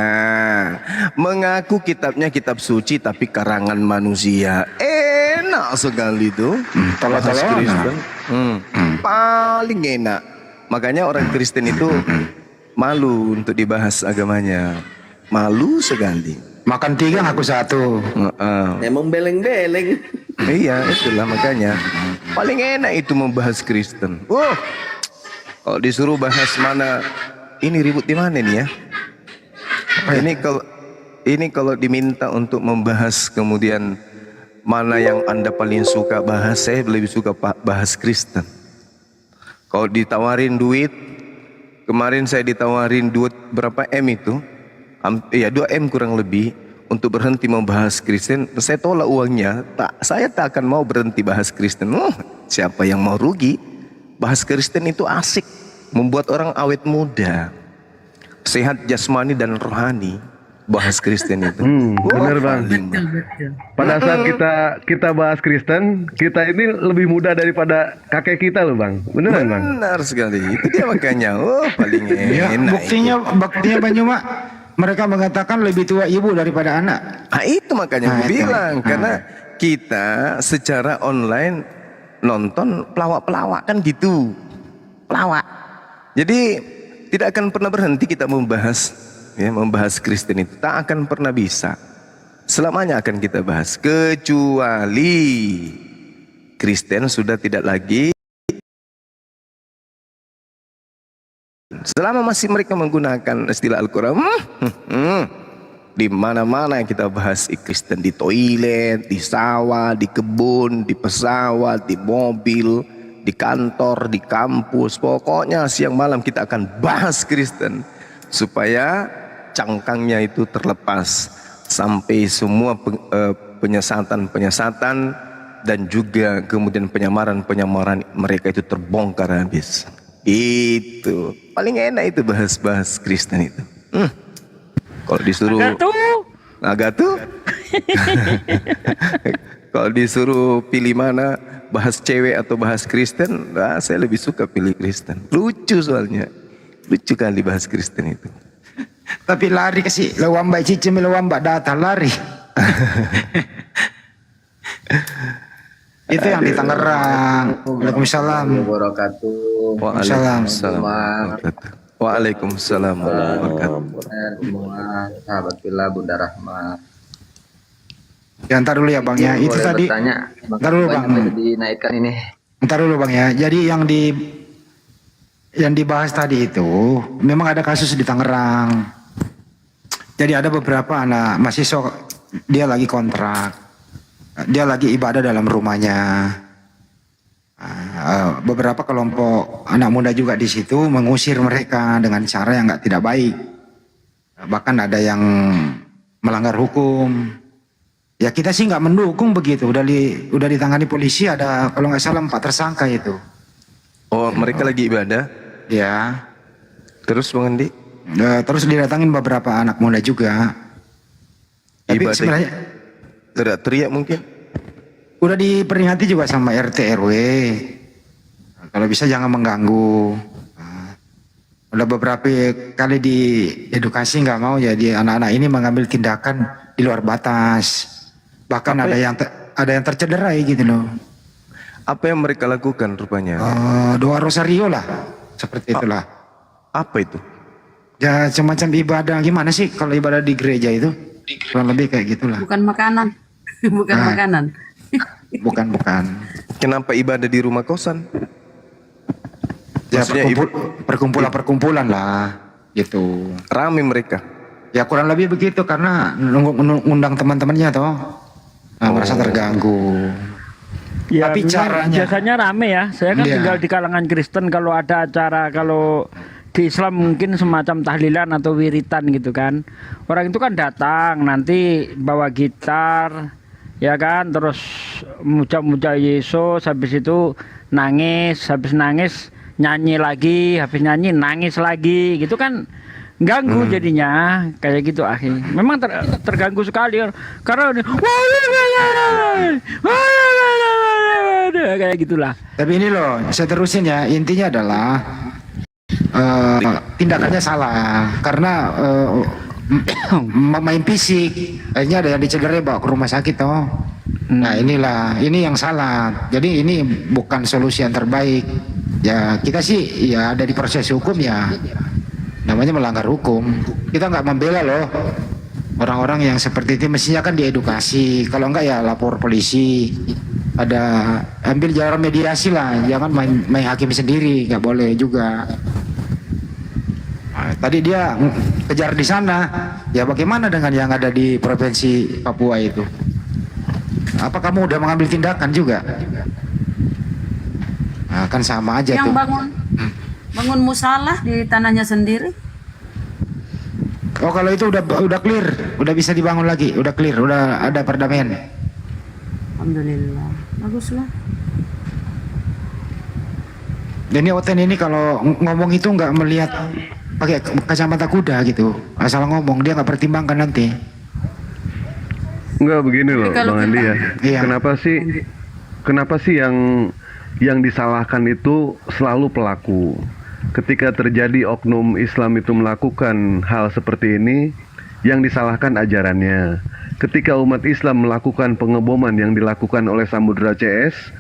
Mengaku kitabnya kitab suci tapi karangan manusia. Enak sekali itu. Bahas Kristen. Paling enak. Makanya orang Kristen itu malu untuk dibahas agamanya. Malu sekali. Makan tiga ngaku satu. Emang beleng-beleng. Iya, itulah makanya. Paling enak itu membahas Kristen. Kalau disuruh bahas mana, ini ribut di mana nih ya? Ini kalau diminta untuk membahas kemudian mana yang Anda paling suka bahas, saya lebih suka bahas Kristen. Kalau ditawarin duit, kemarin saya ditawarin duit berapa M itu? Ya 2 M kurang lebih untuk berhenti membahas Kristen. Saya tolak uangnya. Saya tak akan mau berhenti bahas Kristen. Siapa yang mau rugi? Bahas Kristen itu asik, membuat orang awet muda, sehat jasmani dan rohani. Bahas Kristen itu. Bener Bang. Pada saat kita bahas Kristen, kita ini lebih muda daripada kakek kita loh Bang. Beneran Bang? Benar sekali. Itu dia makanya. Paling enak. Buktinya Bang Juma, mereka mengatakan lebih tua ibu daripada anak. Itu makanya gue bilang. Karena kita secara online nonton pelawak-pelawak kan gitu. Pelawak. Jadi tidak akan pernah berhenti kita membahas Kristen itu. Tak akan pernah bisa. Selamanya akan kita bahas. Kecuali Kristen sudah tidak lagi. Selama masih mereka menggunakan istilah Al-Quran, di mana-mana yang kita bahas Kristen, di toilet, di sawah, di kebun, di pesawat, di mobil, di kantor, di kampus, pokoknya siang malam kita akan bahas Kristen supaya cangkangnya itu terlepas sampai semua penyesatan dan juga kemudian penyamaran mereka itu terbongkar habis. Itu paling enak itu bahas Kristen itu. Kalau disuruh agak tuh kalau disuruh pilih mana, bahas cewek atau bahas Kristen, saya lebih suka pilih Kristen. Lucu soalnya, lucu kali bahas Kristen itu. Tapi lari kasih lewamba cicim lewamba data lari. Itu yang di Tangerang. Waalaikumsalam. Waalaikumsalam. Sahabat Villa Bunda Rahmat. Ya, ntar dulu ya Bang ya. Itu tadi. Ntar dulu Bang. Dinaikkan ini. Ntar dulu Bang ya. Jadi yang dibahas tadi itu memang ada kasus di Tangerang. Jadi ada beberapa anak mahasiswa, dia lagi kontrak, dia lagi ibadah dalam rumahnya. Beberapa kelompok anak muda juga di situ mengusir mereka dengan cara yang tidak baik. Bahkan ada yang melanggar hukum. Ya kita sih nggak mendukung begitu. Udah ditangani polisi, ada kalau nggak salah 4 tersangka itu. Oh, mereka lagi ibadah. Ya. Terus Bang Andi? Terus didatangin beberapa anak muda juga. Tapi Ibadah sebenarnya teriak mungkin. udah diperingati juga sama RT RW. Kalau bisa jangan mengganggu. Udah beberapa kali diedukasi nggak mau, jadi anak-anak ini mengambil tindakan di luar batas. Bahkan ada yang tercederai gitu loh. Apa yang mereka lakukan rupanya? Doa rosario lah, seperti itulah. Apa itu? Ya semacam ibadah gimana sih kalau ibadah di gereja itu? Kurang lebih kayak gitulah. Bukan makanan. Bukan makanan. Bukan. Kenapa ibadah di rumah kosan? Ya Maksudnya perkumpulan lah gitu. Rame mereka. Ya kurang lebih begitu karena ngundang teman-temannya toh. Merasa terganggu. Ya, Tapi memang caranya biasanya rame ya. Saya kan Iya. tinggal di kalangan Kristen, kalau ada acara, kalau di Islam mungkin semacam tahlilan atau wiritan gitu kan. Orang itu kan datang nanti bawa gitar ya kan, terus muja-muja Yesus, habis itu nangis, habis nangis nyanyi lagi, habis nyanyi nangis lagi gitu kan, ganggu jadinya kayak gitu akhirnya. Memang terganggu sekali karena kayak gitulah. Tapi ini loh, saya terusin ya, intinya adalah tindakannya salah karena main fisik, akhirnya ada yang dicederai bawa ke rumah sakit toh. Nah ini yang salah. Jadi ini bukan solusi yang terbaik. Ya kita sih ya ada di proses hukum ya, namanya melanggar hukum. Kita nggak membela loh orang-orang yang seperti itu, mestinya kan diedukasi. Kalau enggak ya lapor polisi. Ada ambil jalan mediasi lah, jangan main hakim sendiri, nggak boleh juga. Nah, tadi dia kejar di sana, ya bagaimana dengan yang ada di provinsi Papua itu? Apa kamu udah mengambil tindakan juga? Nah, kan sama aja Yang tuh. bangun musalah di tanahnya sendiri. Oh kalau itu udah clear, udah bisa dibangun lagi, udah clear, udah ada perdamaian. Alhamdulillah, baguslah. Dan ini Oten ini kalau ngomong itu nggak melihat pakai kacamata kuda gitu, asal ngomong, dia nggak pertimbangkan nanti. Enggak begini loh Kalau Bang Andi ya. Iya. Kenapa sih yang disalahkan itu selalu pelaku? Ketika terjadi oknum Islam itu melakukan hal seperti ini, yang disalahkan ajarannya. Ketika umat Islam melakukan pengeboman yang dilakukan oleh Samudra CS,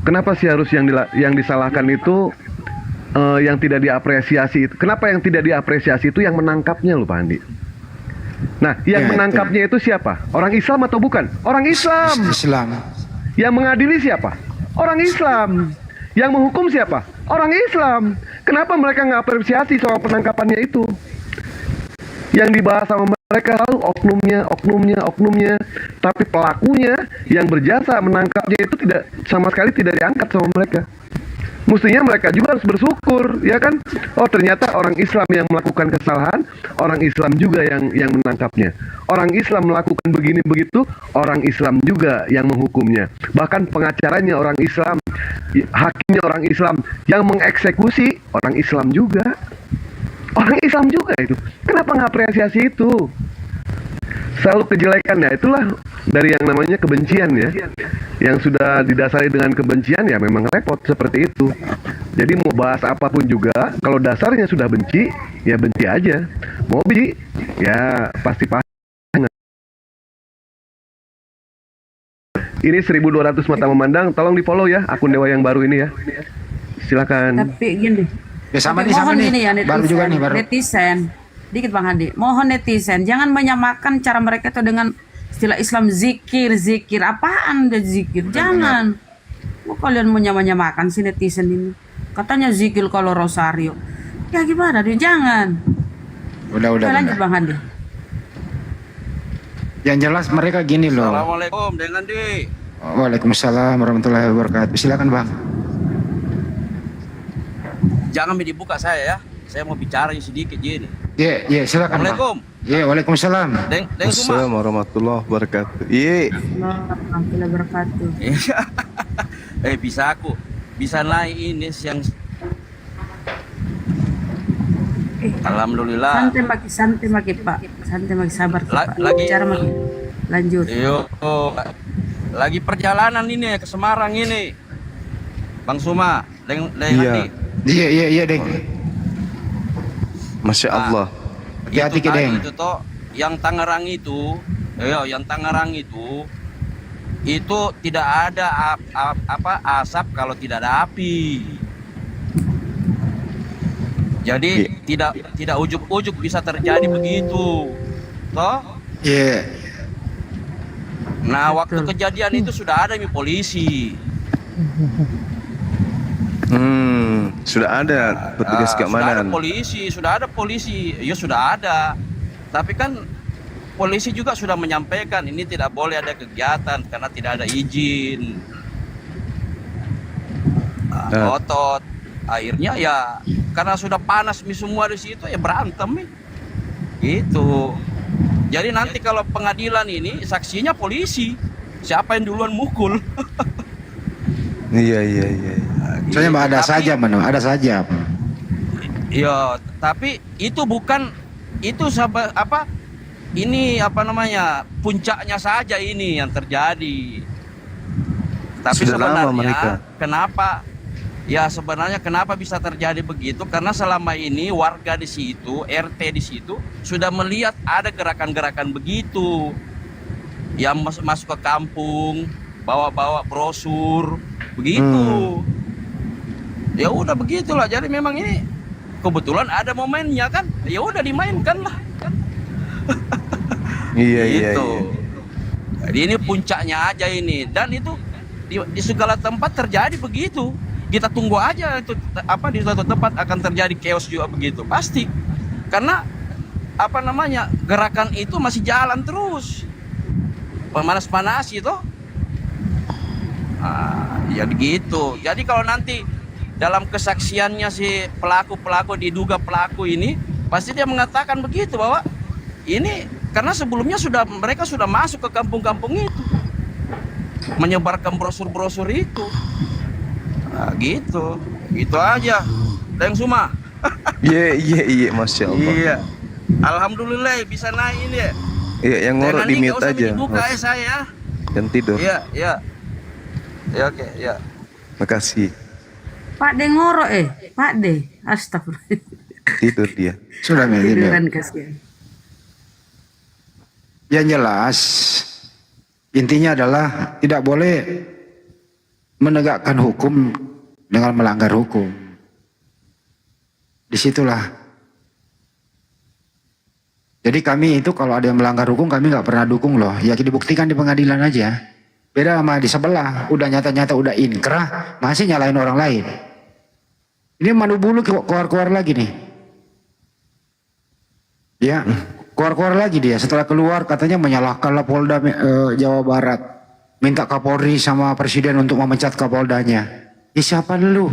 kenapa sih harus yang disalahkan itu yang tidak diapresiasi? Kenapa yang tidak diapresiasi itu yang menangkapnya loh Pak Andi? Nah, yang menangkapnya itu siapa? Orang Islam atau bukan? Orang Islam. Yang mengadili siapa? Orang Islam. Yang menghukum siapa? Orang Islam. Kenapa mereka nggak apresiasi soal penangkapannya itu? Yang dibahas sama mereka lalu oknumnya, tapi pelakunya yang berjasa menangkapnya itu sama sekali tidak diangkat sama mereka. Mestinya mereka juga harus bersyukur, ya kan? Oh ternyata orang Islam yang melakukan kesalahan, orang Islam juga yang menangkapnya. Orang Islam melakukan begini begitu, orang Islam juga yang menghukumnya. Bahkan pengacaranya orang Islam, hakimnya orang Islam, yang mengeksekusi orang Islam juga. Orang Islam juga itu. Kenapa nggak apresiasi itu? Selalu kejelekan ya, itulah dari yang namanya kebencian ya. Yang sudah didasari dengan kebencian ya memang repot seperti itu. Jadi mau bahas apapun juga, kalau dasarnya sudah benci, ya benci aja. Mau benci, ya pasti. Ini 1200 mata memandang, tolong di follow ya akun Dewa yang baru ini ya. Silakan. Tapi gini. Ya sama tapi nih, sama mohon nih. gini ya Baru juga nih, baru. netizen. Dikit Bang Hadi. Mohon netizen jangan menyamakan cara mereka itu dengan istilah Islam zikir. Apaan deh zikir? Jangan. Kok kalian menyamakan si netizen ini? Katanya zikir kalau rosario. Ya gimana dia? Jangan. Udah. Lanjut Bang Hadi. Yang jelas mereka gini loh. Assalamualaikum dengan di. Waalaikumsalam warahmatullahi wabarakatuh. Silakan Bang. Jangan dibuka saya ya. Saya mau bicara sedikit gini. Iya, silakan. Assalamualaikum. Iya, waalaikumsalam. Assalamualaikum warahmatullahi wabarakatuh. Iya. Warahmatullahi wabarakatuh. Bisa naik ini yang Alhamdulillah. Santai maki Pak, santai maki sabar tuh, Pak. Lagi Bicara maki. Lanjut. lagi perjalanan ini ke Semarang ini, Bang Suma, Iya. Iya, Deng. Masya Allah. Hati-hati itu tadi Deng. itu toh yang Tangerang itu, itu tidak ada asap kalau tidak ada api. Jadi tidak ujuk-ujuk bisa terjadi begitu, toh? Iya. Nah, waktu kejadian itu sudah ada polisi. Sudah ada petugas keamanan. Sudah ada polisi, ya sudah ada. Tapi kan polisi juga sudah menyampaikan ini tidak boleh ada kegiatan karena tidak ada izin. Otot. Akhirnya ya karena sudah panas semua di situ ya berantem nih. Gitu. Jadi nanti kalau pengadilan ini saksinya polisi. Siapa yang duluan mukul? Iya. Soalnya ada saja. Iya, tapi itu bukan itu puncaknya saja ini yang terjadi. Tapi Sudah lama mereka. Sebenarnya kenapa bisa terjadi begitu? Karena selama ini warga di situ, RT di situ sudah melihat ada gerakan-gerakan begitu. Yang masuk ke kampung, bawa-bawa brosur, begitu. Ya udah begitulah. Jadi memang ini kebetulan ada momennya kan. Ya udah dimainkan lah. Iya. Jadi ini puncaknya aja ini, dan itu di segala tempat terjadi begitu. Kita tunggu aja itu di suatu tempat akan terjadi chaos juga begitu pasti, karena gerakan itu masih jalan terus, pemanas-panas itu. Ya begitu. Jadi kalau nanti dalam kesaksiannya si pelaku diduga pelaku ini, pasti dia mengatakan begitu bahwa ini karena sebelumnya mereka sudah masuk ke kampung-kampung itu, menyebarkan brosur-brosur itu. Gitu aja, Deng Suma. Iya, Masya Allah. Iya, alhamdulillah bisa naik ini ya. Iya, yang ngorok di mute aja. Dibuka saya. Dan tidur. Iya. Ya, oke, ya. Makasih. Pak De ngorok Pak De. Astagfirullah. Tidur dia. Sudah Tiduran kasihan. Yang jelas intinya adalah tidak boleh menegakkan hukum dengan melanggar hukum. Disitulah. Jadi kami itu kalau ada yang melanggar hukum kami nggak pernah dukung loh. Ya dibuktikan di pengadilan aja. Beda sama di sebelah. Udah nyata-nyata udah inkrah masih nyalain orang lain. Ini madu bulu keluar-keluar lagi nih. Ya keluar-keluar lagi dia. Setelah keluar katanya menyalahkan Polda Jawa Barat. Minta Kapolri sama Presiden untuk memecat Kapoldanya. Siapa lu?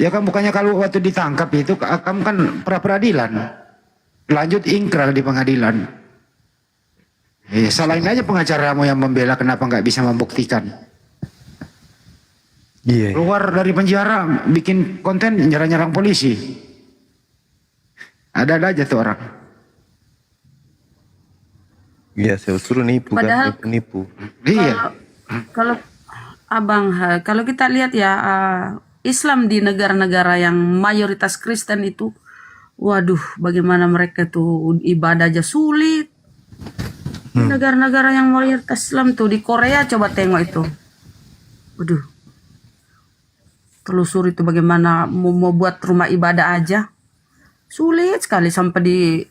Ya kan bukannya kalau waktu ditangkap itu kamu kan pra-peradilan. Lanjut ingkrar di pengadilan. Salahin aja pengacaramu yang membela kenapa nggak bisa membuktikan. Iya. Keluar dari penjara bikin konten nyerang-nyerang polisi. Ada aja tuh orang. Iya, saya suruh nipu Padahal, kan, nipu. Iya. Kalau Abang, kalau kita lihat ya Islam di negara-negara yang mayoritas Kristen itu, waduh, bagaimana mereka tuh ibadah aja sulit. Negara-negara yang mayoritas Islam tuh di Korea coba tengok itu, waduh, telusuri itu bagaimana mau buat rumah ibadah aja sulit sekali sampai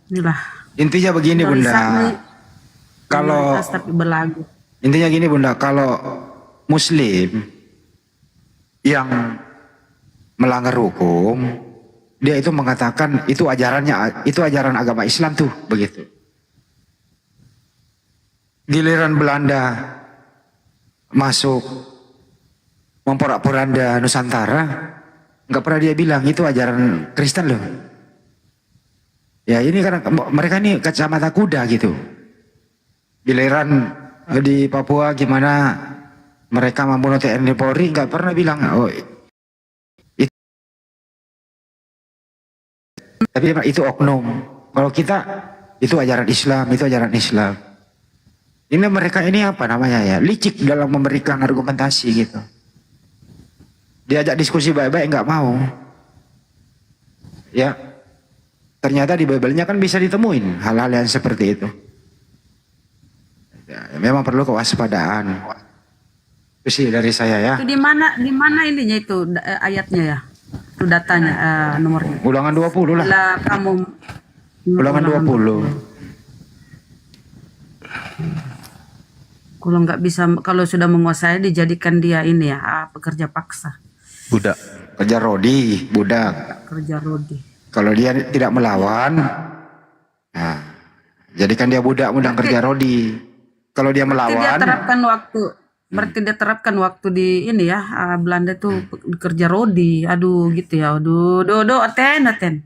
inilah. Intinya begini Bunda. Kalau tapi berlagu. Intinya gini Bunda, kalau Muslim yang melanggar hukum, dia itu mengatakan itu ajaran agama Islam tuh begitu. Giliran Belanda masuk memporak-poranda Nusantara, nggak pernah dia bilang itu ajaran Kristen loh. Ya ini karena mereka ini kacamata kuda gitu. Giliran di Papua gimana mereka membunuh TNI Polri nggak pernah bilang Tapi itu oknum. Kalau kita itu ajaran Islam, itu ajaran Islam. Ini mereka ini apa namanya ya? Licik dalam memberikan argumentasi gitu. Diajak diskusi baik-baik nggak mau. Ya, ternyata di Bible-nya kan bisa ditemuin hal-hal yang seperti itu. Ya, memang perlu kewaspadaan. Itu sih dari saya ya. Itu di mana ininya itu ayatnya ya? Itu datanya nomornya. Ulangan 20 lah. Lah kamu Ulangan 20. Kalau nggak bisa, kalau sudah menguasai dijadikan dia ini ya pekerja paksa. Budak. Kerja rodi, budak. Kerja rodi. Kalau dia tidak melawan, nah, jadikan dia budak mudah kerja rodi. Kalau dia Berarti dia melawan, terapkan waktu. Berarti dia terapkan waktu di ini ya Belanda tuh kerja rodi. Aduh gitu ya. Aduh, aten.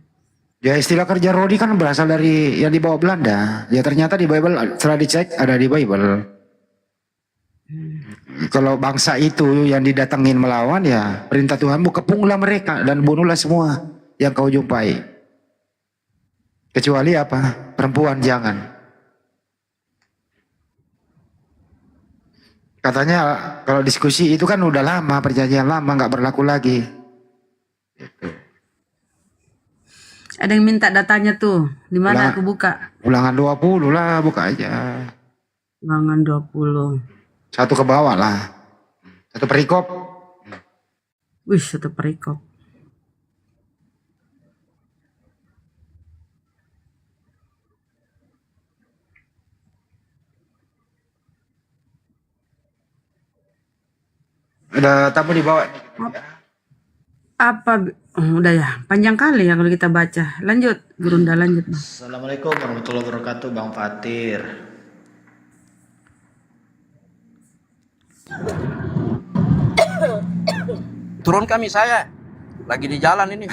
ya istilah kerja rodi kan berasal dari yang dibawa Belanda. Ya ternyata di Bible setelah dicek ada di Bible. Kalau bangsa itu yang didatengin melawan ya perintah Tuhanmu kepunglah mereka dan bunuhlah semua yang kau jumpai. Kecuali apa? Perempuan jangan. Katanya kalau diskusi itu kan udah lama, perjanjian lama nggak berlaku lagi. Ada yang minta datanya tuh. Di mana aku buka? Ulangan 20 lah, buka aja. Ulangan 20. Satu ke bawah lah. Satu perikop. Wih, satu perikop. Ada tamu di bawah. Apa? Udah ya, panjang kali ya kalau kita baca. Lanjut, Gurunda lanjut. Assalamualaikum warahmatullahi wabarakatuh, Bang Fatir. Turun kami saya. Lagi di jalan ini.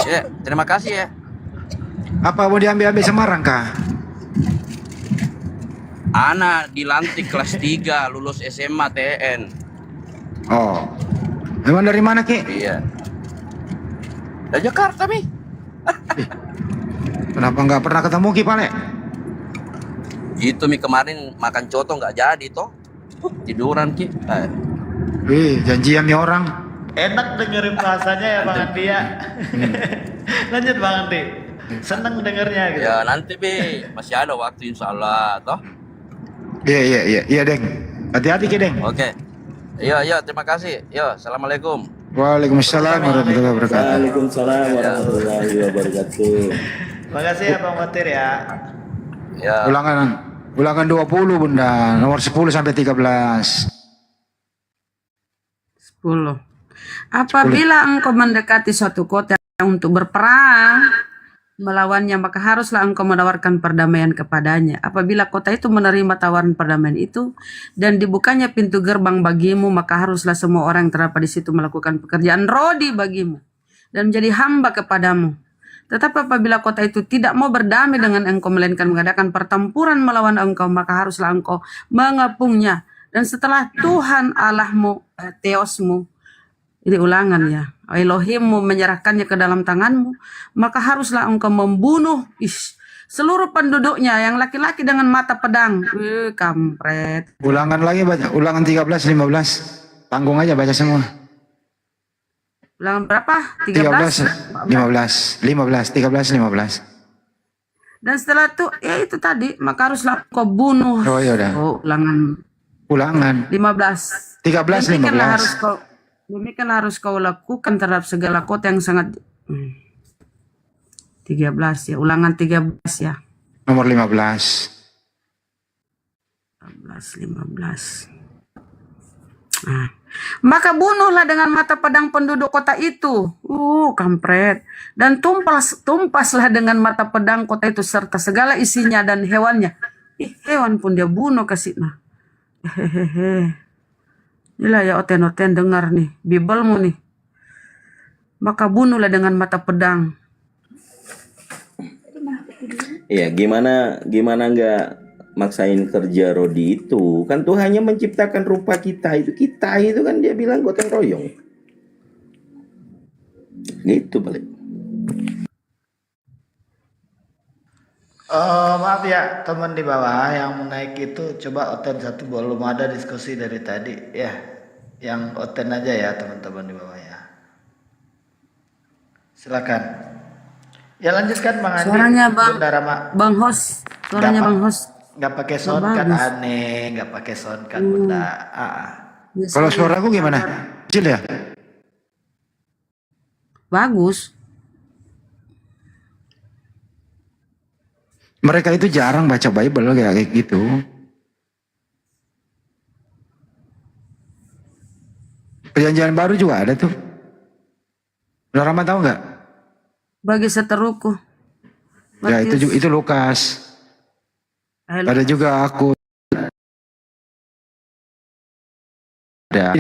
Ya, terima kasih ya. Apa mau diambil-ambil Semarang kah? Ana dilantik kelas 3, lulus SMA TN. Oh. Memang dari mana, Ki? Iya. Dari Jakarta, Mi. Kenapa nggak pernah ketemu, Ki, Pale? Itu Mi kemarin makan coto nggak jadi toh. Tiduran Ki. Wih, janjian nih orang. Enak dengerin bahasanya ya Bang Andi ya. Lanjut Bang Andi. Seneng dengernya gitu. Ya nanti Bi, masih ada waktu insya Allah toh. Iya, Deng. Hati-hati, Ki, Deng. Oke. Iya, terima kasih. Yo, assalamualaikum. Waalaikumsalam warahmatullahi wabarakatuh. Waalaikumsalam warahmatullahi wabarakatuh. Makasih ya Bang Fatir ya. Ya. Ulangan 20 Bunda, nomor 10 sampai 13. 10. Apabila engkau mendekati suatu kota untuk berperang melawannya, maka haruslah engkau menawarkan perdamaian kepadanya. Apabila kota itu menerima tawaran perdamaian itu dan dibukanya pintu gerbang bagimu, maka haruslah semua orang yang terdapat di situ melakukan pekerjaan rodi bagimu dan menjadi hamba kepadamu. Tetapi apabila kota itu tidak mau berdamai dengan engkau, melainkan mengadakan pertempuran melawan engkau, maka haruslah engkau mengepungnya. Dan setelah Tuhan Allahmu, Theosmu, ini ulangan ya, Elohimmu menyerahkannya ke dalam tanganmu, maka haruslah engkau membunuh seluruh penduduknya yang laki-laki dengan mata pedang. Kampret. Ulangan lagi baca, ulangan 13, 15. Tanggung aja baca semua. Ulangan berapa? 13, 15, 13, 15. Dan setelah itu, ya itu tadi, maka haruslah engkau bunuh. Oh ya udah. Oh, ulangan 15. 13, 15. Demikian harus kau lakukan terhadap segala kota yang sangat 13 ya, ulangan 13 ya. Nomor 15. 15. Nah, maka bunuhlah dengan mata pedang penduduk kota itu. Kampret. Dan tumpaslah dengan mata pedang kota itu serta segala isinya dan hewannya. Hewan pun dia bunuh kasih nah. Hehehe. Inilah ya oten-oten dengar nih, Bibelmu nih. Maka bunuhlah dengan mata pedang. Ya, gimana nggak maksain kerja rodi itu? Kan Tuhan hanya menciptakan rupa kita itu kan dia bilang gotong royong. Gitu balik. Maaf ya teman di bawah yang naik itu, coba oten satu, belum ada diskusi dari tadi ya. Yang oten aja ya teman-teman di bawah ya. Silakan. Ya lanjutkan Bang Andi. Suaranya Bang, Bunda Rama. Bang Hos, suaranya Bang Hos. Nggak pakai Nggak sound kan bagus. aneh, nggak pakai sound kan Bunda. Kalau suaraku gimana? Kecil ya? Bagus. Mereka itu jarang baca Bible kayak gitu. Perjanjian baru juga ada tuh. Rama tahu nggak? Bagi seteruku. Ya itu Lukas. Ada juga aku. Ada.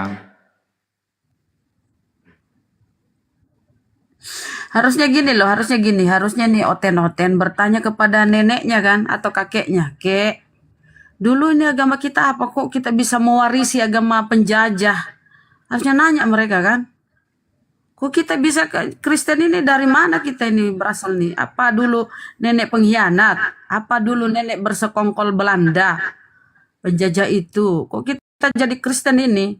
Harusnya gini loh, harusnya gini. Harusnya nih oten-oten bertanya kepada neneknya kan, atau kakeknya. Kek, dulu ini agama kita apa kok kita bisa mewarisi agama penjajah? Harusnya nanya mereka kan. Kok kita bisa Kristen ini dari mana kita ini berasal nih? Apa dulu nenek pengkhianat? Apa dulu nenek bersekongkol Belanda? Penjajah itu. Kok kita jadi Kristen ini?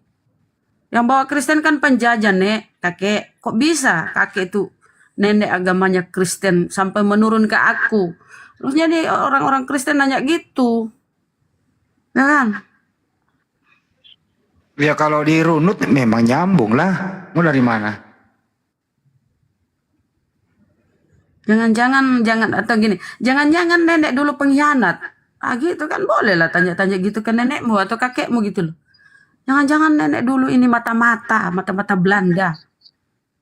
Yang bawa Kristen kan penjajah, Nek, kakek. Kok bisa kakek itu nenek agamanya Kristen sampai menurun ke aku? Terusnya nih orang-orang Kristen nanya gitu. Ya kan? Ya kalau dirunut memang nyambung lah. Mau dari mana? Jangan atau gini, jangan-jangan nenek dulu pengkhianat. Ah gitu kan boleh lah tanya-tanya gitu ke nenekmu atau kakekmu gitu loh. Jangan-jangan nenek dulu ini mata-mata Belanda.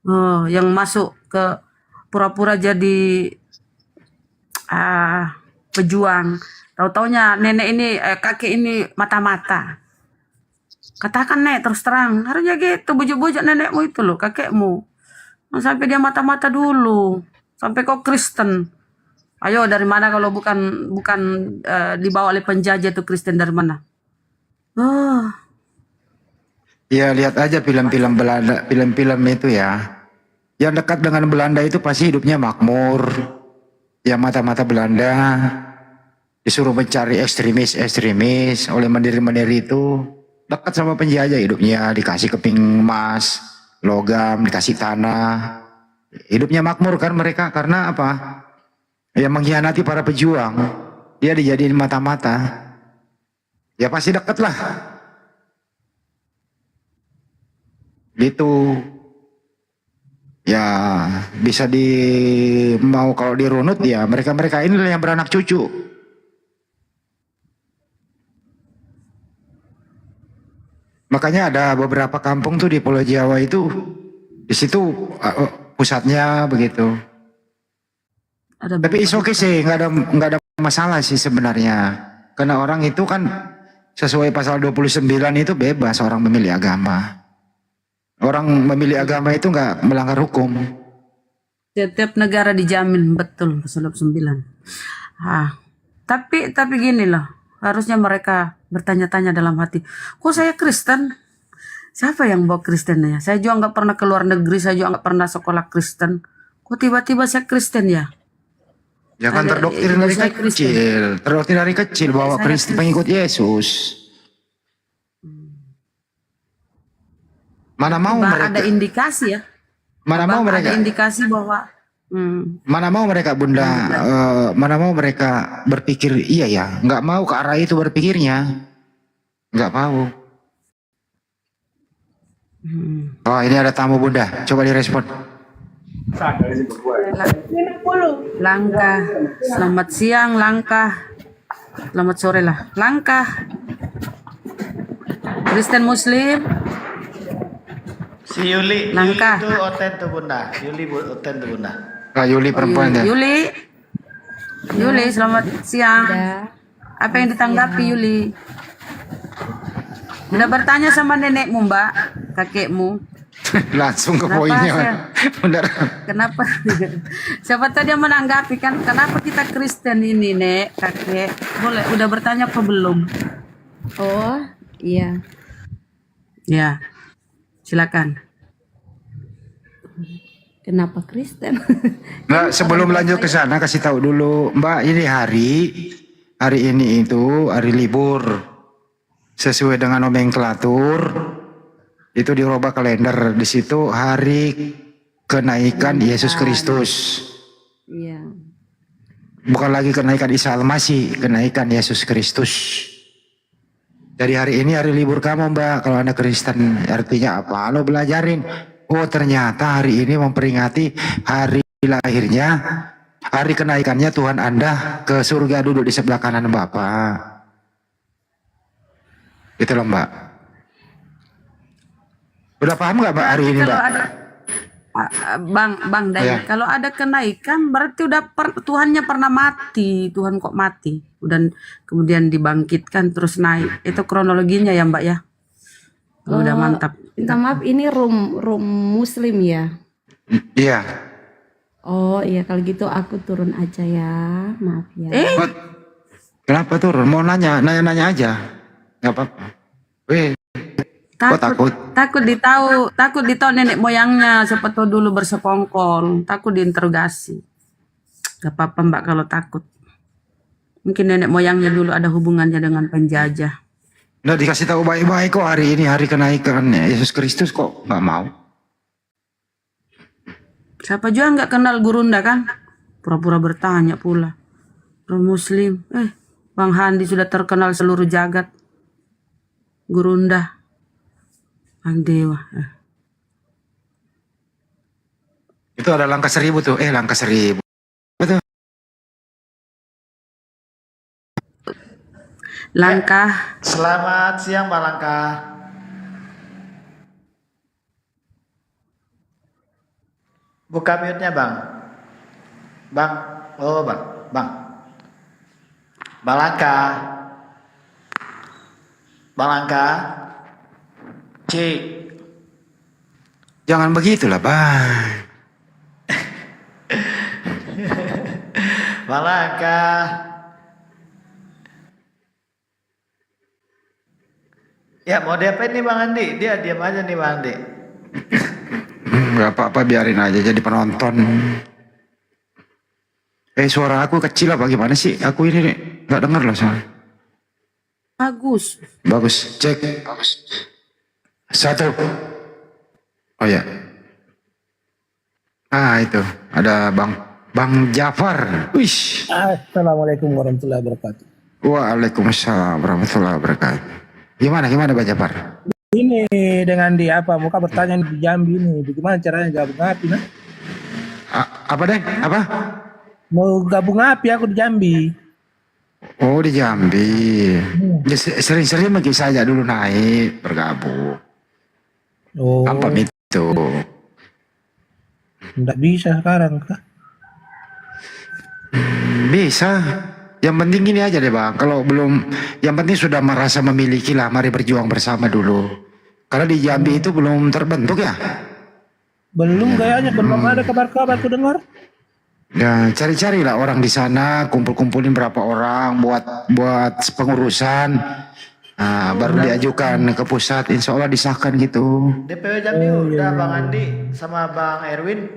Oh, yang masuk ke pura-pura jadi pejuang. Tahu-taunya nenek ini kakek ini mata-mata. Katakan Nek terus terang, harusnya gitu bujuk-bujuk nenekmu itu loh, kakekmu. Sampai dia mata-mata dulu. Sampai kok Kristen. Ayo dari mana kalau bukan dibawa oleh penjajah itu Kristen dari mana? Oh. Ya lihat aja film-film Belanda, film-film itu ya. Yang dekat dengan Belanda itu pasti hidupnya makmur. Yang mata-mata Belanda disuruh mencari ekstremis oleh mandiri-mandiri itu. Dekat sama penjajah hidupnya, dikasih keping emas, logam, dikasih tanah. Hidupnya makmur kan mereka, karena apa? Ya mengkhianati para pejuang. Dia dijadiin mata-mata. Ya pasti dekat lah. Gitu. Ya bisa mau kalau dirunut ya mereka-mereka inilah yang beranak cucu. Makanya ada beberapa kampung tuh di Pulau Jawa itu, di situ pusatnya begitu. Tapi is okay sih, nggak ada masalah sih sebenarnya. Karena orang itu kan sesuai pasal 29 itu bebas orang memilih agama. Orang memilih agama itu nggak melanggar hukum. Setiap negara dijamin betul pasal 29. Tapi gini loh, harusnya mereka bertanya-tanya dalam hati, kok saya Kristen? Siapa yang bawa Kristennya? Saya juga nggak pernah keluar negeri, saya juga nggak pernah sekolah Kristen. Kok tiba-tiba saya Kristen ya? Jangan terdoktrin dari kecil, terdoktrin dari kecil bahwa Kristen pengikut Yesus. Mana mau mereka? Ada indikasi ya? Mana mau mereka? Ada indikasi bahwa mana mau mereka Bunda, mana mau mereka berpikir iya ya, nggak mau ke arah itu berpikirnya, nggak mau. Oh ini ada tamu Bunda, coba direspon. Langkah, selamat siang Langkah, selamat sore lah Langkah. Kristen Muslim. Si Yuli Langkah. itu oten tuh Bunda. Yuli oten tuh Bunda. Yuli perempuan ya. Yuli, selamat siang. Apa yang ditanggapi Yuli? Udah bertanya sama nenekmu Mbak, kakekmu. Langsung ke Kenapa poinnya. Benar. Kenapa? Siapa tadi yang menanggapi kan? Kenapa kita Kristen ini, Nek, kakek? Boleh, udah bertanya apa belum? Oh, iya. Ya, silakan. Kenapa Kristen? Nggak, sebelum lanjut ke sana kasih tahu dulu Mbak, ini hari ini itu hari libur sesuai dengan nomenklatur itu dirubah kalender, di situ hari kenaikan Yesus Kristus, Iya. bukan lagi kenaikan Isa Al-Masih, kenaikan Yesus Kristus. Dari hari ini hari libur kamu Mbak, kalau Anda Kristen. Artinya apa? Lo belajarin, oh ternyata hari ini memperingati hari lahirnya, hari kenaikannya Tuhan Anda ke surga, duduk di sebelah kanan Bapak. Gitu loh Mbak. Udah paham nggak Mbak hari ini Kalau Mbak? ada Bang Dai, Ya. kalau ada kenaikan berarti udah Tuhannya pernah mati. Tuhan kok mati? Dan kemudian dibangkitkan terus naik. Itu kronologinya ya Mbak ya. Udah mantap. Minta maaf, ini room Muslim ya? Iya. Oh iya, kalau gitu aku turun aja ya. Maaf ya. Kenapa turun? Mau nanya aja. Nggak apa-apa. Weh, kok takut? Takut ditahu nenek moyangnya, siapa tahu dulu bersekongkol, takut diinterogasi. Gak apa-apa Mbak kalau takut. Mungkin nenek moyangnya dulu ada hubungannya dengan penjajah. Nggak dikasih tahu baik-baik kok hari ini hari kenaikan Yesus Kristus, kok nggak mau? Siapa juga nggak kenal Gurunda kan? Pura-pura bertanya pula. Orang Muslim, Bang Handi sudah terkenal seluruh jagat. Gurunda, Bang Dewa. Itu ada langkah 1000 tuh, langkah 1000. Betul. Langkah. Selamat siang Mbak Langkah. Buka mute-nya Bang. Bang, oh Bang. Mbak Langkah. Mbak Langkah. Cik. Jangan begitulah Bang. Mbak Langkah. Ya mau diapain nih Bang Andi? Dia diam aja nih Bang Andi. Nggak apa-apa, biarin aja jadi penonton. Suara aku kecil apa gimana sih? Aku ini nih nggak dengar loh soalnya. Bagus. Bagus, cek. Satu. Oh ya. Itu ada Bang Jafar. Wih. Assalamualaikum warahmatullahi wabarakatuh. Waalaikumsalam warahmatullahi wabarakatuh. Gimana Bang Jafar? Ini dengan di apa? Muka bertanya di Jambi ini, bagaimana caranya gabung api? Nah? Apa deh? Apa? Mau gabung api aku di Jambi. Oh di Jambi. Ya, sering-sering mungkin saja dulu naik bergabung. Oh. Apa itu? Nggak bisa sekarang kah? Bisa. Yang penting ini aja deh Bang. Kalau belum, yang penting sudah merasa memiliki lah. Mari berjuang bersama dulu. Karena di Jambi itu belum terbentuk ya. Belum kayaknya, belum ada kabar-kabar ku dengar. Ya cari-cari lah orang di sana, kumpulin berapa orang buat pengurusan. Nah, baru diajukan ke pusat, insya Allah disahkan gitu. DPW Jambi udah Bang Andi sama Bang Erwin.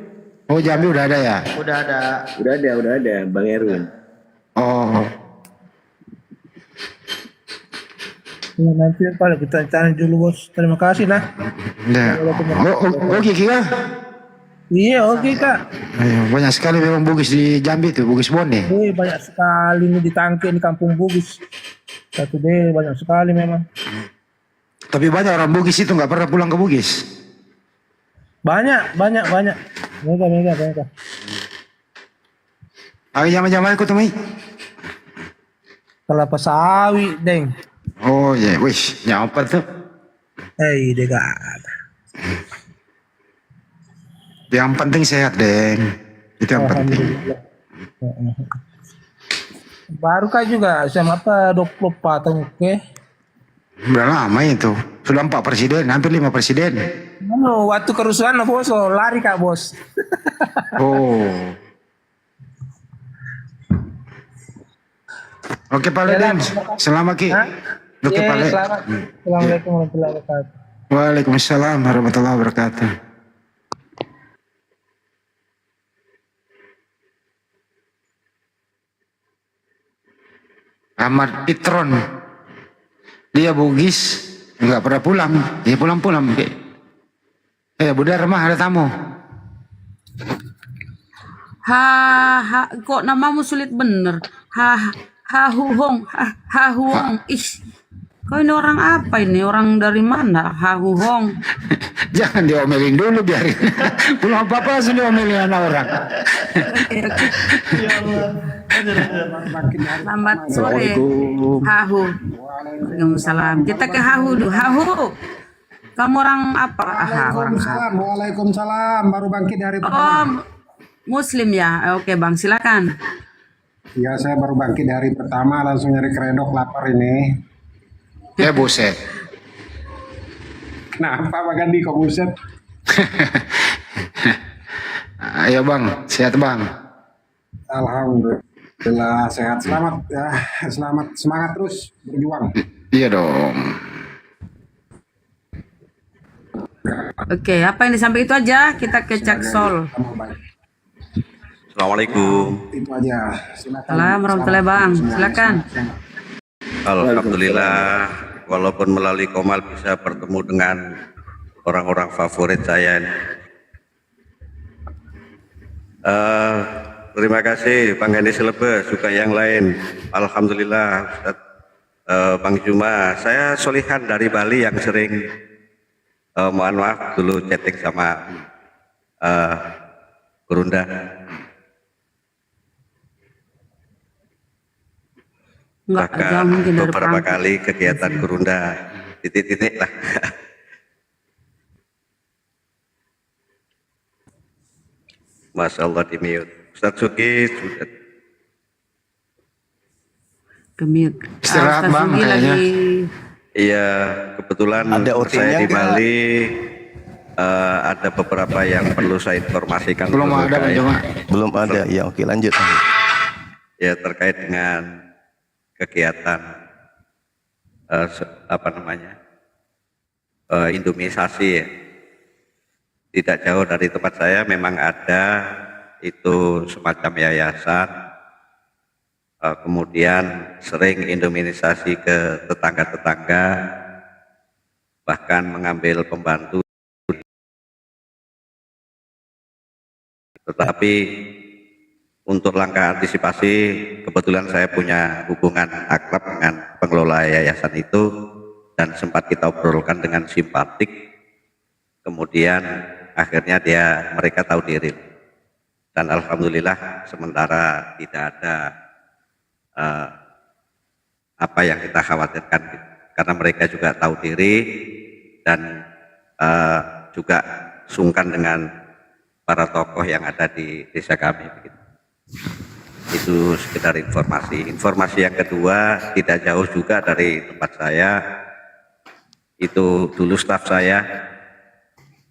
Oh Jambi udah ada ya? Udah ada. Udah ada Bang Erwin. Oh. Ya, nanti kalau kita cari dulu bos. Terima kasih lah. Ya. Oke ya? Iya oke Kak. Ayo, banyak sekali memang Bugis di Jambi tuh, Bugis Bone. Banyak sekali nih di Tangke, di Kampung Bugis. Satu deh banyak sekali memang. Tapi banyak orang Bugis itu nggak pernah pulang ke Bugis. Banyak. Mega. Ayo zaman-zaman ikut teman. Kelapa sawit, Deng. Oh iya, wih, nyapa tuh. Dega. Yang penting sehat, Deng. Itu yang penting. Baru kan juga sama apa 24 tahun oke. Udah lama itu. Sudah 4 presiden, hampir 5 presiden. Waktu kerusuhan bos, lari Kak bos. Oh. Oke Pak Ledem, selamat Ki. Oke Pak Ledem. Selamat. Assalamualaikum warahmatullahi wabarakatuh. Waalaikumsalam warahmatullahi wabarakatuh. Ahmad Itron. Dia Bugis, nggak pernah pulang. Dia pulang-pulang. Budar mah ada tamu. Kok namamu sulit bener? Huhong. Ish. Kau ini orang apa ini? Orang dari mana? Huhong. Jangan diomelin dulu, biarin. Belum apa-apa langsung diomelin anak orang. Selamat sore. Hahu. Waalaikumsalam. Kita ke Hahu dulu. Hahu. Kamu orang apa? Waalaikumsalam. Baru bangkit dari pertama. Muslim ya. Oke bang, silakan. Ya, saya baru bangkit dari pertama, langsung nyari kredok, lapar ini. Ya buset. Kenapa Pak Gandhi kok buset? Ayo bang, sehat bang. Alhamdulillah sehat. Selamat ya, selamat, semangat terus berjuang. Iya dong. Oke, apa yang disampaikan itu aja. Kita ke Caksol. Assalamualaikum. Itu aja. Silakan. Assalamualaikum warahmatullahi bang. Silakan. Alhamdulillah, walaupun melalui Komal bisa bertemu dengan orang-orang favorit saya. Terima kasih Bang Gandhi Selebes, juga yang lain. Alhamdulillah, Ustaz Bang Juma. Saya Solihan dari Bali yang sering, mohon maaf dulu chatting sama Gurunda. Enggak mungkin dari beberapa kali kegiatan Gurunda titik-titik lah. Masya Allah di mute. Ustaz Suki sudah ke-mute. Istirahat bang kayaknya. Iya, kebetulan saya di Bali ada beberapa yang perlu saya informasikan. Belum ada Bang Joma. Belum ada. Ya, oke lanjut. Ya, terkait dengan kegiatan Indomisasi ya. Tidak jauh dari tempat saya memang ada itu semacam yayasan, kemudian sering Indomisasi ke tetangga-tetangga, bahkan mengambil pembantu. Tetapi untuk langkah antisipasi, kebetulan saya punya hubungan akrab dengan pengelola yayasan itu dan sempat kita obrolkan dengan simpatik. Kemudian akhirnya mereka tahu diri. Dan alhamdulillah sementara tidak ada apa yang kita khawatirkan, karena mereka juga tahu diri dan juga sungkan dengan para tokoh yang ada di desa kami. Itu sekedar informasi. Informasi yang kedua, tidak jauh juga dari tempat saya, itu dulu staf saya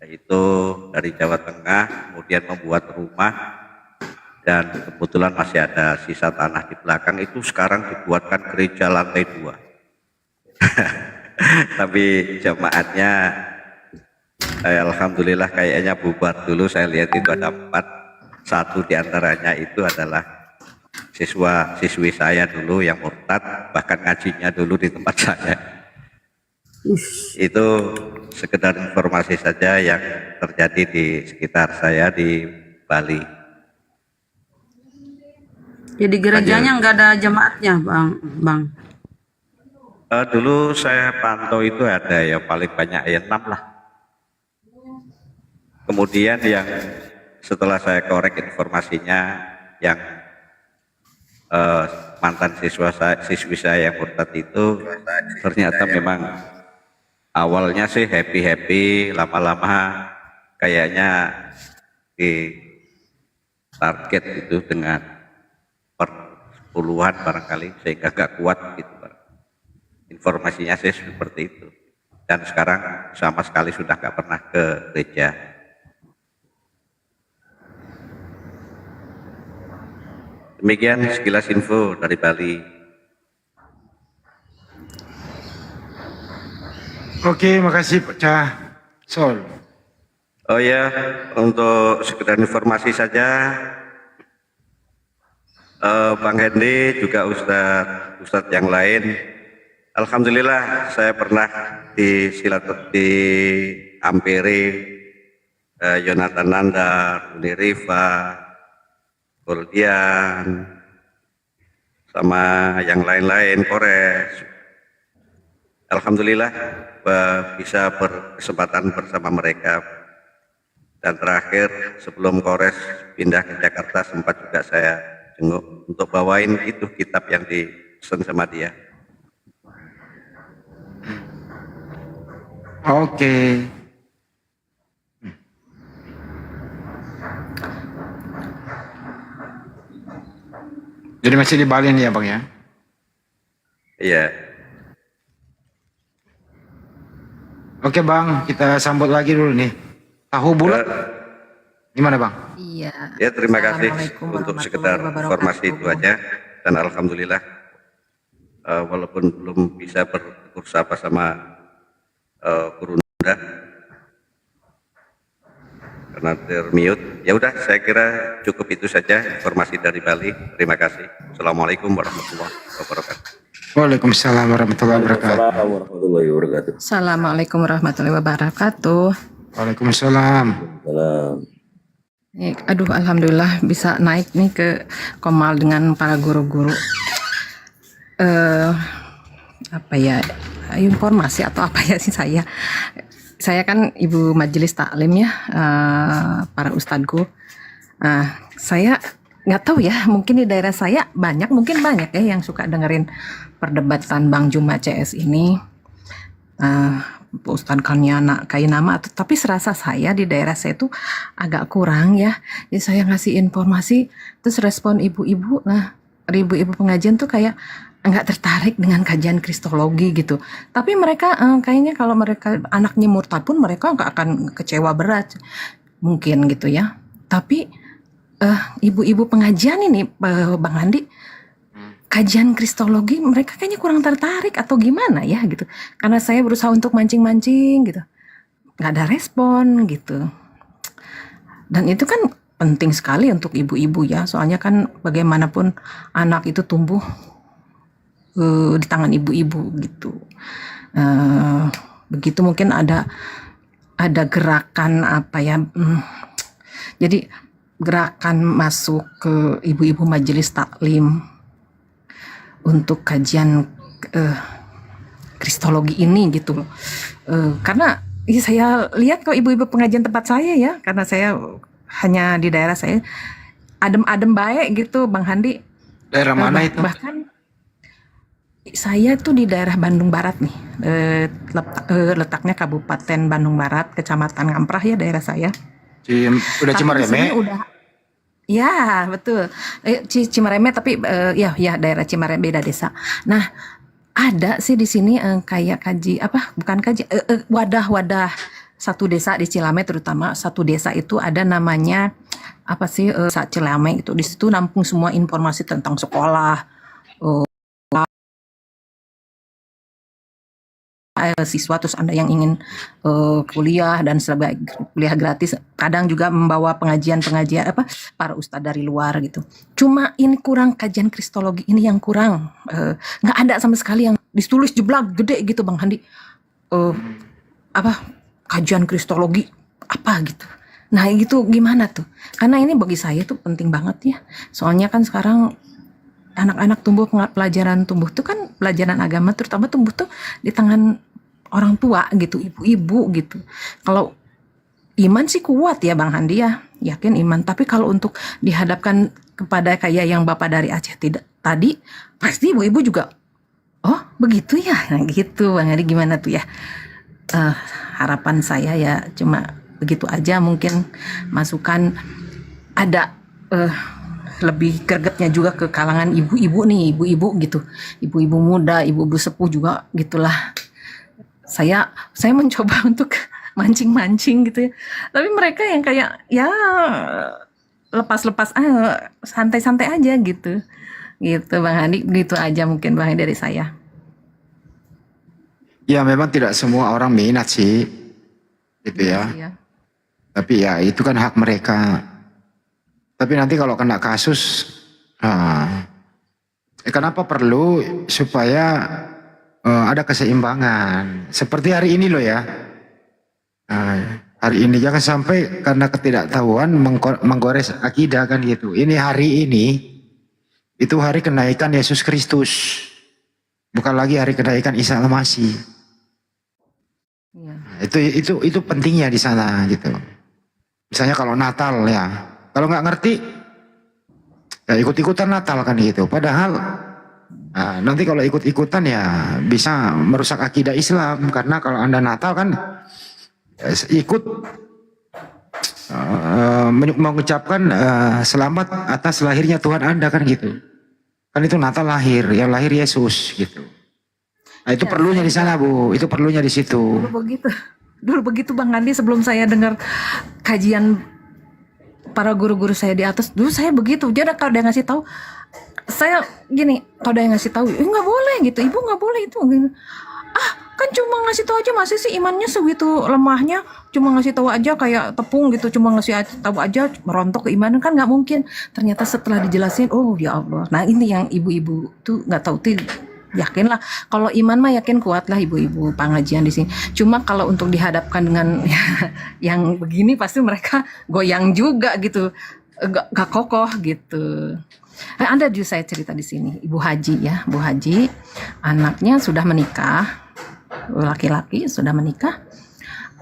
itu dari Jawa Tengah, kemudian membuat rumah dan kebetulan masih ada sisa tanah di belakang, itu sekarang dibuatkan gereja lantai 2. Tapi jemaatnya alhamdulillah kayaknya bubar dulu. Saya lihat itu ada 4, satu diantaranya itu adalah siswi saya dulu yang murtad, bahkan ngajinya dulu di tempat saya. Itu sekedar informasi saja yang terjadi di sekitar saya di Bali. Jadi gerejanya nggak ada jemaatnya, bang? Dulu saya pantau itu ada ya paling banyak ya 6 lah. Kemudian yang setelah saya korek informasinya, yang mantan siswi saya yang murtad itu ternyata memang awalnya sih happy, lama-lama kayaknya di target itu dengan per puluhan barangkali, sehingga gak kuat gitu. Informasinya sih seperti itu. Dan sekarang sama sekali sudah gak pernah ke gereja. Demikian sekilas info dari Bali. Oke, makasih Pak Cah Sol. Oh ya, untuk sekedar informasi saja, Bang Hendy juga Ustadz yang lain. Alhamdulillah saya pernah dihampiri Yonatan Nandar, Uni Rifa, Goldian, sama yang lain-lain, Kores. Alhamdulillah bisa berkesempatan bersama mereka. Dan terakhir sebelum Kores pindah ke Jakarta sempat juga saya jenguk untuk bawain itu kitab yang dipesan sama dia. Oke. Jadi masih di Bali nih ya Bang ya? Iya. Oke Bang, kita sambut lagi dulu nih. Tahu bulat? Gimana Bang? Iya. Ya terima kasih Assalamualaikum untuk warahmatullahi sekedar wabarakatuh. informasi itu aja. Dan alhamdulillah walaupun belum bisa bersapa sama Kurunda karena termute. Ya udah saya kira cukup itu saja informasi dari Bali. Terima kasih. Assalamualaikum warahmatullahi wabarakatuh. Waalaikumsalam warahmatullahi wabarakatuh. warahmatullahi wabarakatuh. Assalamualaikum warahmatullahi wabarakatuh. Waalaikumsalam. Aduh, alhamdulillah bisa naik nih ke Komal dengan para guru-guru. Apa ya, informasi atau apa ya sih saya? Saya kan ibu majelis taklim ya, para ustadku. Saya nggak tahu ya, mungkin di daerah saya mungkin banyak ya yang suka dengerin perdebatan Bang Juma CS ini. Ustadz Kanyana Kainama, tapi serasa saya di daerah saya itu agak kurang ya. Jadi saya ngasih informasi, terus respon ibu-ibu, ibu-ibu pengajian tuh kayak nggak tertarik dengan kajian kristologi gitu. Tapi mereka kayaknya kalau mereka anaknya murtad pun mereka nggak akan kecewa berat, mungkin gitu ya. Tapi ibu-ibu pengajian ini, Bang Andi, kajian kristologi mereka kayaknya kurang tertarik atau gimana ya gitu. Karena saya berusaha untuk mancing-mancing gitu, nggak ada respon gitu. Dan itu kan penting sekali untuk ibu-ibu ya, soalnya kan bagaimanapun anak itu tumbuh di tangan ibu-ibu gitu. Begitu mungkin ada gerakan apa ya, jadi gerakan masuk ke ibu-ibu majelis taklim untuk kajian kristologi ini gitu loh. Karena saya lihat kok ibu-ibu pengajian tempat saya ya, karena saya hanya di daerah saya adem-adem baik gitu Bang Handi. Daerah mana itu? Bahkan saya tuh di daerah Bandung Barat nih, letaknya Kabupaten Bandung Barat, Kecamatan Ngamprah ya daerah saya. Udah Cimareme? Udah. Ya betul, Cimareme tapi ya daerah Cimareme beda desa. Nah ada sih di sini kayak wadah satu desa di Cilame, terutama satu desa itu ada namanya apa sih Cilame itu. Di situ nampung semua informasi tentang sekolah, siswa, terus Anda yang ingin kuliah dan kuliah gratis, kadang juga membawa pengajian para ustadz dari luar gitu. Cuma ini kurang, kajian kristologi ini yang kurang, nggak ada sama sekali yang ditulis jeblak gede gitu Bang Handi, kajian kristologi apa gitu. Nah gitu gimana tuh, karena ini bagi saya tuh penting banget ya, soalnya kan sekarang anak-anak tumbuh, pelajaran tumbuh tuh kan pelajaran agama terutama tumbuh tuh di tangan orang tua gitu, ibu-ibu gitu. Kalau iman sih kuat ya Bang Handi ya, yakin iman. Tapi kalau untuk dihadapkan kepada kayak yang Bapak dari Aceh tadi, pasti ibu-ibu juga, oh begitu ya, nah gitu Bang Handi. Gimana tuh ya, harapan saya ya cuma begitu aja, mungkin masukan ada lebih gregetnya juga ke kalangan ibu-ibu nih, ibu-ibu gitu, ibu-ibu muda, ibu-ibu sepuh juga gitulah. Saya mencoba untuk mancing-mancing gitu ya, tapi mereka yang kayak ya lepas-lepas santai-santai aja gitu Bang Handi. Gitu aja mungkin Bang Handi dari saya. Ya memang tidak semua orang minat sih gitu ya. Iya. Tapi ya itu kan hak mereka. Tapi nanti kalau kena kasus Kenapa perlu supaya ada keseimbangan. Seperti hari ini loh ya. Hari ini jangan sampai karena ketidaktahuan menggores akidah kan gitu. Ini hari ini itu hari kenaikan Yesus Kristus. Bukan lagi hari kenaikan Isa Al-Masih. Itu pentingnya di sana gitu. Misalnya kalau Natal ya, kalau nggak ngerti ya ikut-ikutan Natal kan gitu. Padahal nanti kalau ikut-ikutan ya bisa merusak akidah Islam, karena kalau Anda Natal kan ikut mengucapkan selamat atas lahirnya Tuhan Anda kan gitu. Kan itu Natal lahir, yang lahir Yesus gitu. Nah itu perlunya di sana Bu, itu perlunya di situ. Dulu begitu Bang Andi, sebelum saya dengar kajian para guru-guru saya di atas, dulu saya begitu. Dia kalau dia ngasih tahu, saya gini, kalau dia ngasih tahu, nggak boleh gitu, ibu nggak boleh itu. Kan cuma ngasih tahu aja, masih sih imannya segitu lemahnya, cuma ngasih tahu aja kayak tepung gitu, cuma ngasih tahu aja merontok keimanan, kan nggak mungkin. Ternyata setelah dijelasin, oh ya Allah. Nah ini yang ibu-ibu tuh nggak tahu tuh. Yakinlah kalau iman mah yakin kuat lah ibu-ibu pengajian di sini. Cuma kalau untuk dihadapkan dengan yang begini pasti mereka goyang juga gitu, gak kokoh gitu. Ada juga saya cerita di sini, Ibu Haji ya, Bu Haji, anaknya sudah menikah, laki-laki sudah menikah,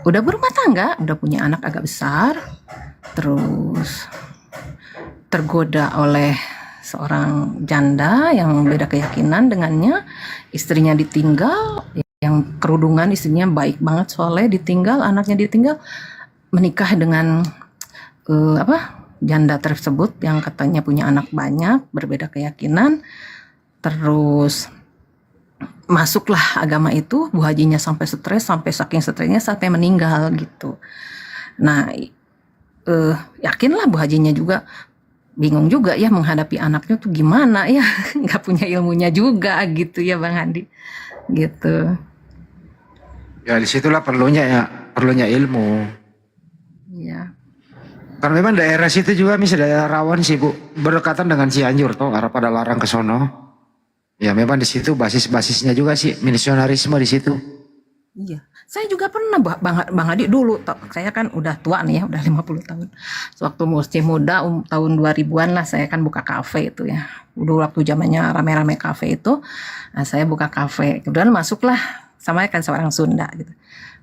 udah berumah tangga, udah punya anak agak besar, terus tergoda oleh seorang janda yang beda keyakinan dengannya, istrinya ditinggal, yang kerudungan istrinya baik banget soleh ditinggal, anaknya ditinggal, menikah dengan janda tersebut yang katanya punya anak banyak, berbeda keyakinan, terus masuklah agama itu, Bu Hajinya sampai stres, sampai saking stresnya sampai meninggal gitu. Nah, yakinlah Bu Hajinya juga bingung juga ya menghadapi anaknya tuh gimana ya, nggak punya ilmunya juga gitu ya Bang Andi, gitu. Ya disitulah perlunya ilmu. Iya. Karena memang daerah situ juga misalnya daerah rawan sih Bu, berdekatan dengan Cianjur tuh, arah pada larang ke sono. Ya memang di situ basis-basisnya juga sih misionarisme di situ. Iya, saya juga pernah Bang Adi dulu, saya kan udah tua nih ya, udah 50 tahun. Waktu masih muda, tahun 2000-an lah, saya kan buka kafe itu ya. Dulu waktu zamannya rame-rame kafe itu, nah saya buka kafe. Kemudian masuklah, sama kan seorang Sunda gitu.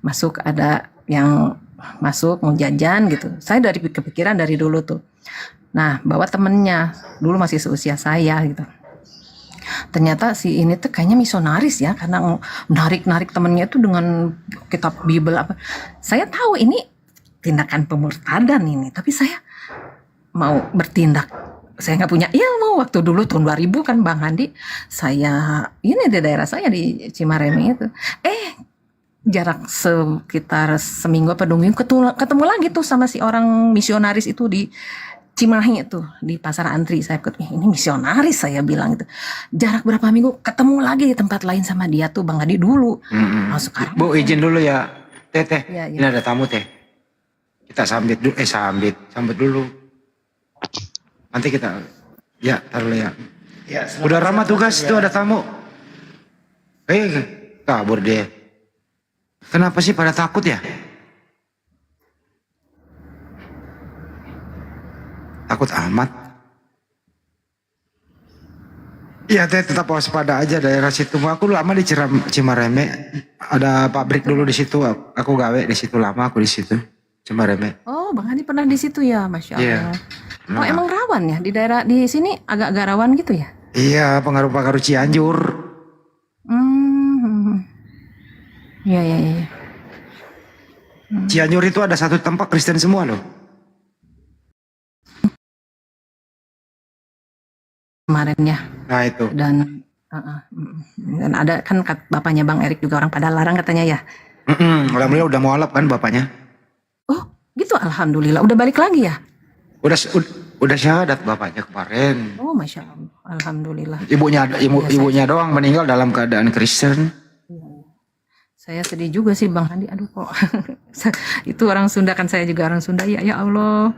Masuk ada yang masuk mau jajan gitu. Saya dari kepikiran dari dulu tuh. Nah, bawa temennya, dulu masih seusia saya gitu. Ternyata si ini tuh kayaknya misionaris ya, karena narik temennya itu dengan kitab Bible apa. Saya tahu ini tindakan pemurtadan ini, tapi saya mau bertindak. Saya nggak punya ilmu waktu dulu tahun 2000 kan Bang Andi. Saya ini di daerah saya di Cimaremi itu. Jarak sekitar seminggu apa 2 minggu ketemu lagi tuh sama si orang misionaris itu di Cimahi itu, di Pasar Antri. Saya ikut, ini misionaris saya bilang gitu. Jarak berapa minggu ketemu lagi di tempat lain sama dia tuh Bang Adi dulu. Nah, sekarang Bu izin dulu ya Teh. Ya. Ini ada tamu Teh. Kita sambit dulu, sambit dulu. Nanti kita, ya taruh ya. Udah ramah tugas itu ada tamu. Kabur dia. Kenapa sih pada takut ya? Takut amat. Iya Teh, tetap waspada aja daerah situ. Aku lama di Cimareme. Ada pabrik dulu di situ. Aku gawe di situ lama, aku di situ Cimareme. Oh, Bang Adi pernah di situ ya, Masya Allah. Iya. Oh, emang rawan ya di daerah di sini agak-agak rawan gitu ya? Iya, pengaruh-pengaruh Cianjur. Iya. Cianjur itu ada satu tempat Kristen semua loh. Kemarin ya. Nah itu. Dan ada kan bapaknya Bang Erik juga orang Padalarang katanya ya. Alhamdulillah udah mualaf kan bapaknya. Oh gitu, alhamdulillah udah balik lagi ya. Udah syahadat bapaknya kemarin. Oh Masya Allah, alhamdulillah. Ibunya doang meninggal dalam keadaan Kristen. Saya sedih juga sih Bang Andi. Aduh kok itu orang Sunda kan, saya juga orang Sunda ya Allah.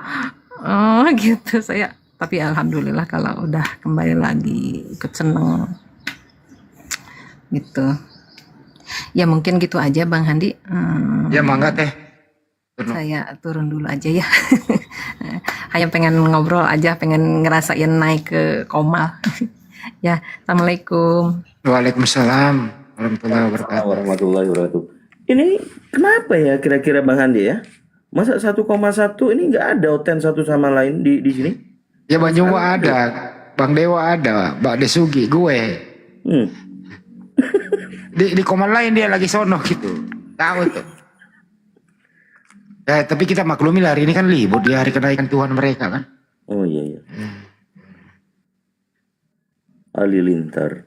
Oh gitu, saya Tapi alhamdulillah kalau udah kembali lagi ikut seneng gitu. Ya mungkin gitu aja Bang Handi. Ya mangga teh. Saya turun dulu aja ya. Hanya pengen ngobrol aja, pengen ngerasain naik ke Komal. Ya, assalamualaikum. Waalaikumsalam warahmatullahi wabarakatuh. Warahmatullahi wabarakatuh. Ini kenapa ya kira-kira Bang Handi ya? Masa 1,1 ini nggak ada oten satu sama lain di sini? Ya Bang Juma ada, Bang Dewa ada, Mbak Desugi, gue. Di koman lain dia lagi sono gitu. Tahu tuh. Ya, tapi kita maklumi lah, hari ini kan libur, di hari kenaikan Tuhan mereka kan. Oh iya. Halilintar.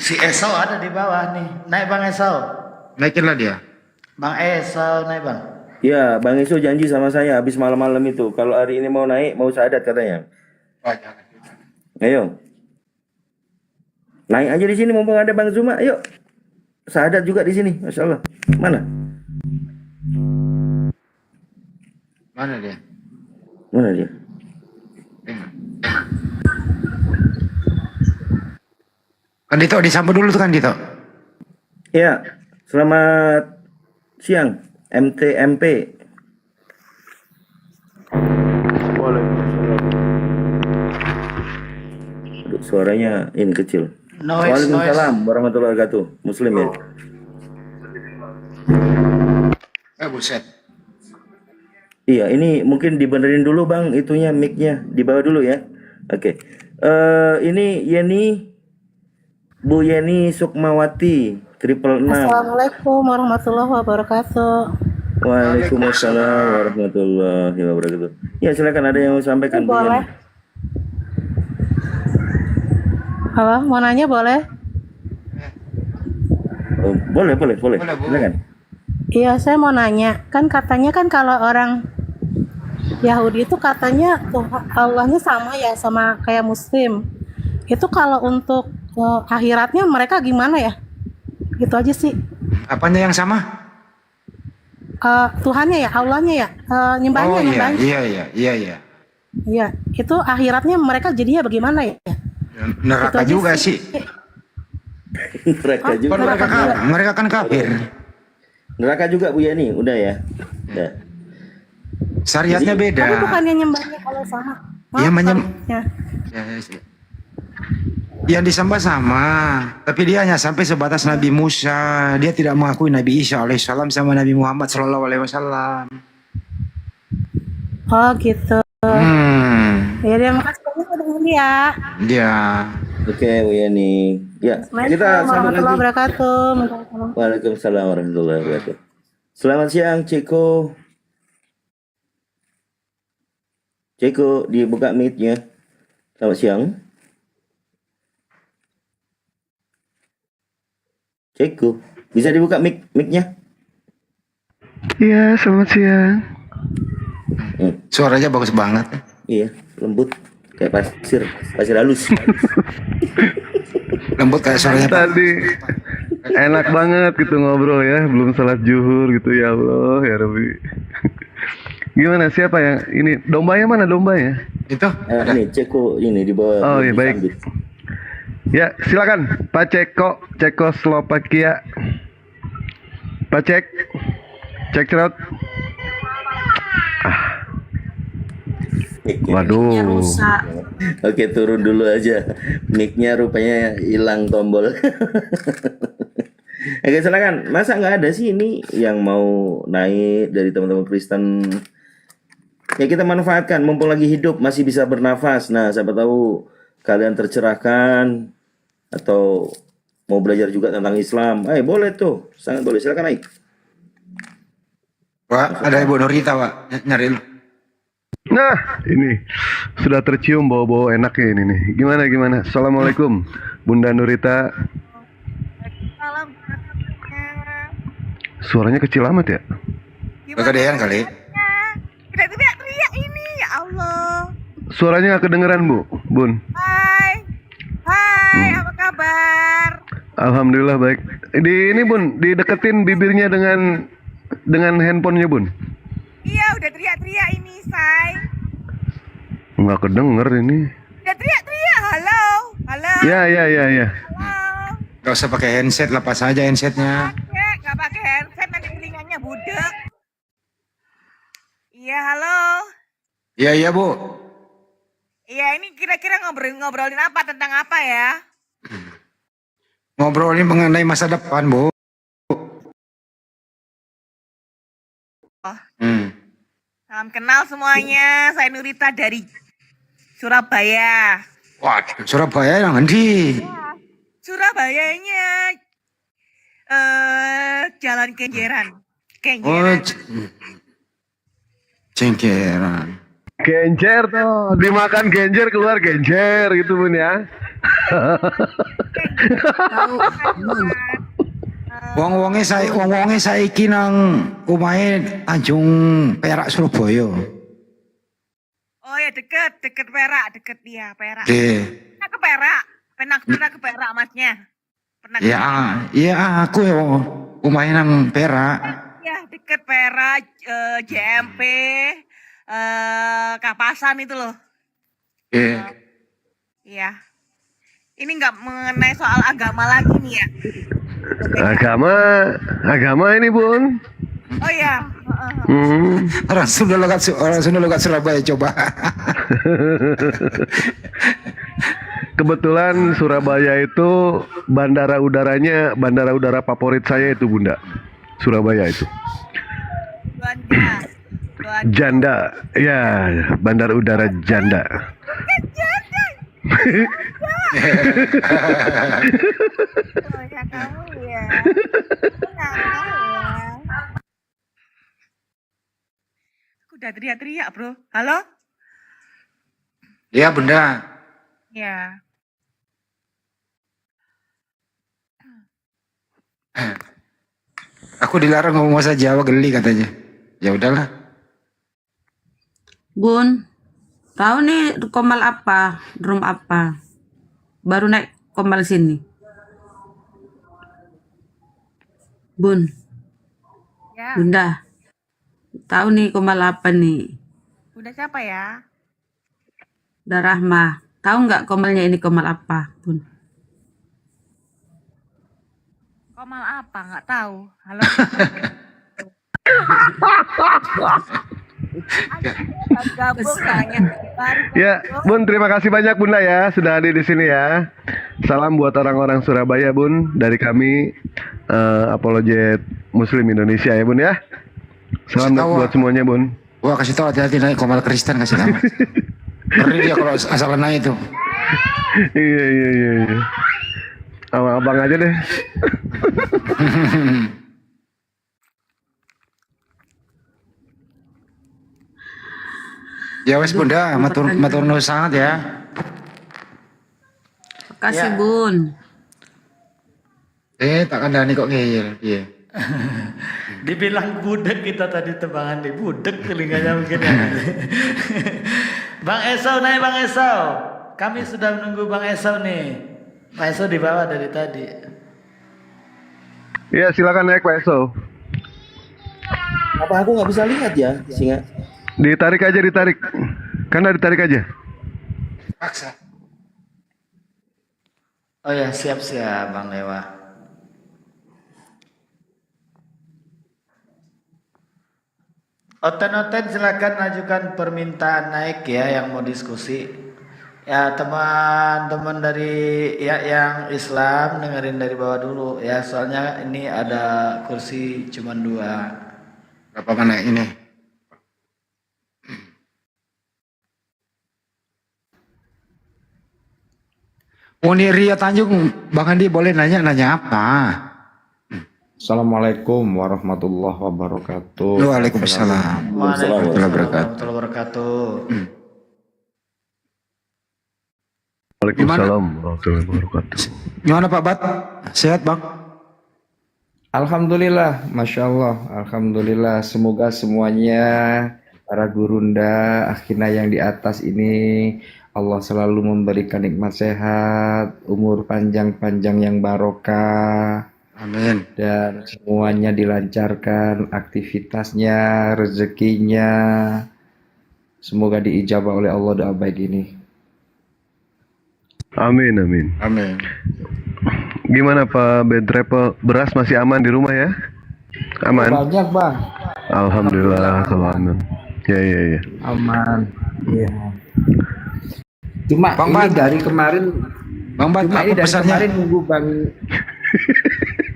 Si Esau ada di bawah nih. Naik Bang Esau. Naikinlah dia. Bang Esau naik Bang. Ya, Bang Isu janji sama saya habis malam-malam itu. Kalau hari ini mau naik, mau syahadat katanya. Ayo. Naik aja di sini mumpung ada Bang Zuma. Ayo. Syahadat juga di sini. Masya Allah. Mana? Mana dia? Mana dia? Kan Dito disambut dulu tuh kan Dito. Ya, selamat siang MTMP. Aduh, suaranya ini kecil. Waalaikumsalam warahmatullahi wabarakatuh. Muslim ya. Buset. Iya, ini mungkin dibenerin dulu Bang, itunya mic-nya dibawa dulu ya. Oke. Ini Yeni, Bu Yeni Sukmawati 666. Assalamualaikum warahmatullahi wabarakatuh. Waalaikumsalam warahmatullahi wabarakatuh. Ya silakan, ada yang mau sampaikan Bu Boleh. Yeni. Halo, mau nanya boleh? Oh, boleh. Silakan. Iya, saya mau nanya. Kan katanya kan kalau orang Yahudi itu katanya Allahnya sama ya, sama kayak Muslim. Itu kalau untuk akhiratnya mereka gimana ya? Gitu aja sih. Apanya yang sama? Tuhannya ya, Allahnya ya, nyembahnya. Iya. Iya, itu akhiratnya mereka jadinya bagaimana ya? Neraka juga sih. Neraka juga. Mereka kan kafir. Neraka juga Bu Yani, udah ya. Udah. Syariatnya beda. Tapi bukannya nyembahnya kalau sama. Iya Ya. Yang disembah sama, tapi dia hanya sampai sebatas Nabi Musa. Dia tidak mengakui Nabi Isa alaihissalam sama Nabi Muhammad sallallahu alaihi wasallam. Oh gitu. Ya udah, makasih banyak udah ini ya. Dia. Oke Bu Yani. Ya, kita Assalamualaikum sambung warahmatullahi lagi. wabarakatuh. Waalaikumsalam warahmatullahi wabarakatuh. Selamat siang Ceko. Ceko, dibuka mic-nya. Selamat siang. Ceko, bisa dibuka mic-nya? Iya, selamat siang. Suaranya bagus banget. Iya, lembut kayak pasir halus. Lembut kayak suaranya. Tadi enak banget gitu ngobrol ya, belum salat zuhur gitu, ya Allah ya Rabbi. Gimana, siapa yang ini, dombanya mana dombanya? Itu ini Ceko, ini di bawah. Oh iya, baik. Ya silakan Pak Ceko, Cekoslovakia. Pak cek cerot. Waduh. Oke, turun dulu aja. Mic-nya rupanya hilang tombol. Oke, silakan. Masa nggak ada sih ini yang mau naik dari teman-teman Kristen? Ya kita manfaatkan, mumpung lagi hidup, masih bisa bernafas. Nah, siapa tahu kalian tercerahkan atau mau belajar juga tentang Islam. Boleh tuh, sangat boleh. Silakan naik. Pak, ada Ibu Norita, Pak. Nyari lu. Nah, ini sudah tercium bau-bau enaknya ini nih. Gimana? Assalamualaikum, Bunda Nurita. Suaranya kecil amat ya? Kegedean kali. Teriak ini, ya Allah. Suaranya nggak kedengeran, Bun. Hai, apa kabar? Alhamdulillah baik. Ini Bun, dideketin bibirnya dengan handphonenya Bun. Iya, udah teriak-teriak ini, Say. Nggak kedenger ini. Ya teriak-teriak, halo, halo. Ya. Gak usah pakai handset, lepas aja handsetnya. Ya, nggak pakai handset nanti telinganya budek. Iya, halo. Iya Bu. Iya, ini kira-kira ngobrolin apa, tentang apa ya? Ngobrolin mengenai masa depan Bu. Salam kenal semuanya, saya Nurita dari Surabaya. Wah, Surabaya yang nanti. Surabayanya Jalan Kenjeran. Oh, cengkeran. Genjer tuh, dimakan genjer keluar genjer gitu Bun ya. Wong-wonge saiki nang omahe Tanjung Perak Surabaya. Oh ya deket Perak, deket dia Perak. Pernah ke Perak, pernah ke Perak masnya. Pernah ke Iya aku ya omahe nang Perak. Ya deket Perak, JMP, Kapasan itu loh. Iya. Ini nggak mengenai soal agama lagi nih ya. Agama ini Bun. Oh ya. Orang Sunda logat Surabaya coba. Kebetulan Surabaya itu bandara udara favorit saya itu Bunda. Surabaya itu. Janda. Ya, bandara udara Janda. Oh ya kamu ya. Aku udah teriak-teriak bro. Halo? Iya Bunda. Ya. Aku dilarang ngomong bahasa Jawa, geli katanya. Ya udahlah. Bun, tahu nih komal apa, drum apa? Baru naik komal sini. Bun, Ya. Bunda, tahu nih komal apa nih? Bunda siapa ya? Udah Rahma, tahu nggak komalnya ini komal apa, Bun? Komal apa? Nggak tahu. Halo. Gabung banyak. Ya, Bun, terima kasih banyak Bunda ya sudah hadir di sini ya. Salam buat orang-orang Surabaya Bun dari kami Apologet Muslim Indonesia ya Bun ya. Salam buat semuanya Bun. Wah kasih tahu hati-hati naik komal Kristen kasih tahu. Ngeri dia kalau asal naik itu. Iya. Abang aja deh. Ya wes Bunda, matur nuwun sangat ya. Makasih Ya. Bun. Tak kandani kok ngeyel. Iya. Dibilang budek kita tadi tebangan di budek telinganya mungkin ya. Bang Esau naik Bang Esau. Kami sudah menunggu Bang Esau nih. Bang Esau di bawah dari tadi. Iya, silakan naik Pak Eso. Apa aku nggak bisa lihat ya, singa? Ditarik aja, ditarik. Karena ditarik aja. Paksa. Oh ya, siap-siap Bang Dewa. Oten-oten silakan ajukan permintaan naik ya yang mau diskusi. Ya teman-teman dari ya yang Islam dengerin dari bawah dulu ya, soalnya ini ada kursi cuma 2. Berapa mana ini? Oh ini Ria Tanjung, Bang Andi boleh nanya apa? Assalamualaikum warahmatullahi wabarakatuh. Waalaikumsalam. Warahmatullahi wabarakatuh. Waalaikumsalam warahmatullahi wabarakatuh. Gimana Pak Bat? Sehat Bang? Alhamdulillah, Masya Allah, Alhamdulillah. Semoga semuanya para gurunda akhirnya yang di atas ini Allah selalu memberikan nikmat sehat, umur panjang-panjang yang barokah. Amin. Dan semuanya dilancarkan aktivitasnya, rezekinya. Semoga diijabah oleh Allah doa baik ini. Amin, amin. Amin. Gimana Pak Bedrepel, beras masih aman di rumah ya? Aman? Banyak bang. Alhamdulillah, kalau aman. Ya. Aman. Iya. Cuma Bang ini Bat. dari kemarin. Bang Bat, Cuma aku ini dari pesannya kemarin nunggu bang.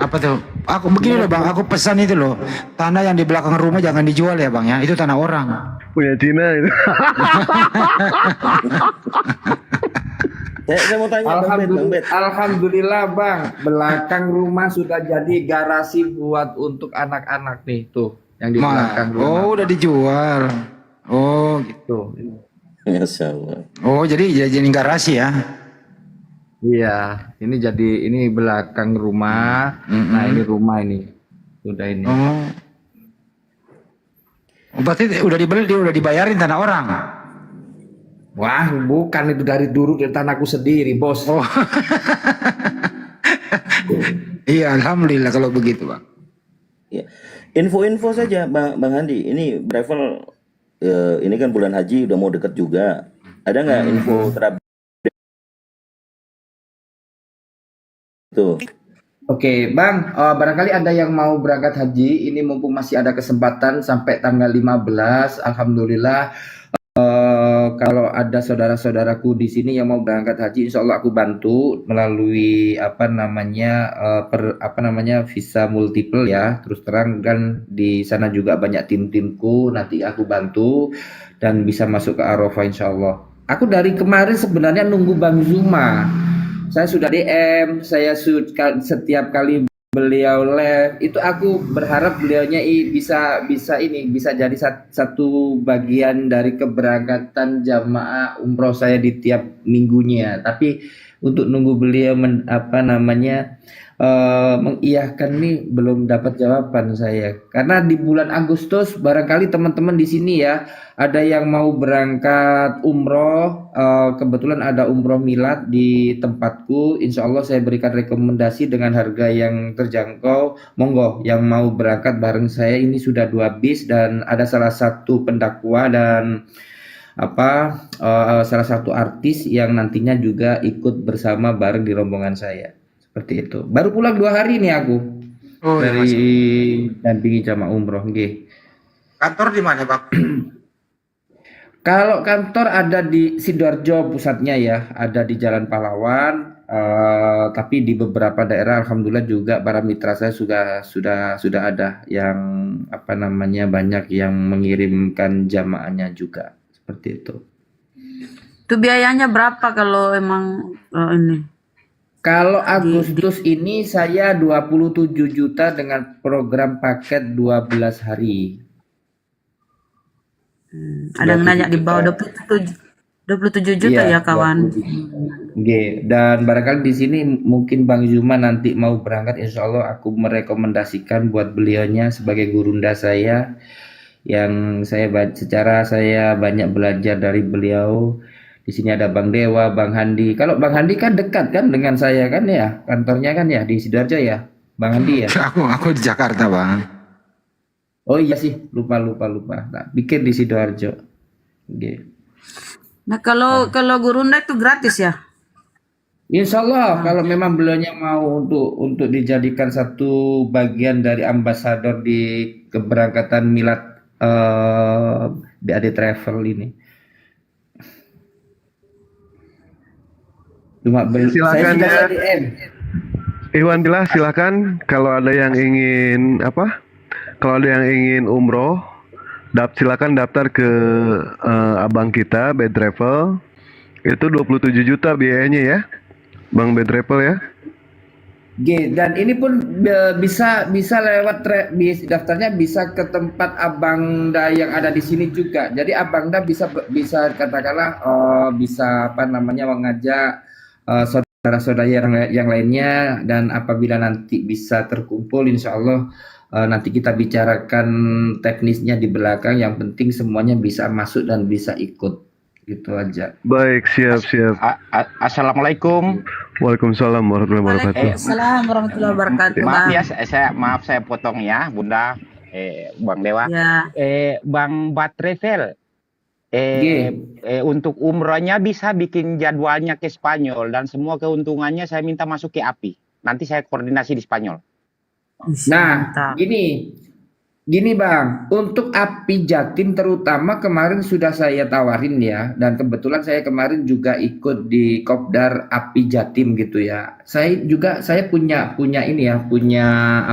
apa tuh? Aku begini loh Bang, aku pesan itu loh. Tanah yang di belakang rumah jangan dijual ya Bang ya. Itu tanah orang. Punya Cina itu. Saya mau tanya Bang Bet. Alhamdulillah bang, belakang rumah sudah jadi garasi buat untuk anak-anak nih tuh yang di belakang rumah. Oh, udah dijual. Oh, gitu. Masya Allah. Oh, jadi garasi ya. Iya, ini belakang rumah. Nah ini rumah ini sudah ini. Oh. Berarti udah dibeli, udah dibayarin tanah orang. Wah, bukan itu dari dulu dari tanahku sendiri, bos. Oh. Iya, alhamdulillah kalau begitu, Bang. Ya. Info-info saja Bang Andi. Ini travel ini kan bulan haji udah mau deket juga. Ada nggak info terupdate? Tuh. Oke, Bang, barangkali ada yang mau berangkat haji, ini mumpung masih ada kesempatan sampai tanggal 15, alhamdulillah. Kalau ada saudara-saudaraku di sini yang mau berangkat haji, insya Allah aku bantu melalui visa multiple ya. Terus terang kan di sana juga banyak tim-timku, nanti aku bantu dan bisa masuk ke Arafah insya Allah. Aku dari kemarin sebenarnya nunggu Bang Zuma. Saya sudah DM, setiap kali beliau live itu aku berharap beliaunya bisa jadi satu bagian dari keberangkatan jamaah umroh saya di tiap minggunya. Tapi untuk nunggu beliau mengiyahkan nih belum dapat jawaban saya. Karena di bulan Agustus barangkali teman-teman di sini ya ada yang mau berangkat umroh, kebetulan ada umroh milad di tempatku. Insya Allah saya berikan rekomendasi dengan harga yang terjangkau. Monggo yang mau berangkat bareng saya, ini sudah 2 bis dan ada salah satu pendakwa dan salah satu artis yang nantinya juga ikut bersama bareng di rombongan saya. Seperti itu. Baru pulang 2 hari nih aku dari dampingi jamaah umroh. Kantor di mana, Bang? Kalau kantor ada di Sidoarjo pusatnya ya, ada di Jalan Pahlawan. Tapi di beberapa daerah alhamdulillah juga para mitra saya sudah ada yang banyak yang mengirimkan jamaahnya juga seperti itu. Itu biayanya berapa kalau emang ini? Kalau Agustus ini saya 27 juta dengan program paket 12 hari. Ada yang nanya di bawah 27 juta ya kawan. Dan barangkali di sini mungkin Bang Zuma nanti mau berangkat, insya Allah aku merekomendasikan buat beliaunya sebagai gurunda saya yang saya banyak belajar dari beliau. Di sini ada Bang Dewa, Bang Handi. Kalau Bang Handi kan dekat kan dengan saya kan ya, kantornya kan ya di Sidoarjo ya, Bang Handi ya. Aku di Jakarta, Bang. Oh iya sih, lupa. Nah, bikin di Sidoarjo. Nah kalau gurunda itu gratis ya? Insya Allah kalau memang beliaunya mau untuk dijadikan satu bagian dari ambasador di keberangkatan milad BAD Travel ini. Silakan ya. Iwan Dila, silakan kalau ada yang ingin umroh, silakan daftar ke abang kita Bed Travel. Itu 27 juta biayanya ya, Bang Bed Travel ya. Dan ini pun bisa lewat daftarnya bisa ke tempat Abangda yang ada di sini juga. Jadi Abangda bisa katakanlah bisa mengajak saudara-saudara yang lainnya, dan apabila nanti bisa terkumpul insya Allah nanti kita bicarakan teknisnya di belakang, yang penting semuanya bisa masuk dan bisa ikut, gitu aja. Baik, siap. Assalamualaikum. Waalaikumsalam warahmatullahi wabarakatuh. Assalamualaikum warahmatullahi wabarakatuh. Maaf ya, saya potong ya, Bunda, Bang Dewa. Ya. Bang Bat Travel, Untuk umrohnya bisa bikin jadwalnya ke Spanyol dan semua keuntungannya saya minta masuk ke API. Nanti saya koordinasi di Spanyol. Nah, gini Bang, untuk API Jatim terutama kemarin sudah saya tawarin ya, dan kebetulan saya kemarin juga ikut di Kopdar API Jatim gitu ya. Saya punya ini ya, punya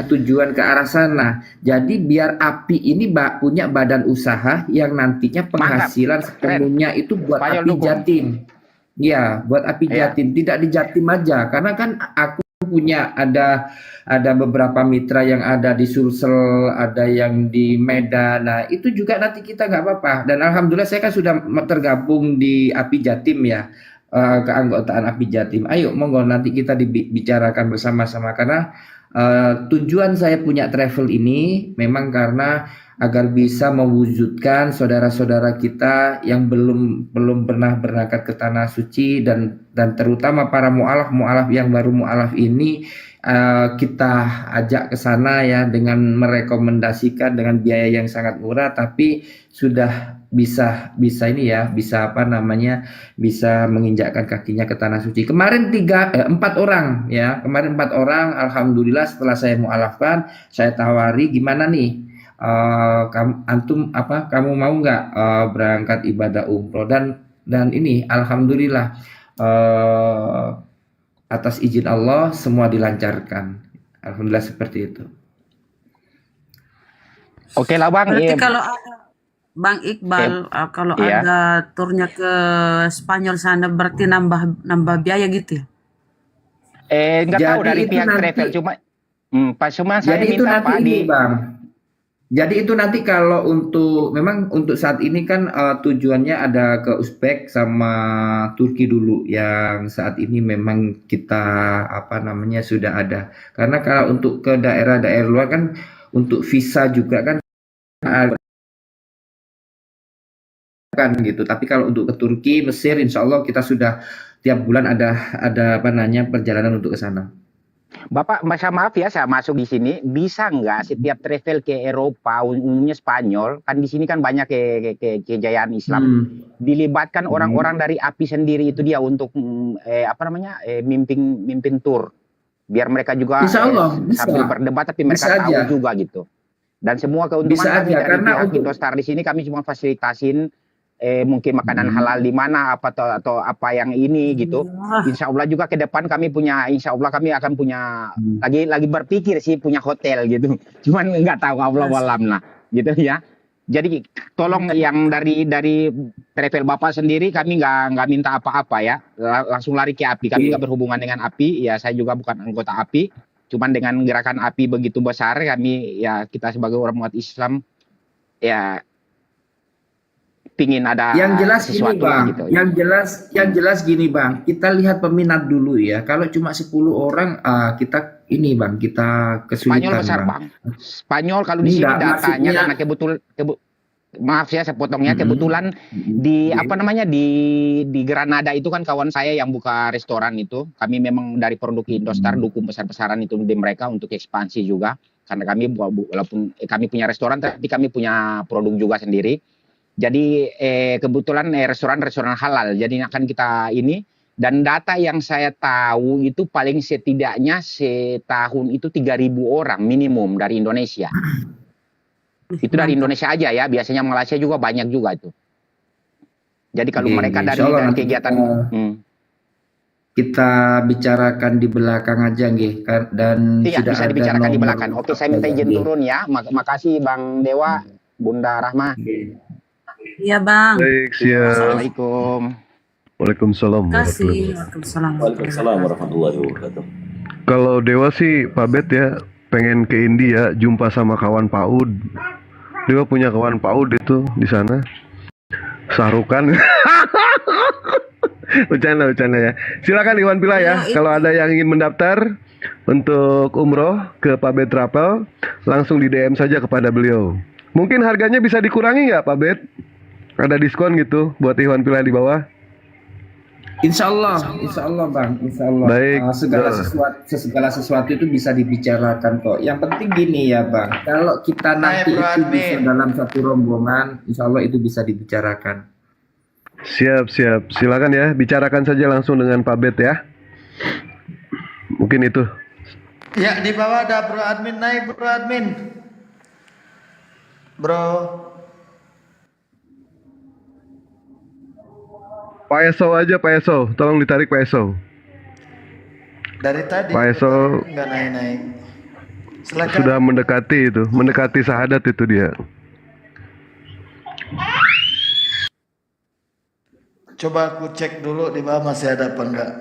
tujuan ke arah sana. Jadi biar API ini punya badan usaha yang nantinya penghasilan sepenuhnya itu buat API Jatim. Ya, buat API Jatim, tidak di Jatim aja, karena kan aku punya ada beberapa mitra yang ada di Sulsel, ada yang di Medan. Nah, itu juga nanti kita nggak apa-apa. Dan alhamdulillah saya kan sudah tergabung di API Jatim ya, keanggotaan API Jatim. Ayo monggo nanti kita dibicarakan bersama-sama, karena tujuan saya punya travel ini memang karena agar bisa mewujudkan saudara-saudara kita yang belum pernah berangkat ke tanah suci, dan terutama para mu'alaf yang baru mu'alaf ini kita ajak ke sana ya, dengan merekomendasikan dengan biaya yang sangat murah, tapi sudah bisa ini ya, bisa menginjakkan kakinya ke tanah suci. Kemarin 4 orang ya, alhamdulillah setelah saya mu'alafkan, saya tawari, gimana nih? Kamu mau nggak berangkat ibadah umroh, dan ini alhamdulillah atas izin Allah semua dilancarkan, alhamdulillah seperti itu. Oke lah Bang. Berarti kalau ada Bang Iqbal, kalau ada turnya ke Spanyol sana berarti nambah biaya gitu ya? Nggak tahu dari pihak travel, cuma saya minta Pak Bang. Jadi itu nanti kalau memang untuk saat ini kan tujuannya ada ke Uzbek sama Turki dulu yang saat ini memang kita sudah ada. Karena kalau untuk ke daerah-daerah luar kan untuk visa juga kan gitu. Tapi kalau untuk ke Turki, Mesir, insya Allah kita sudah tiap bulan ada perjalanan untuk ke sana. Bapak, maaf ya saya masuk di sini, bisa nggak setiap travel ke Eropa, umumnya Spanyol, kan di sini kan banyak kejayaan Islam, dilibatkan orang-orang dari API sendiri itu dia untuk mimpin tour, biar mereka juga sambil berdebat tapi mereka tahu juga gitu. Dan semua keuntungan kami dari pihak Indostar di sini kami cuma fasilitasin mungkin makanan halal di mana atau apa yang ini gitu. Insya Allah juga ke depan kami akan punya lagi berpikir sih punya hotel gitu. Cuman nggak tahu Allah walam lah gitu ya. Jadi tolong yang dari travel Bapak sendiri kami nggak minta apa-apa ya. Langsung lari ke API. Kami nggak berhubungan dengan API. Ya saya juga bukan anggota API. Cuman dengan gerakan API begitu besar kami ya kita sebagai orang umat Islam ya pingin ada yang jelas sesuatu gini Bang, gitu. Yang jelas gini Bang, kita lihat peminat dulu ya. Kalau cuma 10 orang kita kesulitan. Spanyol besar Bang. Spanyol kalau di sini datanya karena maaf ya saya potongnya, kebetulan di di Granada itu kan kawan saya yang buka restoran itu. Kami memang dari produk Indostar dukung besar-besaran itu di mereka untuk ekspansi juga. Karena kami walaupun kami punya restoran tapi kami punya produk juga sendiri. Jadi kebetulan restoran halal. Jadi akan kita ini, dan data yang saya tahu itu paling setidaknya setahun itu 3.000 orang minimum dari Indonesia. Itu dari Indonesia aja ya. Biasanya Malaysia juga banyak juga itu. Jadi kalau mereka dari kegiatan kita bicarakan di belakang aja nggih, dan sudah bisa dibicarakan di belakang. Oke, saya minta izin turun ya. Makasih Bang Dewa, Bunda Rahma. Iya Bang. Baik, siap. Assalamualaikum. Waalaikumsalam. Waalaikumsalam warahmatullahi wabarakatuh. Kalau Dewa sih Pak Bet ya pengen ke India jumpa sama kawan PAUD. Dewa punya kawan PAUD itu di sana. Sahrukan. Bercanda ya. Silakan Iwan Pila ya. Kalau ada yang ingin mendaftar untuk umroh ke Pak Bet Travel, langsung di DM saja kepada beliau. Mungkin harganya bisa dikurangi nggak Pak Bet? Ada diskon gitu buat Iwan Pila di bawah? Insya Allah Bang, Insya Allah. Baik. Segala sesuatu itu bisa dibicarakan kok. Yang penting gini ya Bang, kalau kita nanti itu bisa dalam satu rombongan, Insya Allah itu bisa dibicarakan. Siap. Silakan ya, bicarakan saja langsung dengan Pak Bet ya. Mungkin itu. Ya, di bawah ada Bro Admin, naik Bro Admin. Bro. Pak Eso aja, Pak Eso. Tolong ditarik Pak Eso. Dari tadi Pak Eso nggak naik-naik. Silakan. sudah mendekati syahadat itu dia. Coba aku cek dulu di bawah masih ada apa enggak.